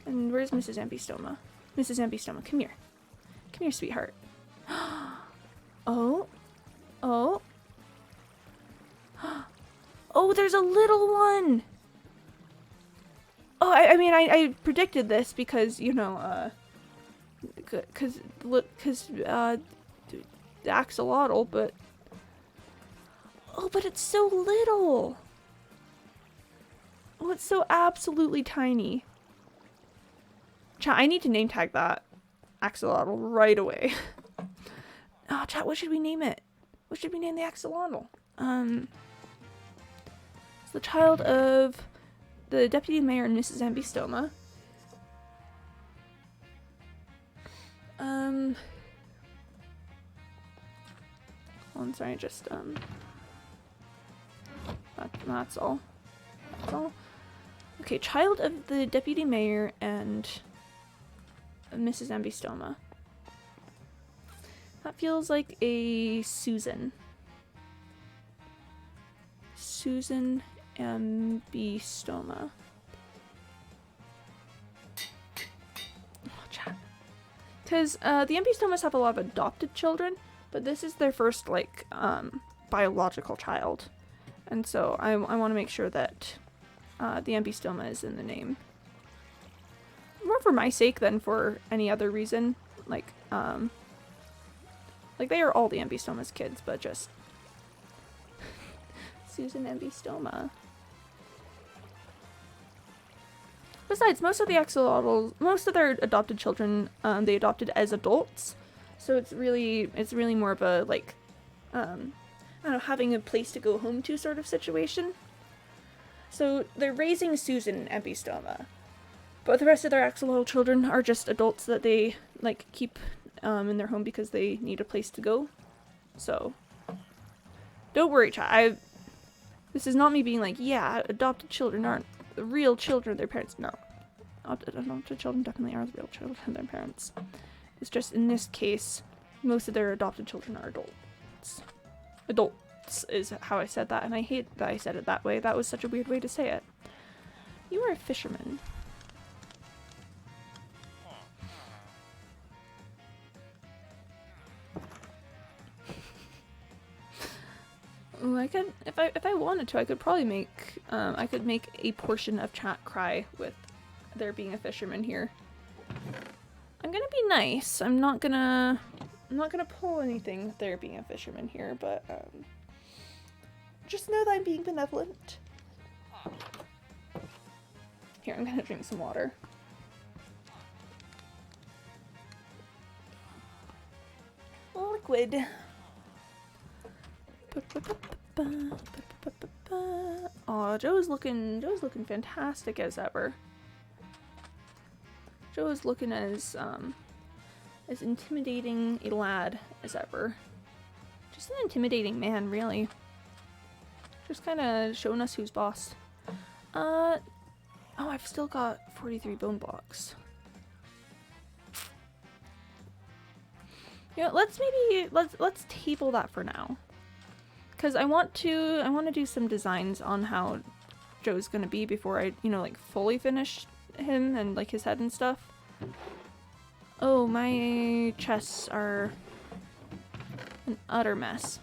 And where's Mrs. Ambystoma? Mrs. Ambystoma, come here. Come here, sweetheart. Oh. Oh. Oh, there's a little one! Oh, I mean, I predicted this because, you know, because the axolotl, but... Oh, but it's so little! Oh, it's so absolutely tiny. Chat, I need to name tag that axolotl right away. Oh, chat, what should we name it? What should we name the axolotl? It's the child of the deputy mayor and Mrs. Ambystoma. I'm sorry, just, that's all. That's all. Okay, child of the deputy mayor and Mrs. Ambystoma. That feels like a Susan. Susan Ambystoma. Oh, chat. Because the Ambystomas have a lot of adopted children, but this is their first, like, biological child. And so I want to make sure that the Ambystoma is in the name. More for my sake than for any other reason. Like they are all the Ambystoma's kids, but just... Susan Ambystoma. Besides, most of the axolotls, most of their adopted children, they adopted as adults. So it's really more of a, like, I don't know, having a place to go home to sort of situation. So they're raising Susan Ambystoma. But the rest of their axolotl children are just adults that they, like, keep in their home because they need a place to go. So, don't worry, chat. This is not me being like, yeah, adopted children aren't the real children of their parents. No. Adopted children definitely are the real children of their parents. It's just, in this case, most of their adopted children are adults. Adults is how I said that, and I hate that I said it that way. That was such a weird way to say it. You are a fisherman. Ooh, I could, if I wanted to, I could probably make, I could make a portion of chat cry with there being a fisherman here. I'm gonna be nice. I'm not gonna pull anything with there being a fisherman here, but, just know that I'm being benevolent. Here, I'm gonna drink some water. Liquid. Oh, Joe's looking fantastic as ever. Joe is looking as intimidating a lad as ever. Just an intimidating man, really. Just kind of showing us who's boss. Oh, I've still got 43 bone blocks. You know, let's table that for now. Because I want to do some designs on how Joe's gonna be before I, you know, like, fully finish him and, like, his head and stuff. Oh, my chests are an utter mess.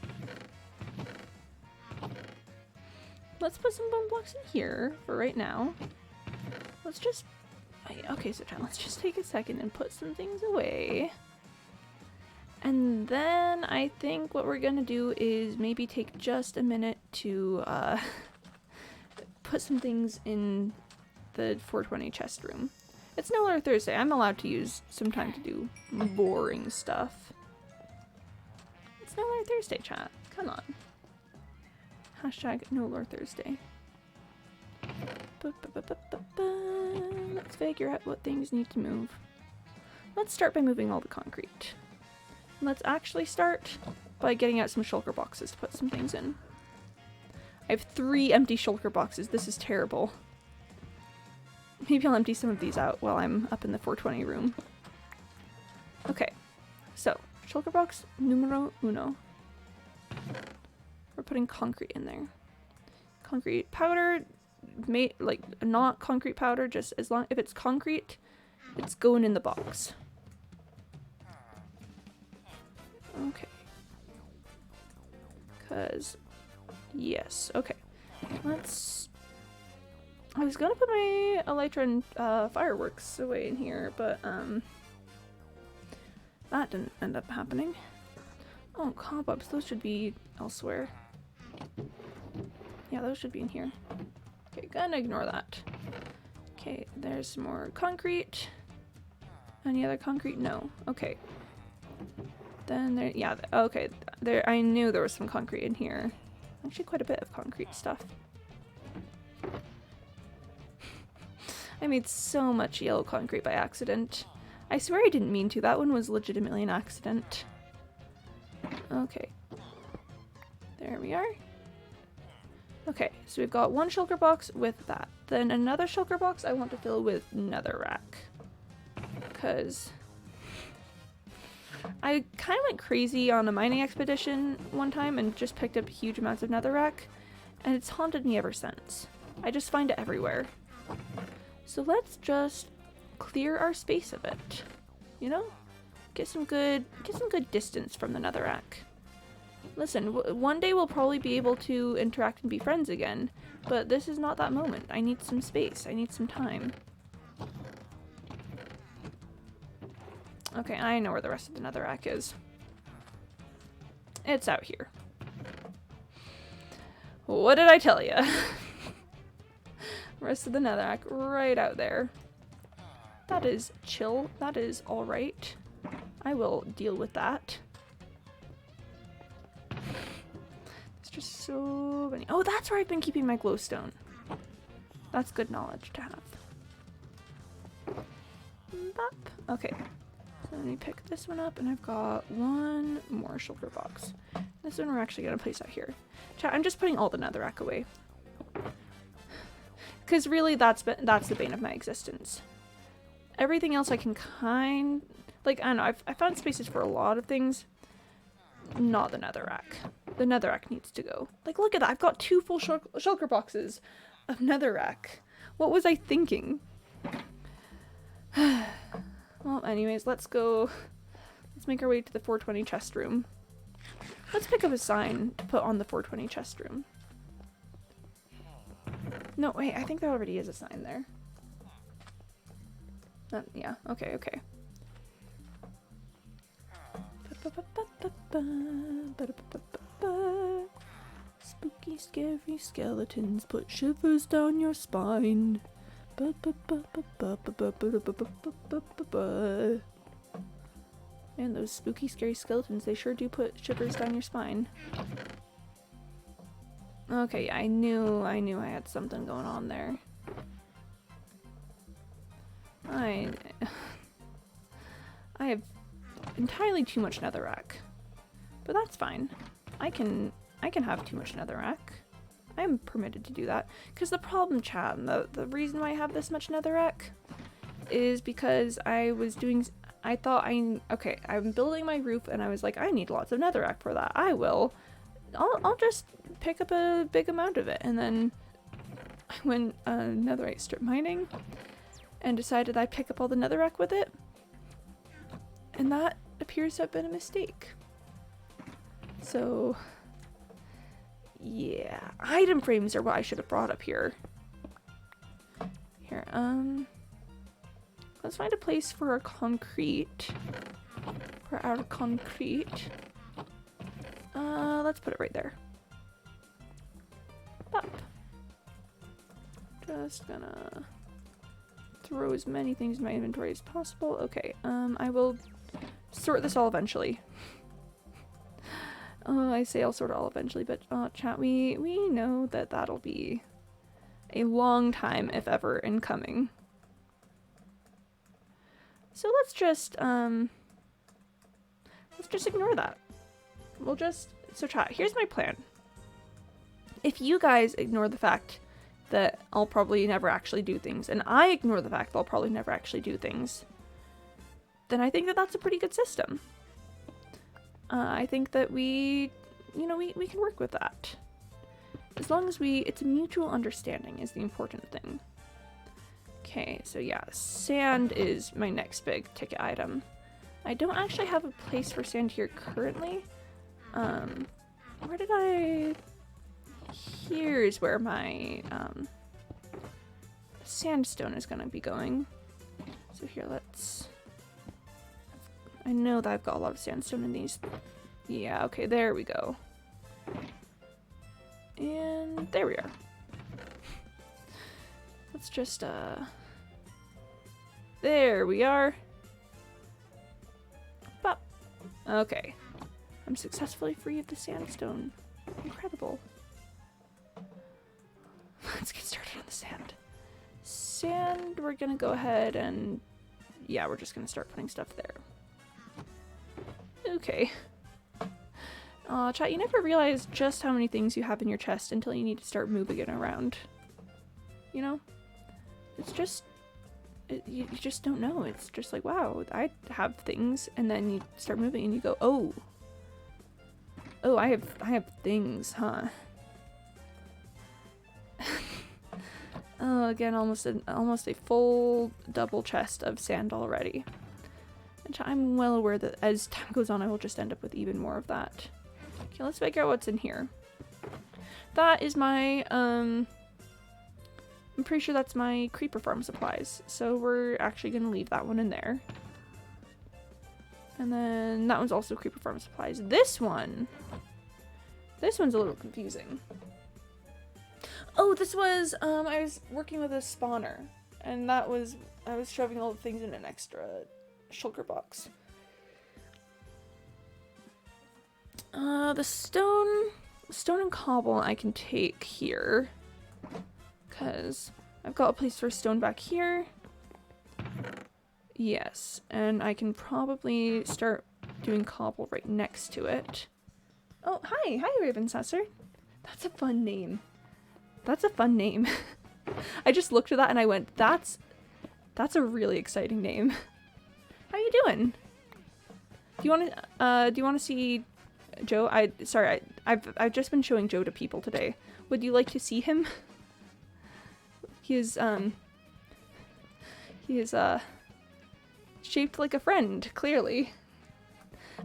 Let's put some bone blocks in here for right now. Let's just... Okay, so let's just take a second and put some things away. And then I think what we're gonna do is maybe take just a minute to put some things in the 420 chest room. It's No Lore Thursday. I'm allowed to use some time to do boring stuff. It's No Lore Thursday, chat. Come on. Hashtag No Lore Thursday. Let's figure out what things need to move. Let's start by moving all the concrete. Let's actually start by getting out some shulker boxes to put some things in. I have 3 empty shulker boxes. This is terrible. Maybe I'll empty some of these out while I'm up in the 420 room. Okay, so shulker box numero uno. We're putting concrete in there. Concrete powder, like not concrete powder, just as long if it's concrete, it's going in the box. Okay. Cause yes, okay. I was gonna put my elytra and fireworks away in here, but that didn't end up happening. Oh, cobwebs, those should be elsewhere. Yeah, those should be in here. Okay, gonna ignore that. Okay, there's some more concrete. Any other concrete? No. Okay. Then there, yeah, okay. There, I knew there was some concrete in here. Actually, quite a bit of concrete stuff. I made so much yellow concrete by accident. I swear I didn't mean to. That one was legitimately an accident. Okay. There we are. Okay, so we've got 1 shulker box with that. Then another shulker box I want to fill with netherrack. Because I kind of went crazy on a mining expedition one time and just picked up huge amounts of netherrack. And it's haunted me ever since. I just find it everywhere. So let's just clear our space a bit. You know? Get some good distance from the netherrack. Listen, one day we'll probably be able to interact and be friends again, but this is not that moment. I need some space. I need some time. Okay, I know where the rest of the netherrack is. It's out here. What did I tell you? Rest of the netherrack right out there. That is chill. That is alright. I will deal with that. There's just so many. Oh, that's where I've been keeping my glowstone. That's good knowledge to have. Bop. Okay. So let me pick this one up, and I've got 1 more shulker box. This one we're actually going to place out here. Chat, I'm just putting all the netherrack away. Because really, that's the bane of my existence. Everything else I can like, I don't know, I found spaces for a lot of things. Not the netherrack. The netherrack needs to go. Like, look at that. I've got 2 full shulker boxes of netherrack. What was I thinking? Well, anyways, let's go. Let's make our way to the 420 chest room. Let's pick up a sign to put on the 420 chest room. No, wait, I think there already is a sign there. Yeah, okay, okay. Spooky, scary skeletons put shivers down your spine. Man, those spooky, scary skeletons, they sure do put shivers down your spine. Okay, I knew I had something going on there. I have entirely too much netherrack. But that's fine. I can have too much netherrack. I'm permitted to do that. Because the problem, chat, and the reason why I have this much netherrack is because I'm building my roof and I was like, I need lots of netherrack for that. I'll just pick up a big amount of it. And then I went netherite strip mining and decided I'd pick up all the netherrack with it. And that appears to have been a mistake. So yeah, item frames are what I should have brought up here. Here, let's find a place for our concrete. Let's put it right there. Pop. Just gonna throw as many things in my inventory as possible. Okay, I will sort this all eventually. I say I'll sort it all eventually, but chat, we know that that'll be a long time, if ever, in coming. So let's just ignore that. we'll just... So chat, here's my plan. If you guys ignore the fact that I'll probably never actually do things, and I ignore the fact that I'll probably never actually do things, then I think that that's a pretty good system. I think that we can work with that. As long as it's a mutual understanding is the important thing. Okay, so yeah, sand is my next big ticket item. I don't actually have a place for sand here currently. Where did I... Here's where my sandstone is gonna be going. So here, let's... I know that I've got a lot of sandstone in these. Yeah, okay, there we go. And there we are. Let's just, there we are. Pop. Okay. I'm successfully free of the sandstone. Incredible. Let's get started on the sand. Sand, we're gonna go ahead and... Yeah, we're just gonna start putting stuff there. Okay. Chat, you never realize just how many things you have in your chest until you need to start moving it around. You know? It's just... you just don't know. It's just like, wow, I have things, and then you start moving and you go, oh. Oh, I have things, huh? Oh, again, almost a full double chest of sand already. And I'm well aware that as time goes on, I will just end up with even more of that. Okay, let's figure out what's in here. That is my, I'm pretty sure that's my creeper farm supplies. So we're actually gonna leave that one in there. And then that one's also creeper farm supplies. This one's a little confusing. Oh, this was, I was working with a spawner, and I was shoving all the things in an extra shulker box. The stone and cobble I can take here, because I've got a place for stone back here. Yes, and I can probably start doing cobble right next to it. Oh, hi, Ravencessor. That's a fun name. That's a fun name. I just looked at that and I went, that's a really exciting name. How you doing? Do you want to see Joe? I've just been showing Joe to people today. Would you like to see him? He is shaped like a friend, clearly.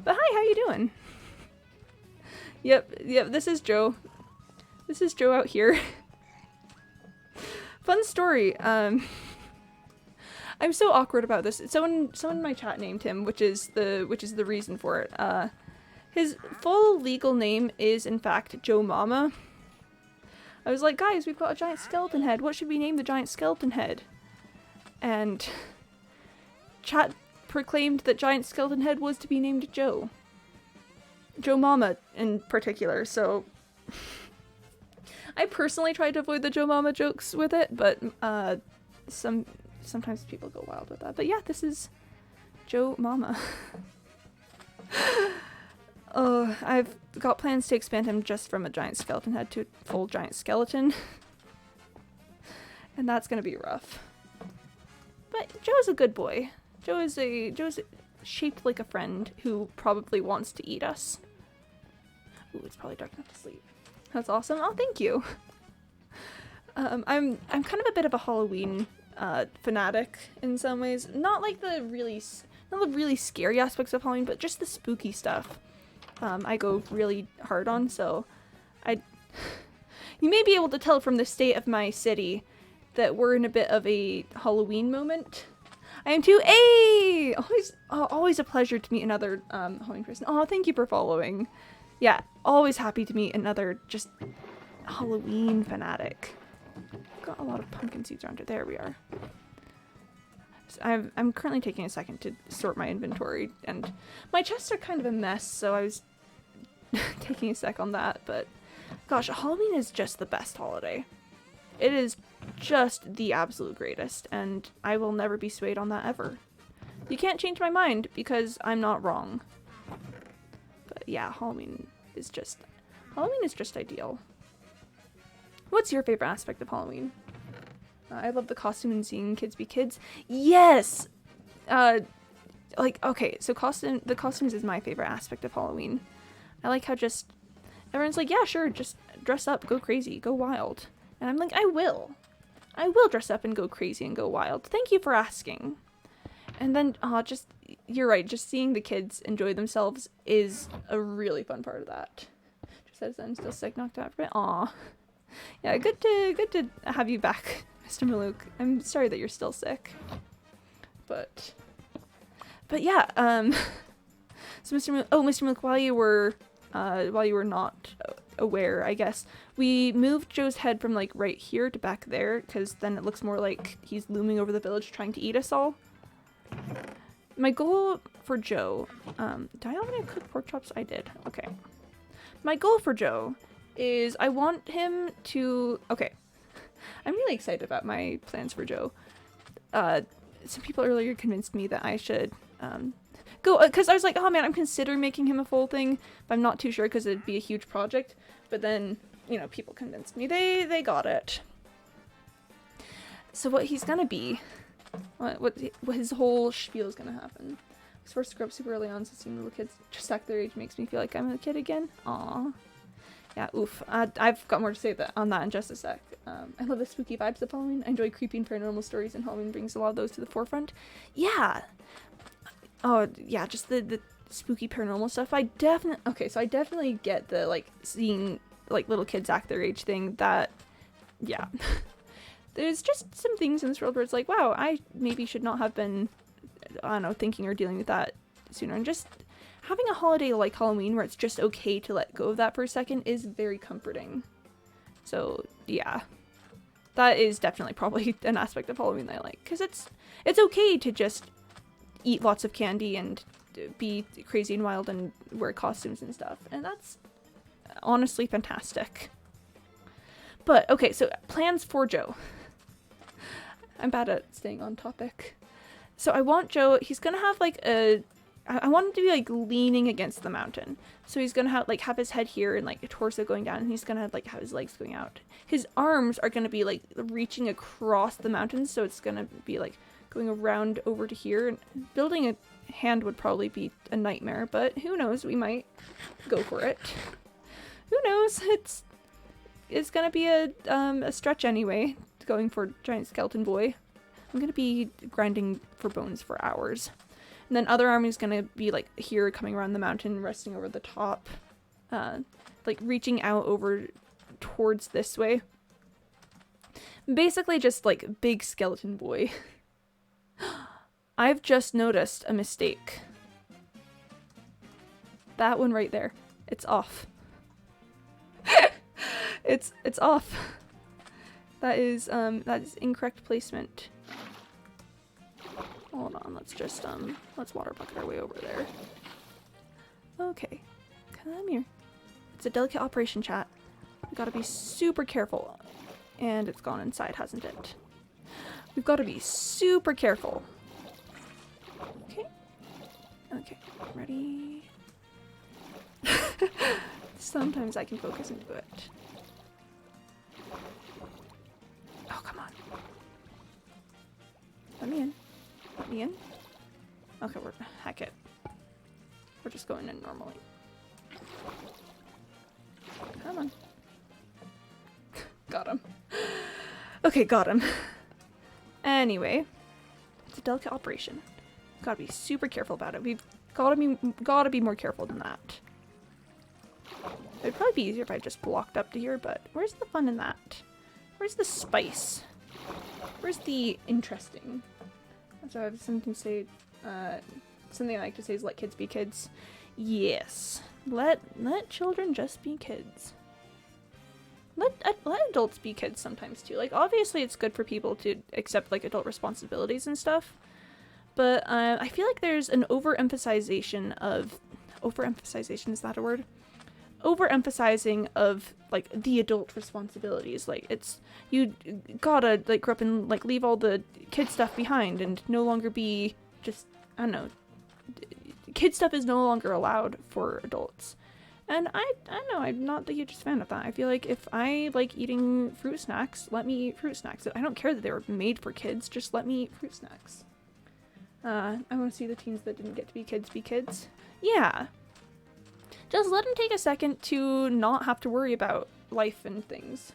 But hi, how you doing? Yep, this is Joe. This is Joe out here. Fun story. I'm so awkward about this. Someone in my chat named him, which is the reason for it. His full legal name is in fact Joe Mama. I was like, guys, we've got a giant skeleton head. What should we name the giant skeleton head? And chat proclaimed that giant skeleton head was to be named Joe. Joe Mama in particular, so I personally tried to avoid the Joe Mama jokes with it, but sometimes people go wild with that. But yeah, this is Joe Mama. Oh, I've got plans to expand him just from a giant skeleton head to a full giant skeleton. And that's gonna be rough. But Joe's a good boy. Joe's shaped like a friend who probably wants to eat us. Ooh, it's probably dark enough to sleep. That's awesome. Oh, thank you. I'm kind of a bit of a Halloween fanatic in some ways. Not like the really scary aspects of Halloween, but just the spooky stuff. I go really hard on, so you may be able to tell from the state of my city that we're in a bit of a Halloween moment. I am too. Hey! Always a pleasure to meet another Halloween person. Oh, thank you for following. Yeah, always happy to meet another just Halloween fanatic. I've got a lot of pumpkin seeds around here. There we are. So I'm currently taking a second to sort my inventory, and my chests are kind of a mess, so I was taking a sec on that, but gosh, Halloween is just the best holiday. It is just the absolute greatest, and I will never be swayed on that ever. You can't change my mind because I'm not wrong. But yeah, Halloween is just ideal. What's your favorite aspect of Halloween? I love the costume and seeing kids be kids. Yes! Like, okay, so the costumes is my favorite aspect of Halloween. I like how just everyone's like, yeah, sure, just dress up, go crazy, go wild. And I'm like, I will dress up and go crazy and go wild. Thank you for asking. And then, you're right, just seeing the kids enjoy themselves is a really fun part of that. Just says I'm still sick, knocked out for it. Aw. Yeah, good to have you back, Mr. Maluk. I'm sorry that you're still sick. But yeah, so Mr. Maluk, while you were not aware, I guess, we moved Joe's head from like right here to back there, because then it looks more like he's looming over the village trying to eat us all. My goal for Joe, did I already cook pork chops? I did. Okay. My goal for Joe is I want him to, okay, I'm really excited about my plans for Joe. Some people earlier convinced me that I should, go, because I was like, oh man, I'm considering making him a full thing, but I'm not too sure because it'd be a huge project. But then, you know, people convinced me they got it. So what he's gonna be, what his whole spiel is gonna happen. I was forced to grow up super early on, so seeing little kids just act their age makes me feel like I'm a kid again. Aww. Yeah, oof. I've got more to say on that in just a sec. I love the spooky vibes of Halloween. I enjoy creepy and paranormal stories, and Halloween brings a lot of those to the forefront. Yeah. Oh, yeah, just the spooky paranormal stuff. I definitely get the, like, seeing, like, little kids act their age thing. That, yeah. There's just some things in this world where it's like, wow, I maybe should not have been, I don't know, thinking or dealing with that sooner. And just having a holiday like Halloween where it's just okay to let go of that for a second is very comforting. So, yeah. That is definitely probably an aspect of Halloween that I like. Because it's okay to just eat lots of candy and be crazy and wild and wear costumes and stuff. And that's honestly fantastic. But, okay, so plans for Joe. I'm bad at staying on topic. So I want Joe, he's gonna have like I want him to be like leaning against the mountain. So he's gonna have his head here and like a torso going down, and he's gonna like have his legs going out. His arms are gonna be like reaching across the mountain, so it's gonna be like going around over to here. And building a hand would probably be a nightmare, but who knows, we might go for it. Who knows? It's gonna be a stretch anyway, going for giant skeleton boy. I'm gonna be grinding for bones for hours. And then other arm is gonna be like here, coming around the mountain, resting over the top, like reaching out over towards this way. Basically just like big skeleton boy. I've just noticed a mistake. That one right there. It's off. It's off. That is incorrect placement. Hold on, let's water bucket our way over there. Okay, come here. It's a delicate operation, chat. We gotta be super careful. And it's gone inside, hasn't it? We've gotta be super careful. Okay. Okay, ready? Sometimes I can focus and do it. Oh, come on. Let me in. Let me in. Okay, heck it. We're just going in normally. Come on. Got him. Okay, got him. Anyway, it's a delicate operation. Gotta be super careful about it. We've gotta be more careful than that. It'd probably be easier if I just blocked up to here, but where's the fun in that? Where's the spice? Where's the interesting? So I have something to say, something I like to say is let kids be kids. Yes. Let children just be kids. Let adults be kids sometimes too. Like, obviously it's good for people to accept like adult responsibilities and stuff, but I feel like there's an overemphasization, is that a word? Overemphasizing of like the adult responsibilities. Like, it's, you gotta like grow up and like leave all the kid stuff behind and no longer be just, I don't know, kid stuff is no longer allowed for adults. And I don't know, I'm not the hugest fan of that. I feel like if I like eating fruit snacks, let me eat fruit snacks. I don't care that they were made for kids, just let me eat fruit snacks. I want to see the teens that didn't get to be kids. Yeah. Just let them take a second to not have to worry about life and things.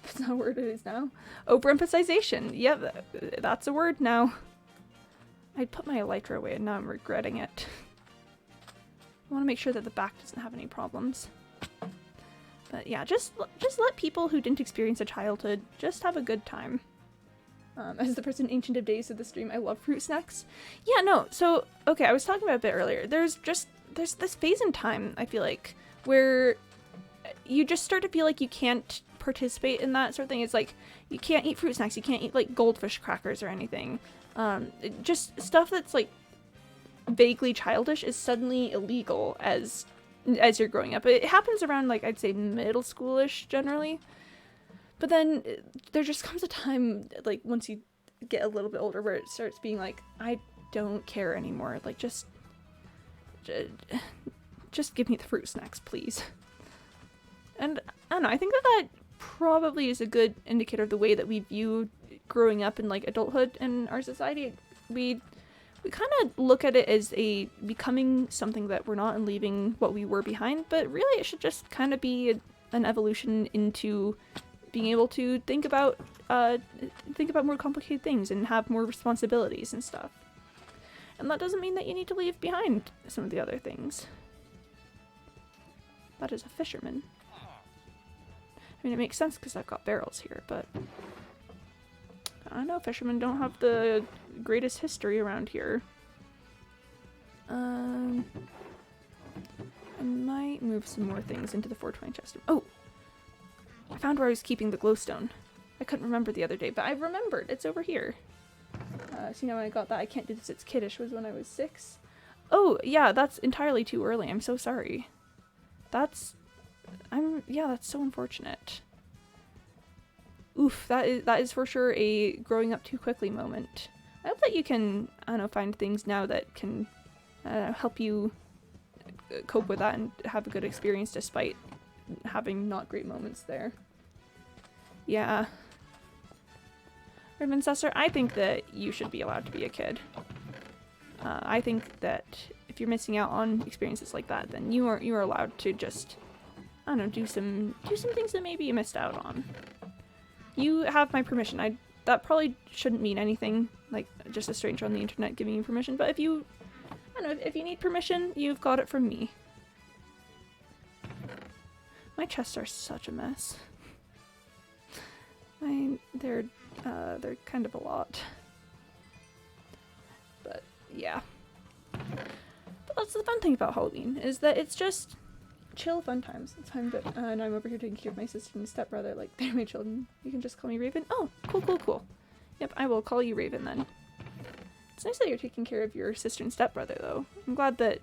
That's not a word it is now. Overemphasization. Yeah, that's a word now. I put my elytra away and now I'm regretting it. I want to make sure that the back doesn't have any problems. But yeah, just let people who didn't experience a childhood just have a good time. As the person Ancient of Days of the stream, I love fruit snacks. Yeah, no, so, okay, I was talking about it a bit earlier. There's this phase in time, I feel like, where you just start to feel like you can't participate in that sort of thing. It's like, you can't eat fruit snacks, you can't eat, like, goldfish crackers or anything. Just stuff that's, like, vaguely childish is suddenly illegal as you're growing up. It happens around, like, I'd say middle schoolish generally. But then there just comes a time, like, once you get a little bit older where it starts being like, I don't care anymore. Like, just give me the fruit snacks, please. And I don't know, I think that probably is a good indicator of the way that we view growing up in, like, adulthood in our society. We kind of look at it as a becoming something that we're not and leaving what we were behind, but really it should just kind of be an evolution into being able to think about more complicated things and have more responsibilities and stuff. And that doesn't mean that you need to leave behind some of the other things. That is a fisherman. I mean, it makes sense because I've got barrels here, but I know fishermen don't have the greatest history around here. I might move some more things into the 420 chest. Oh! I found where I was keeping the glowstone. I couldn't remember the other day, but I remembered. It's over here. See, now when I got that, I can't do this, it's kiddish, was when I was 6. Oh, yeah, that's entirely too early. I'm so sorry. That's so unfortunate. Oof, that is for sure a growing up too quickly moment. I hope that you can, I don't know, find things now that can help you cope with that and have a good experience despite having not great moments there. Yeah. Raven Cessor, I think that you should be allowed to be a kid. I think that if you're missing out on experiences like that, then you are allowed to just, I don't know, do some things that maybe you missed out on. You have my permission. That probably shouldn't mean anything, like just a stranger on the internet giving you permission, but if you, I don't know, if you need permission, you've got it from me. My chests are such a mess. They're kind of a lot. But yeah. But that's the fun thing about Halloween, is that it's just chill fun times. It's fun, but and I'm over here taking care of my sister and stepbrother, like they're my children. You can just call me Raven. Oh, cool. Yep, I will call you Raven then. It's nice that you're taking care of your sister and stepbrother though. I'm glad that,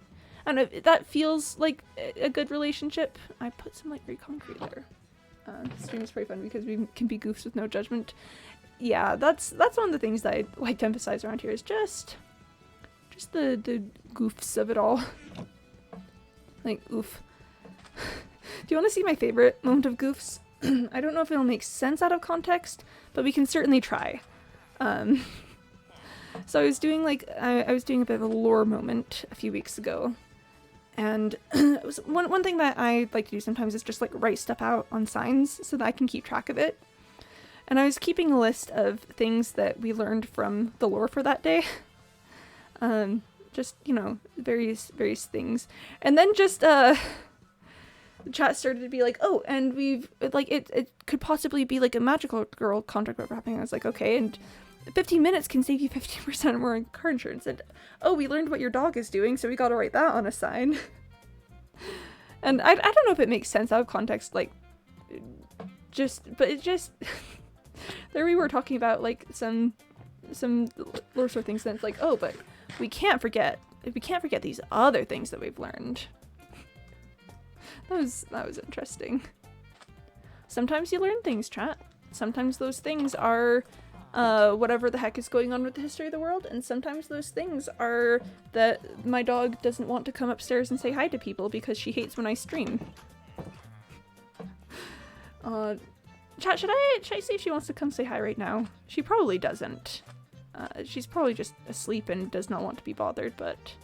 I don't know, that feels like a good relationship. I put some like gray concrete there. Stream is pretty fun because we can be goofs with no judgment. Yeah, that's one of the things that I like to emphasize around here is just the goofs of it all. Like, oof. Do you want to see my favorite moment of goofs? I don't know if it'll make sense out of context, but we can certainly try. So I was doing I was doing a bit of a lore moment a few weeks ago. And it was one thing that I like to do sometimes is just like write stuff out on signs so that I can keep track of it. And I was keeping a list of things that we learned from the lore for that day. Just, you know, various things. And then just the chat started to be like, oh, and we've like it could possibly be like a magical girl contract overlapping. I was like, okay, and 15 minutes can save you 15% more in car insurance. And oh, we learned what your dog is doing, so we gotta write that on a sign. And I don't know if it makes sense out of context, like, but it just, there we were talking about, like, some lore sort of things, and it's like, oh, but we can't forget these other things that we've learned. That was interesting. Sometimes you learn things, chat. Sometimes those things are whatever the heck is going on with the history of the world, and sometimes those things are that my dog doesn't want to come upstairs and say hi to people because she hates when I stream. Chat, should I see if she wants to come say hi right now? She probably doesn't. She's probably just asleep and does not want to be bothered, but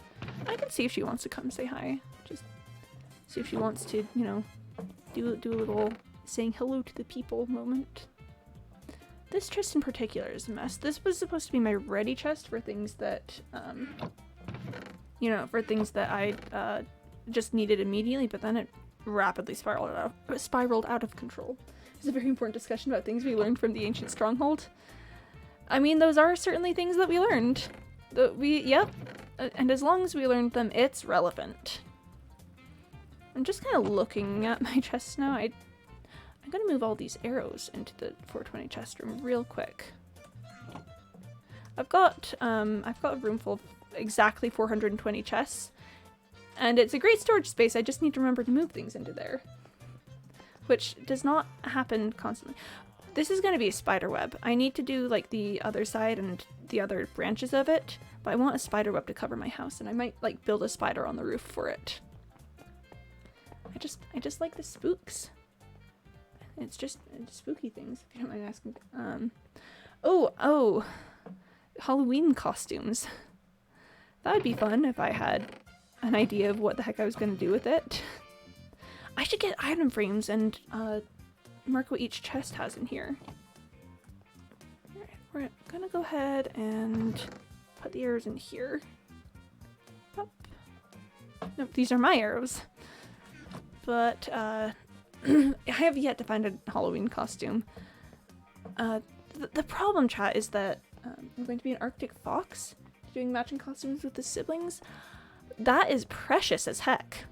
I can see if she wants to come say hi. Just see if she wants to, you know, do a little saying hello to the people moment. This chest in particular is a mess. This was supposed to be my ready chest for things that, you know, for things that I just needed immediately, but then it rapidly spiraled out of control. It's a very important discussion about things we learned from the ancient stronghold. I mean, those are certainly things that we learned. Yep. And as long as we learned them, it's relevant. I'm just kind of looking at my chest now. I'm gonna move all these arrows into the 420 chest room real quick. I've got a room full of exactly 420 chests, and it's a great storage space. I just need to remember to move things into there, which does not happen constantly. This is gonna be a spider web. I need to do like the other side and the other branches of it, but I want a spider web to cover my house, and I might like build a spider on the roof for it. I just like the spooks. It's just spooky things, if you don't mind asking. Oh, Halloween costumes. That would be fun if I had an idea of what the heck I was going to do with it. I should get item frames and mark what each chest has in here. Alright, we're gonna go ahead and put the arrows in here. Up. Nope, these are my arrows. But, I have yet to find a Halloween costume. The problem, chat, is that I'm going to be an Arctic fox, doing matching costumes with the siblings. That is precious as heck.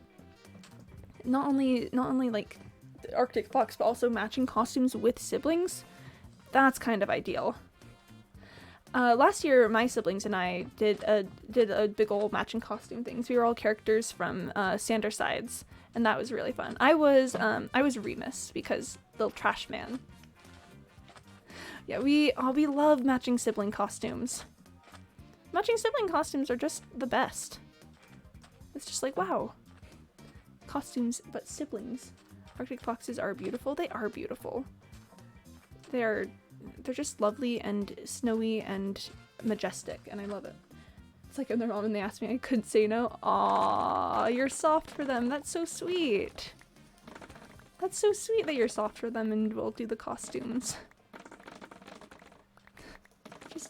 Not only like the Arctic fox, but also matching costumes with siblings. That's kind of ideal. Last year, my siblings and I did a big old matching costume things. We were all characters from Sander Sides, and that was really fun. I was Remus because little trash man. Yeah, we love matching sibling costumes. Matching sibling costumes are just the best. It's just like, wow. Costumes, but siblings. Arctic foxes are beautiful. They are beautiful. They're just lovely and snowy and majestic, and I love it. It's like when their mom and they asked me, I couldn't say no. Aww, you're soft for them. That's so sweet. That's so sweet that you're soft for them and will do the costumes.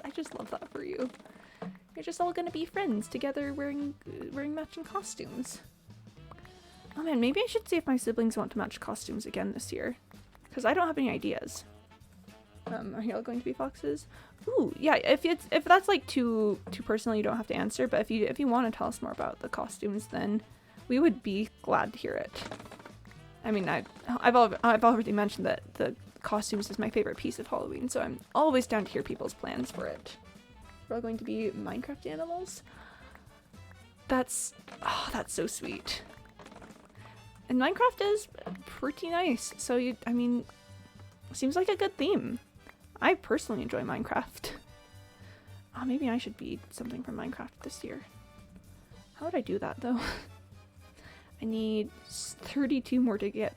I just love that for you. You're just all gonna be friends together wearing matching costumes. Oh man, maybe I should see if my siblings want to match costumes again this year, because I don't have any ideas. Are y'all going to be foxes? Ooh, yeah. If that's like too personal, you don't have to answer. But if you want to tell us more about the costumes, then we would be glad to hear it. I mean, I've already mentioned that the costumes is my favorite piece of Halloween, so I'm always down to hear people's plans for it. We're all going to be Minecraft animals. That's so sweet. And Minecraft is pretty nice, so I mean, seems like a good theme. I personally enjoy Minecraft. Oh, maybe I should be something from Minecraft this year. How would I do that though? I need 32 more to get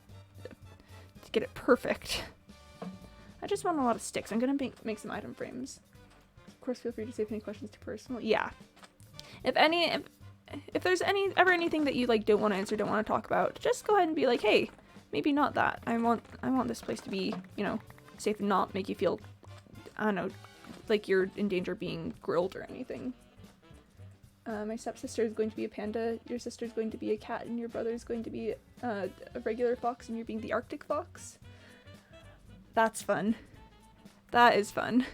it perfect. I just want a lot of sticks. I'm gonna make some item frames. Of course, feel free to say if any questions too personal. Yeah. If there's ever anything that you like don't want to answer, don't want to talk about, just go ahead and be like, hey, maybe not that. I want this place to be, you know, safe and not make you feel, I don't know, like you're in danger of being grilled or anything. My stepsister is going to be a panda, your sister is going to be a cat, and your brother is going to be a regular fox, and you're being the Arctic fox. That's fun. That is fun.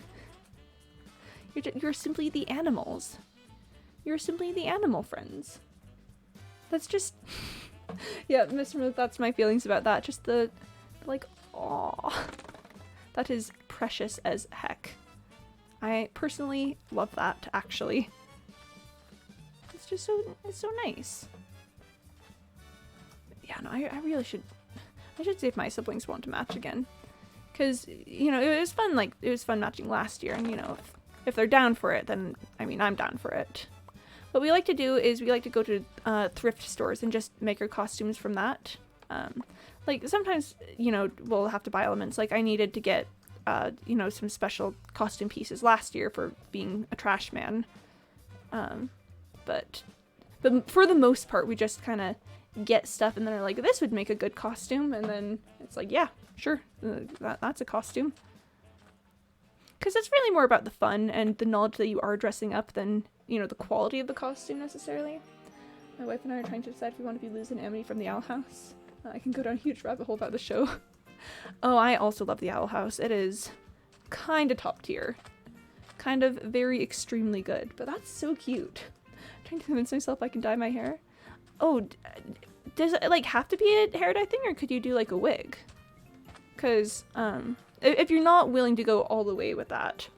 You're simply the animals. You're simply the animal friends. That's just... yeah, Mr. Smith, that's my feelings about that. Just the, like, aw. That is precious as heck. I personally love that, actually. It's just so nice. Yeah, no, I really should... I should see if my siblings want to match again. Because, you know, it was fun, like, it was fun matching last year, and, you know, if they're down for it, then, I mean, I'm down for it. What we like to do is we like to go to thrift stores and just make our costumes from that. Like, sometimes, you know, we'll have to buy elements. Like, I needed to get, you know, some special costume pieces last year for being a trash man. But for the most part, we just kind of get stuff and then are like, this would make a good costume, and then it's like, yeah, sure, that's a costume. Because it's really more about the fun and the knowledge that you are dressing up than, you know, the quality of the costume necessarily. My wife and I are trying to decide if we want to be Luz and Amity from the Owl House. I can go down a huge rabbit hole about the show. Oh, I also love the Owl House. It is kind of top tier. Kind of very extremely good, but that's so cute. I'm trying to convince myself I can dye my hair. Oh, does it like have to be a hair dye thing, or could you do like a wig? Because if you're not willing to go all the way with that,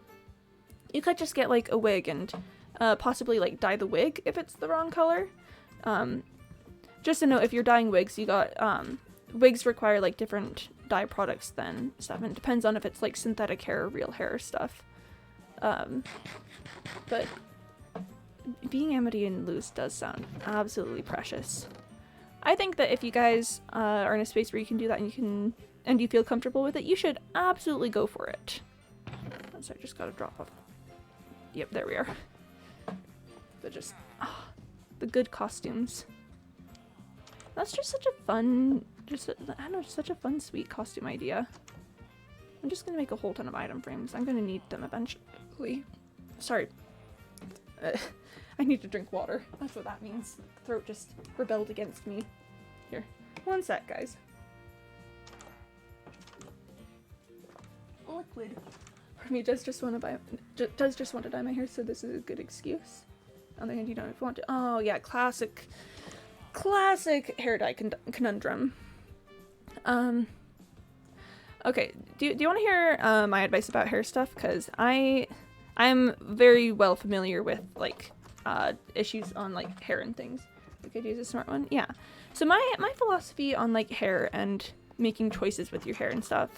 you could just get like a wig and possibly like dye the wig if it's the wrong color. Just to know, if you're dyeing wigs, you got wigs require like different dye products than stuff, and it depends on if it's like synthetic hair or real hair stuff. But being Amity and Luz does sound absolutely precious. I think that if you guys are in a space where you can do that and you feel comfortable with it, you should absolutely go for it. So I just gotta drop off. Yep, there we are. But just the good costumes. That's just such a fun, I don't know, such a fun, sweet costume idea. I'm just gonna make a whole ton of item frames. I'm gonna need them eventually. Sorry. I need to drink water. That's what that means. Throat just rebelled against me. Here. One sec, guys. Liquid. For me, does just want to dye my hair, so this is a good excuse. On the other hand, you don't if you want to. Oh yeah, classic hair dye conundrum. Okay, do you want to hear my advice about hair stuff? Because I'm very well familiar with like issues on like hair and things. We could use a smart one. Yeah. So my philosophy on like hair and making choices with your hair and stuff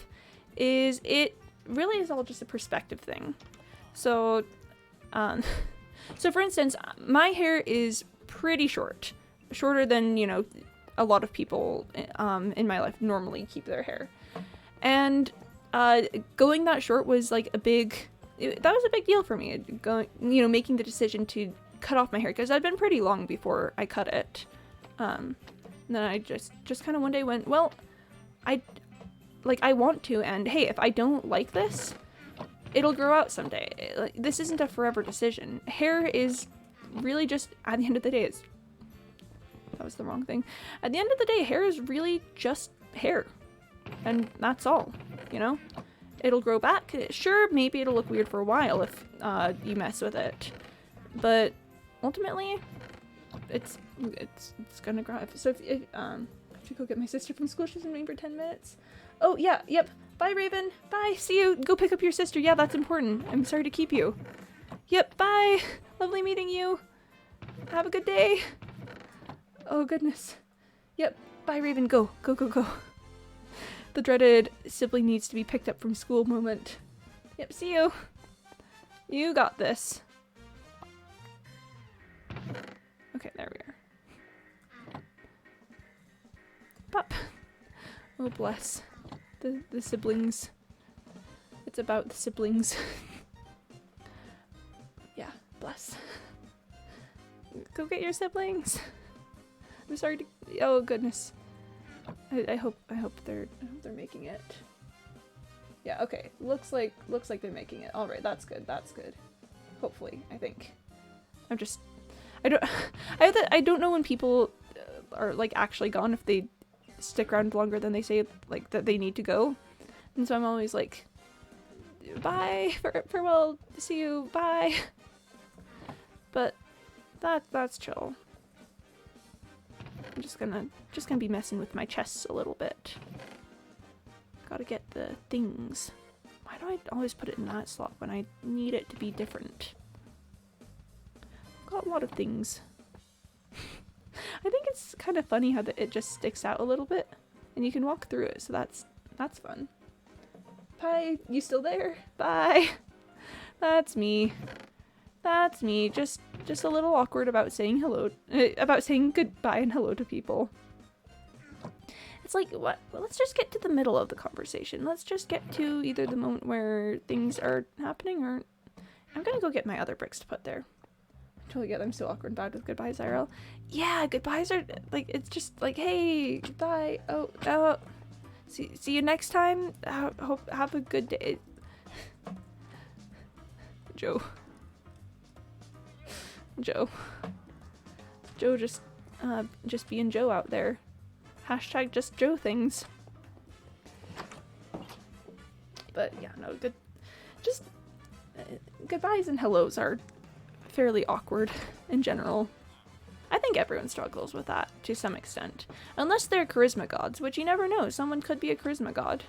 is it really is all just a perspective thing. So so for instance, my hair is pretty short. Shorter than, you know, a lot of people in my life normally keep their hair. And going that short was like that was a big deal for me. Making the decision to cut off my hair, because I'd been pretty long before I cut it. And then I just kind of one day went, well, I want to, and hey, if I don't like this, it'll grow out someday. Like, this isn't a forever decision. Hair is really just, at the end of the day, that was the wrong thing. At the end of the day, hair is really just hair. And that's all, you know? It'll grow back. Sure, maybe it'll look weird for a while if you mess with it. But ultimately, it's gonna grow. So if I should go get my sister from school. She's waiting for 10 minutes. Oh, yeah, yep. Bye, Raven. Bye. See you. Go pick up your sister. Yeah, that's important. I'm sorry to keep you. Yep, bye. Lovely meeting you. Have a good day. Oh, goodness. Yep. Bye, Raven. Go. Go, go, go. The dreaded sibling needs to be picked up from school moment. Yep, see you. You got this. Okay, there we are. Pop. Oh, bless. The siblings. It's about the siblings. Yeah, bless. Go get your siblings. I'm sorry to. Oh goodness. I hope they're making it. Yeah. Okay. Looks like they're making it. All right. That's good. That's good. Hopefully. I think. I don't know when people are like actually gone, if they stick around longer than they say like that they need to go, and so I'm always like, bye, farewell, see you, bye. But that's chill. I'm just gonna be messing with my chests a little bit. Gotta get the things. Why do I always put it in that slot when I need it to be different? Got a lot of things. I think it's kind of funny how it just sticks out a little bit, and you can walk through it, so that's fun. Bye. You still there? Bye. That's me. That's me. Just a little awkward about saying hello, about saying goodbye and hello to people. It's like, what? Well, let's just get to the middle of the conversation. Let's just get to either the moment where things are happening, or I'm gonna go get my other bricks to put there. I totally get I'm so awkward and bad with goodbyes, IRL. Yeah, goodbyes are like, it's just like, hey, goodbye. Oh, see you next time. Have a good day. Joe just being Joe out there. Hashtag just Joe things. But yeah, no, goodbyes and hellos are fairly awkward in general. I think everyone struggles with that to some extent. Unless they're charisma gods, which you never know. Someone could be a charisma god.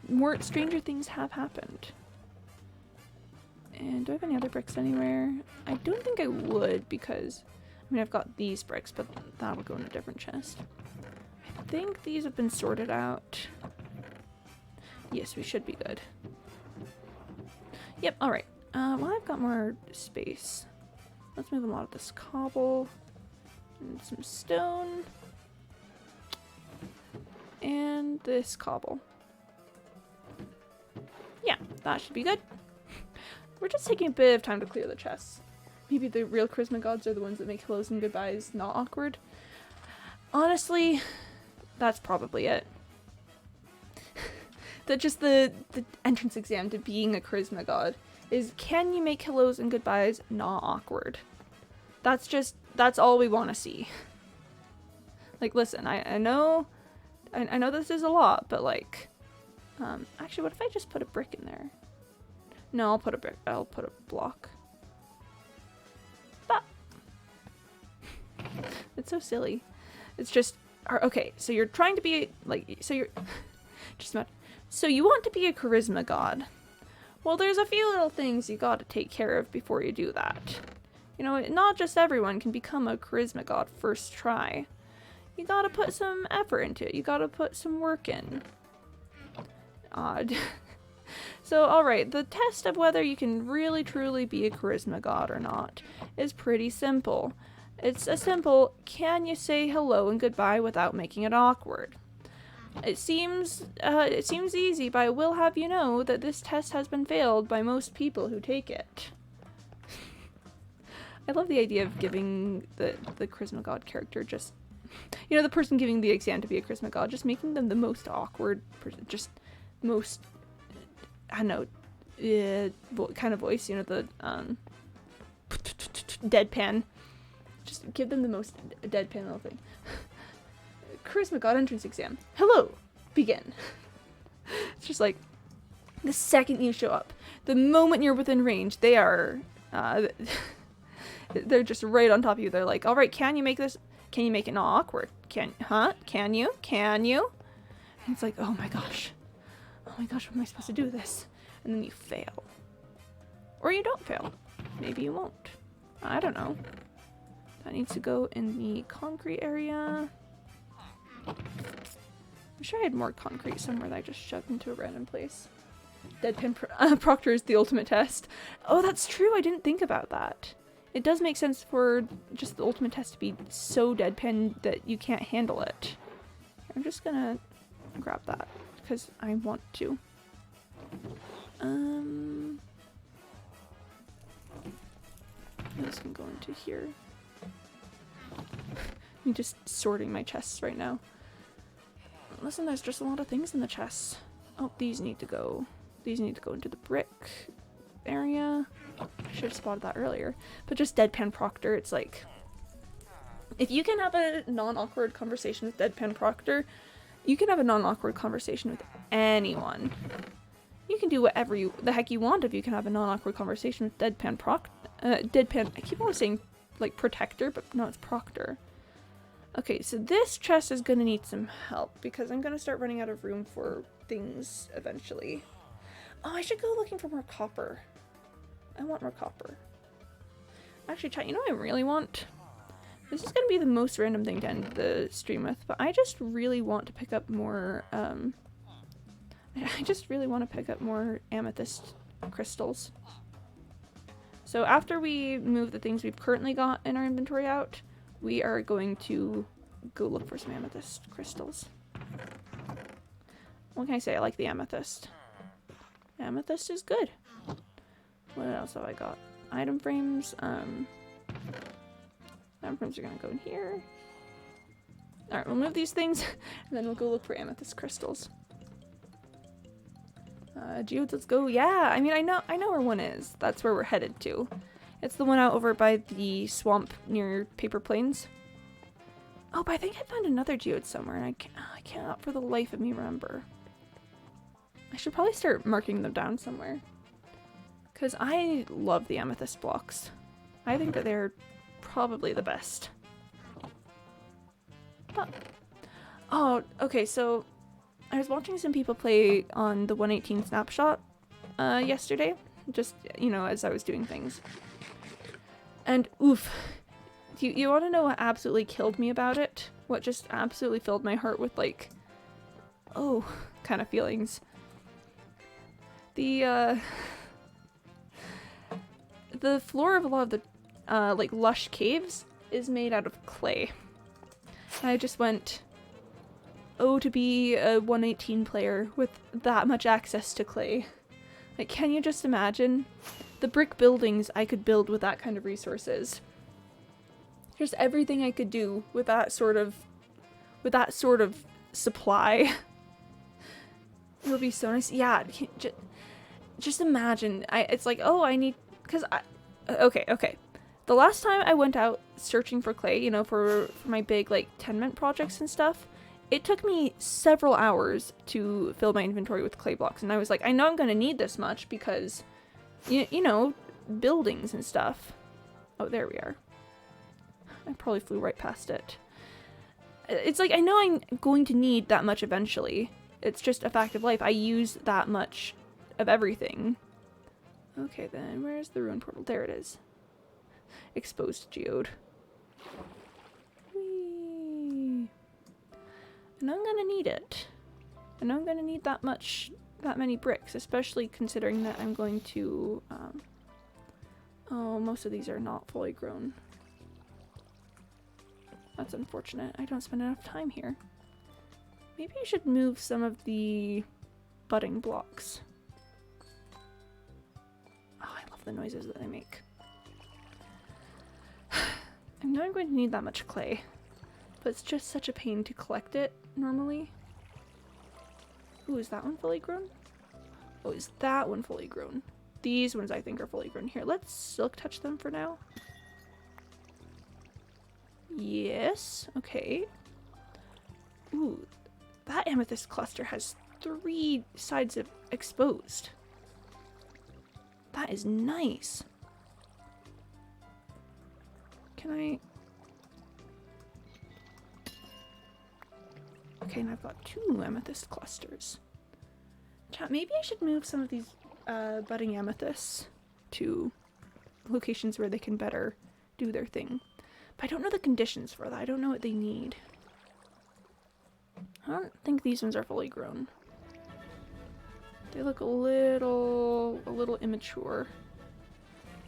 More stranger things have happened. And do I have any other bricks anywhere? I don't think I would, because I mean, I've got these bricks, but that will go in a different chest. I think these have been sorted out. Yes, we should be good. Yep, alright. Well, I've got more space. Let's move a lot of this cobble. And some stone. And this cobble. Yeah, that should be good. We're just taking a bit of time to clear the chests. Maybe the real charisma gods are the ones that make hellos and goodbyes not awkward. Honestly, that's probably it. The entrance exam to being a charisma god is, can you make hellos and goodbyes not awkward? That's all we want to see. Like, listen, I know this is a lot, but like, actually, what if I just put a brick in there? No, I'll put a block. But it's so silly. It's just, okay, so you're trying to be like, so you want to be a charisma god. Well, there's a few little things you gotta take care of before you do that. You know, not just everyone can become a charisma god first try. You gotta put some effort into it. You gotta put some work in. Odd. So, alright, the test of whether you can really truly be a charisma god or not is pretty simple. It's a simple, can you say hello and goodbye without making it awkward? It seems easy, but I will have you know that this test has been failed by most people who take it. I love the idea of giving the charisma god character just, you know, the person giving the exam to be a charisma god, just making them the most awkward person, just most, I don't know, kind of voice, you know, the deadpan. Just give them the most deadpan little thing. Charisma god entrance exam. Hello, begin. It's just like, the second you show up, the moment you're within range, they are, they're just right on top of you. They're like, all right, can you make this? Can you make it not awkward? Can you? And it's like, oh my gosh, what am I supposed to do with this? And then you fail. Or you don't fail. Maybe you won't. I don't know. That needs to go in the concrete area. I'm sure I had more concrete somewhere that I just shoved into a random place. Deadpan Proctor is the ultimate test. Oh, that's true. I didn't think about that. It does make sense for just the ultimate test to be so deadpan that you can't handle it. I'm just gonna grab that because I want to. This can go into here. I'm just sorting my chests right now. Listen, there's just a lot of things in the chests. Oh, these need to go into the brick area. I should have spotted that earlier. But just Deadpan Proctor, it's like, if you can have a non-awkward conversation with Deadpan Proctor, you can have a non-awkward conversation with anyone. You can do whatever the heck you want if you can have a non-awkward conversation with Deadpan Proctor. I keep on saying like Protector, but no, it's Proctor. Okay, so this chest is gonna need some help because I'm gonna start running out of room for things eventually. Oh, I should go looking for more copper. I want more copper. Actually, chat, you know what I really want? This is gonna be the most random thing to end the stream with, but I just really want to pick up more, I just really want to pick up more amethyst crystals. So after we move the things we've currently got in our inventory out, we are going to go look for some amethyst crystals. What can I say? I like the amethyst. Amethyst is good. What else have I got? Item frames. Item frames are gonna go in here. Alright, we'll move these things, and then we'll go look for amethyst crystals. Geodes, let's go. Yeah, I mean, I know where one is. That's where we're headed to. It's the one out over by the swamp near Paper Plains. Oh, but I think I found another geode somewhere, and I cannot for the life of me remember. I should probably start marking them down somewhere. Because I love the amethyst blocks. I think that they're probably the best. Oh, okay, so I was watching some people play on the 118 snapshot yesterday, just, you know, as I was doing things. And oof, you want to know what absolutely killed me about it? What just absolutely filled my heart with, like, oh, kind of feelings? The floor of a lot of the, like, lush caves is made out of clay. And I just went, oh, to be a 118 player with that much access to clay. Like, can you just imagine the brick buildings I could build with that kind of resources? Just everything I could do with that sort of supply. It would be so nice. Yeah, just imagine. It's like, oh, I need, because okay. The last time I went out searching for clay, you know, for my big, like, tenement projects and stuff, it took me several hours to fill my inventory with clay blocks. And I was like, I know I'm going to need this much because, you know, buildings and stuff. Oh, there we are. I probably flew right past it. It's like, I know I'm going to need that much eventually. It's just a fact of life. I use that much of everything. Okay, then, where's the ruin portal? There it is. Exposed geode. Whee! And I'm gonna need it. And I'm gonna need that many bricks, especially considering that I'm going to, oh, most of these are not fully grown. That's unfortunate. I don't spend enough time here. Maybe I should move some of the budding blocks. Oh, I love the noises that they make. I know I'm going to need that much clay, but it's just such a pain to collect it normally. Ooh, is that one fully grown? Oh, is that one fully grown? These ones I think are fully grown. Here, let's silk touch them for now. Yes, okay. Ooh, that amethyst cluster has 3 sides of exposed. That is nice. Can I? Okay, and I've got 2 amethyst clusters. Chat, maybe I should move some of these budding amethysts to locations where they can better do their thing. But I don't know the conditions for that. I don't know what they need. I don't think these ones are fully grown. They look a little immature.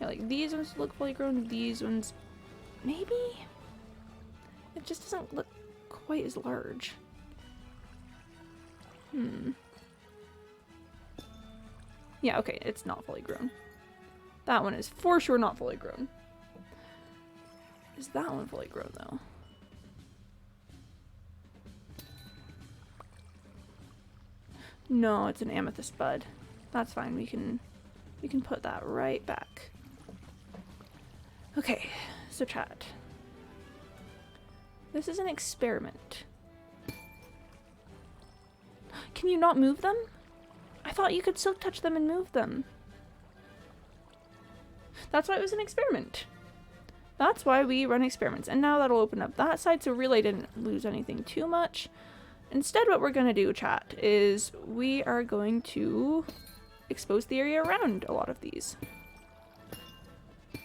Yeah, like these ones look fully grown. These ones, maybe? It just doesn't look quite as large. Yeah, okay, it's not fully grown. That one is for sure not fully grown. Is that one fully grown though? No, it's an amethyst bud. That's fine. We can put that right back. Okay, so chat. This is an experiment. Can you not move them? I thought you could silk touch them and move them. That's why it was an experiment. That's why we run experiments. And now that'll open up that side, so really I didn't lose anything too much. Instead, what we're going to do, chat, is we are going to expose the area around a lot of these.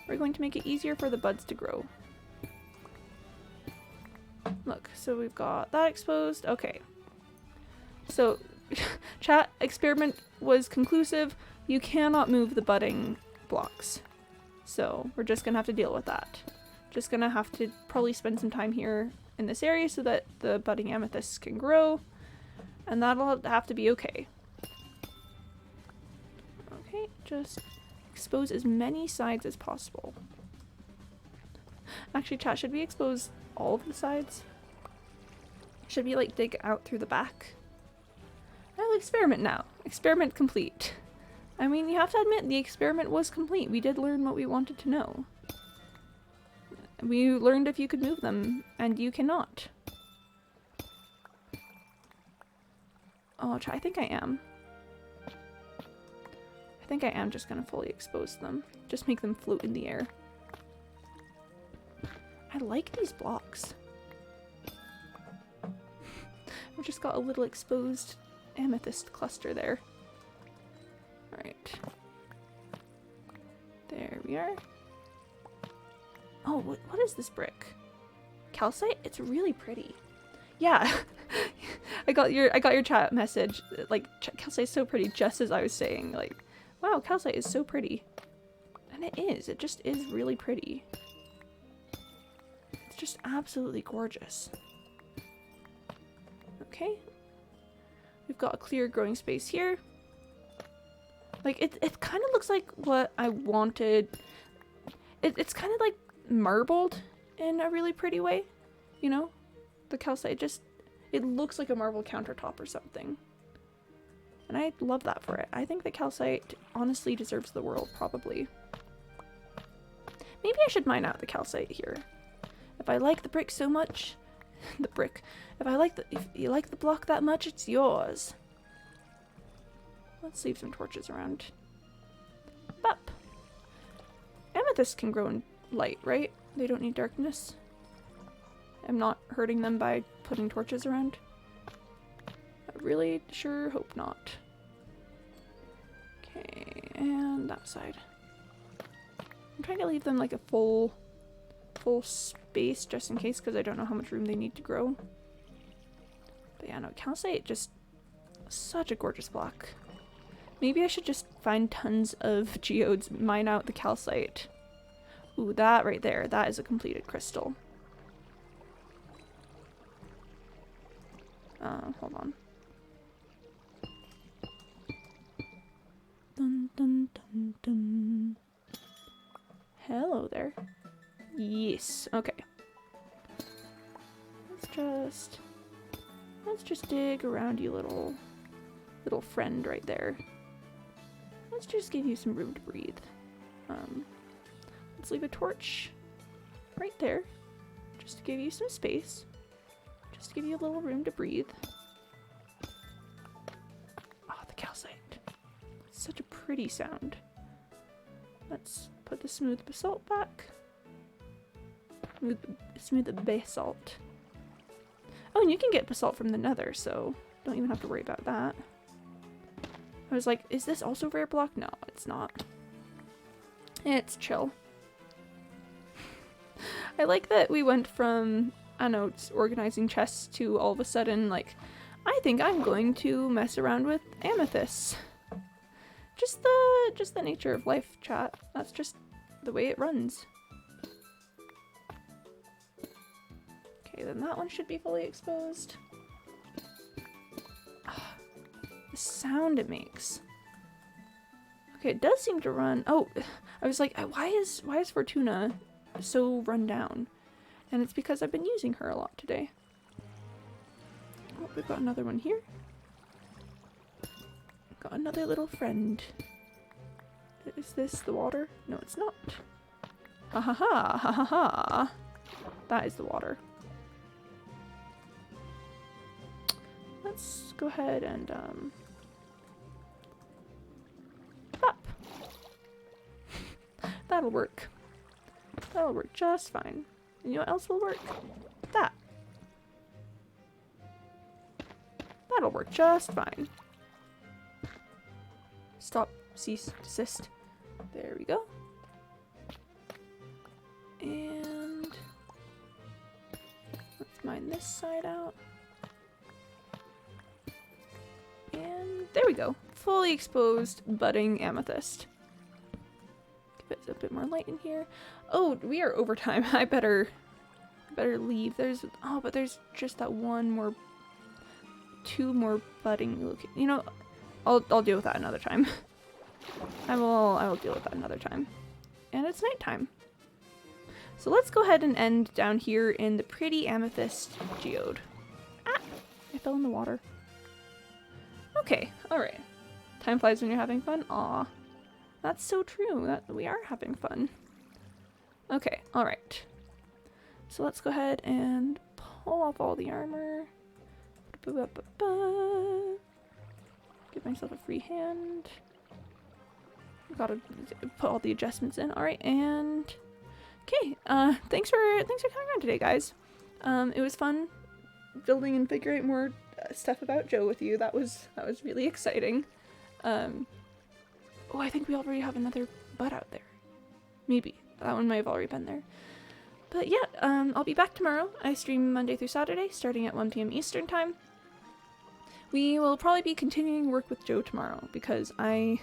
We're going to make it easier for the buds to grow. Look, so we've got that exposed. Okay. So, Chat, experiment was conclusive. You cannot move the budding blocks. So we're just gonna have to deal with that. Just gonna have to probably spend some time here in this area so that the budding amethysts can grow. And that'll have to be okay. Okay, just expose as many sides as possible. Actually, chat, should we expose all of the sides? Should we like dig out through the back? I'll experiment now. Experiment complete. I mean, you have to admit the experiment was complete. We did learn what we wanted to know. We learned if you could move them, and you cannot. Oh, I think I am. I think I am just gonna fully expose them. Just make them float in the air. I like these blocks. I've just got a little exposed amethyst cluster there. Alright. There we are. Oh, what is this brick? Calcite? It's really pretty. Yeah. I got your chat message. Like, calcite's so pretty, just as I was saying. Like, wow, calcite is so pretty. And it is. It just is really pretty. It's just absolutely gorgeous. Okay. We've got a clear growing space here. Like, it kind of looks like what I wanted. It's kind of like marbled in a really pretty way. You know? The calcite just... It looks like a marble countertop or something. And I love that for it. I think the calcite honestly deserves the world, probably. Maybe I should mine out the calcite here. If I like the brick so much... the brick. If you like the block that much, it's yours. Let's leave some torches around. Bop. Amethyst can grow in light, right? They don't need darkness. I'm not hurting them by putting torches around. I really sure hope not. Okay, and that side. I'm trying to leave them like a full space just in case, because I don't know how much room they need to grow. But yeah, no, calcite, just such a gorgeous block. Maybe I should just find tons of geodes, mine out the calcite. Ooh, that right there, that is a completed crystal. Hold on. Dun dun dun dun. Hello there. Yes, okay. Let's just dig around you, little friend right there. Let's just give you some room to breathe. Let's leave a torch right there, just to give you some space. Just to give you a little room to breathe. Oh, the calcite. Such a pretty sound. Let's put the smooth basalt back. Smooth basalt. Oh, and you can get basalt from the nether, so don't even have to worry about that. I was like, is this also rare block? No, it's not. It's chill. I like that we went from, I don't know, organizing chests to all of a sudden, like, I think I'm going to mess around with amethysts. Just the nature of life, chat. That's just the way it runs. Okay, then that one should be fully exposed. The sound it makes. Okay, it does seem to run. Oh, I was like, why is Fortuna so run down? And it's because I've been using her a lot today. Oh, we've got another one here. Got another little friend. Is this the water? No, it's not. Ha ha ha ha ha ha. That is the water. Let's go ahead and up. That'll work. That'll work just fine. And you know what else will work? That. That'll work just fine. Stop, cease, desist. There we go. And let's mine this side out. And there we go. Fully exposed budding amethyst. Give it a bit more light in here. Oh, we are over time. I better leave. But there's just that two more budding. You know, I'll deal with that another time. I will deal with that another time. And it's nighttime. So let's go ahead and end down here in the pretty amethyst geode. Ah! I fell in the water. Okay, alright. Time flies when you're having fun. Aw. That's so true. That we are having fun. Okay, alright. So let's go ahead and pull off all the armor. Give myself a free hand. Gotta put all the adjustments in. Alright, and okay, thanks for coming on today, guys. It was fun building and figuring out more stuff about Joe with you. That was really exciting. Oh, I think we already have another bud out there. Maybe. That one might have already been there. But yeah, I'll be back tomorrow. I stream Monday through Saturday, starting at 1 p.m. Eastern time. We will probably be continuing work with Joe tomorrow, because I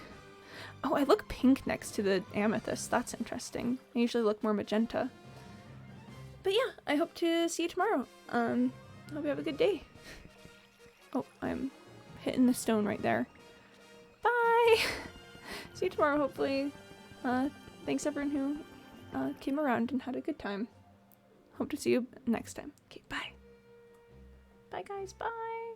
look pink next to the amethyst. That's interesting. I usually look more magenta. But yeah, I hope to see you tomorrow. Hope you have a good day. Oh, I'm hitting the stone right there. Bye! See you tomorrow, hopefully. Thanks everyone who came around and had a good time. Hope to see you next time. Okay, bye. Bye guys, bye!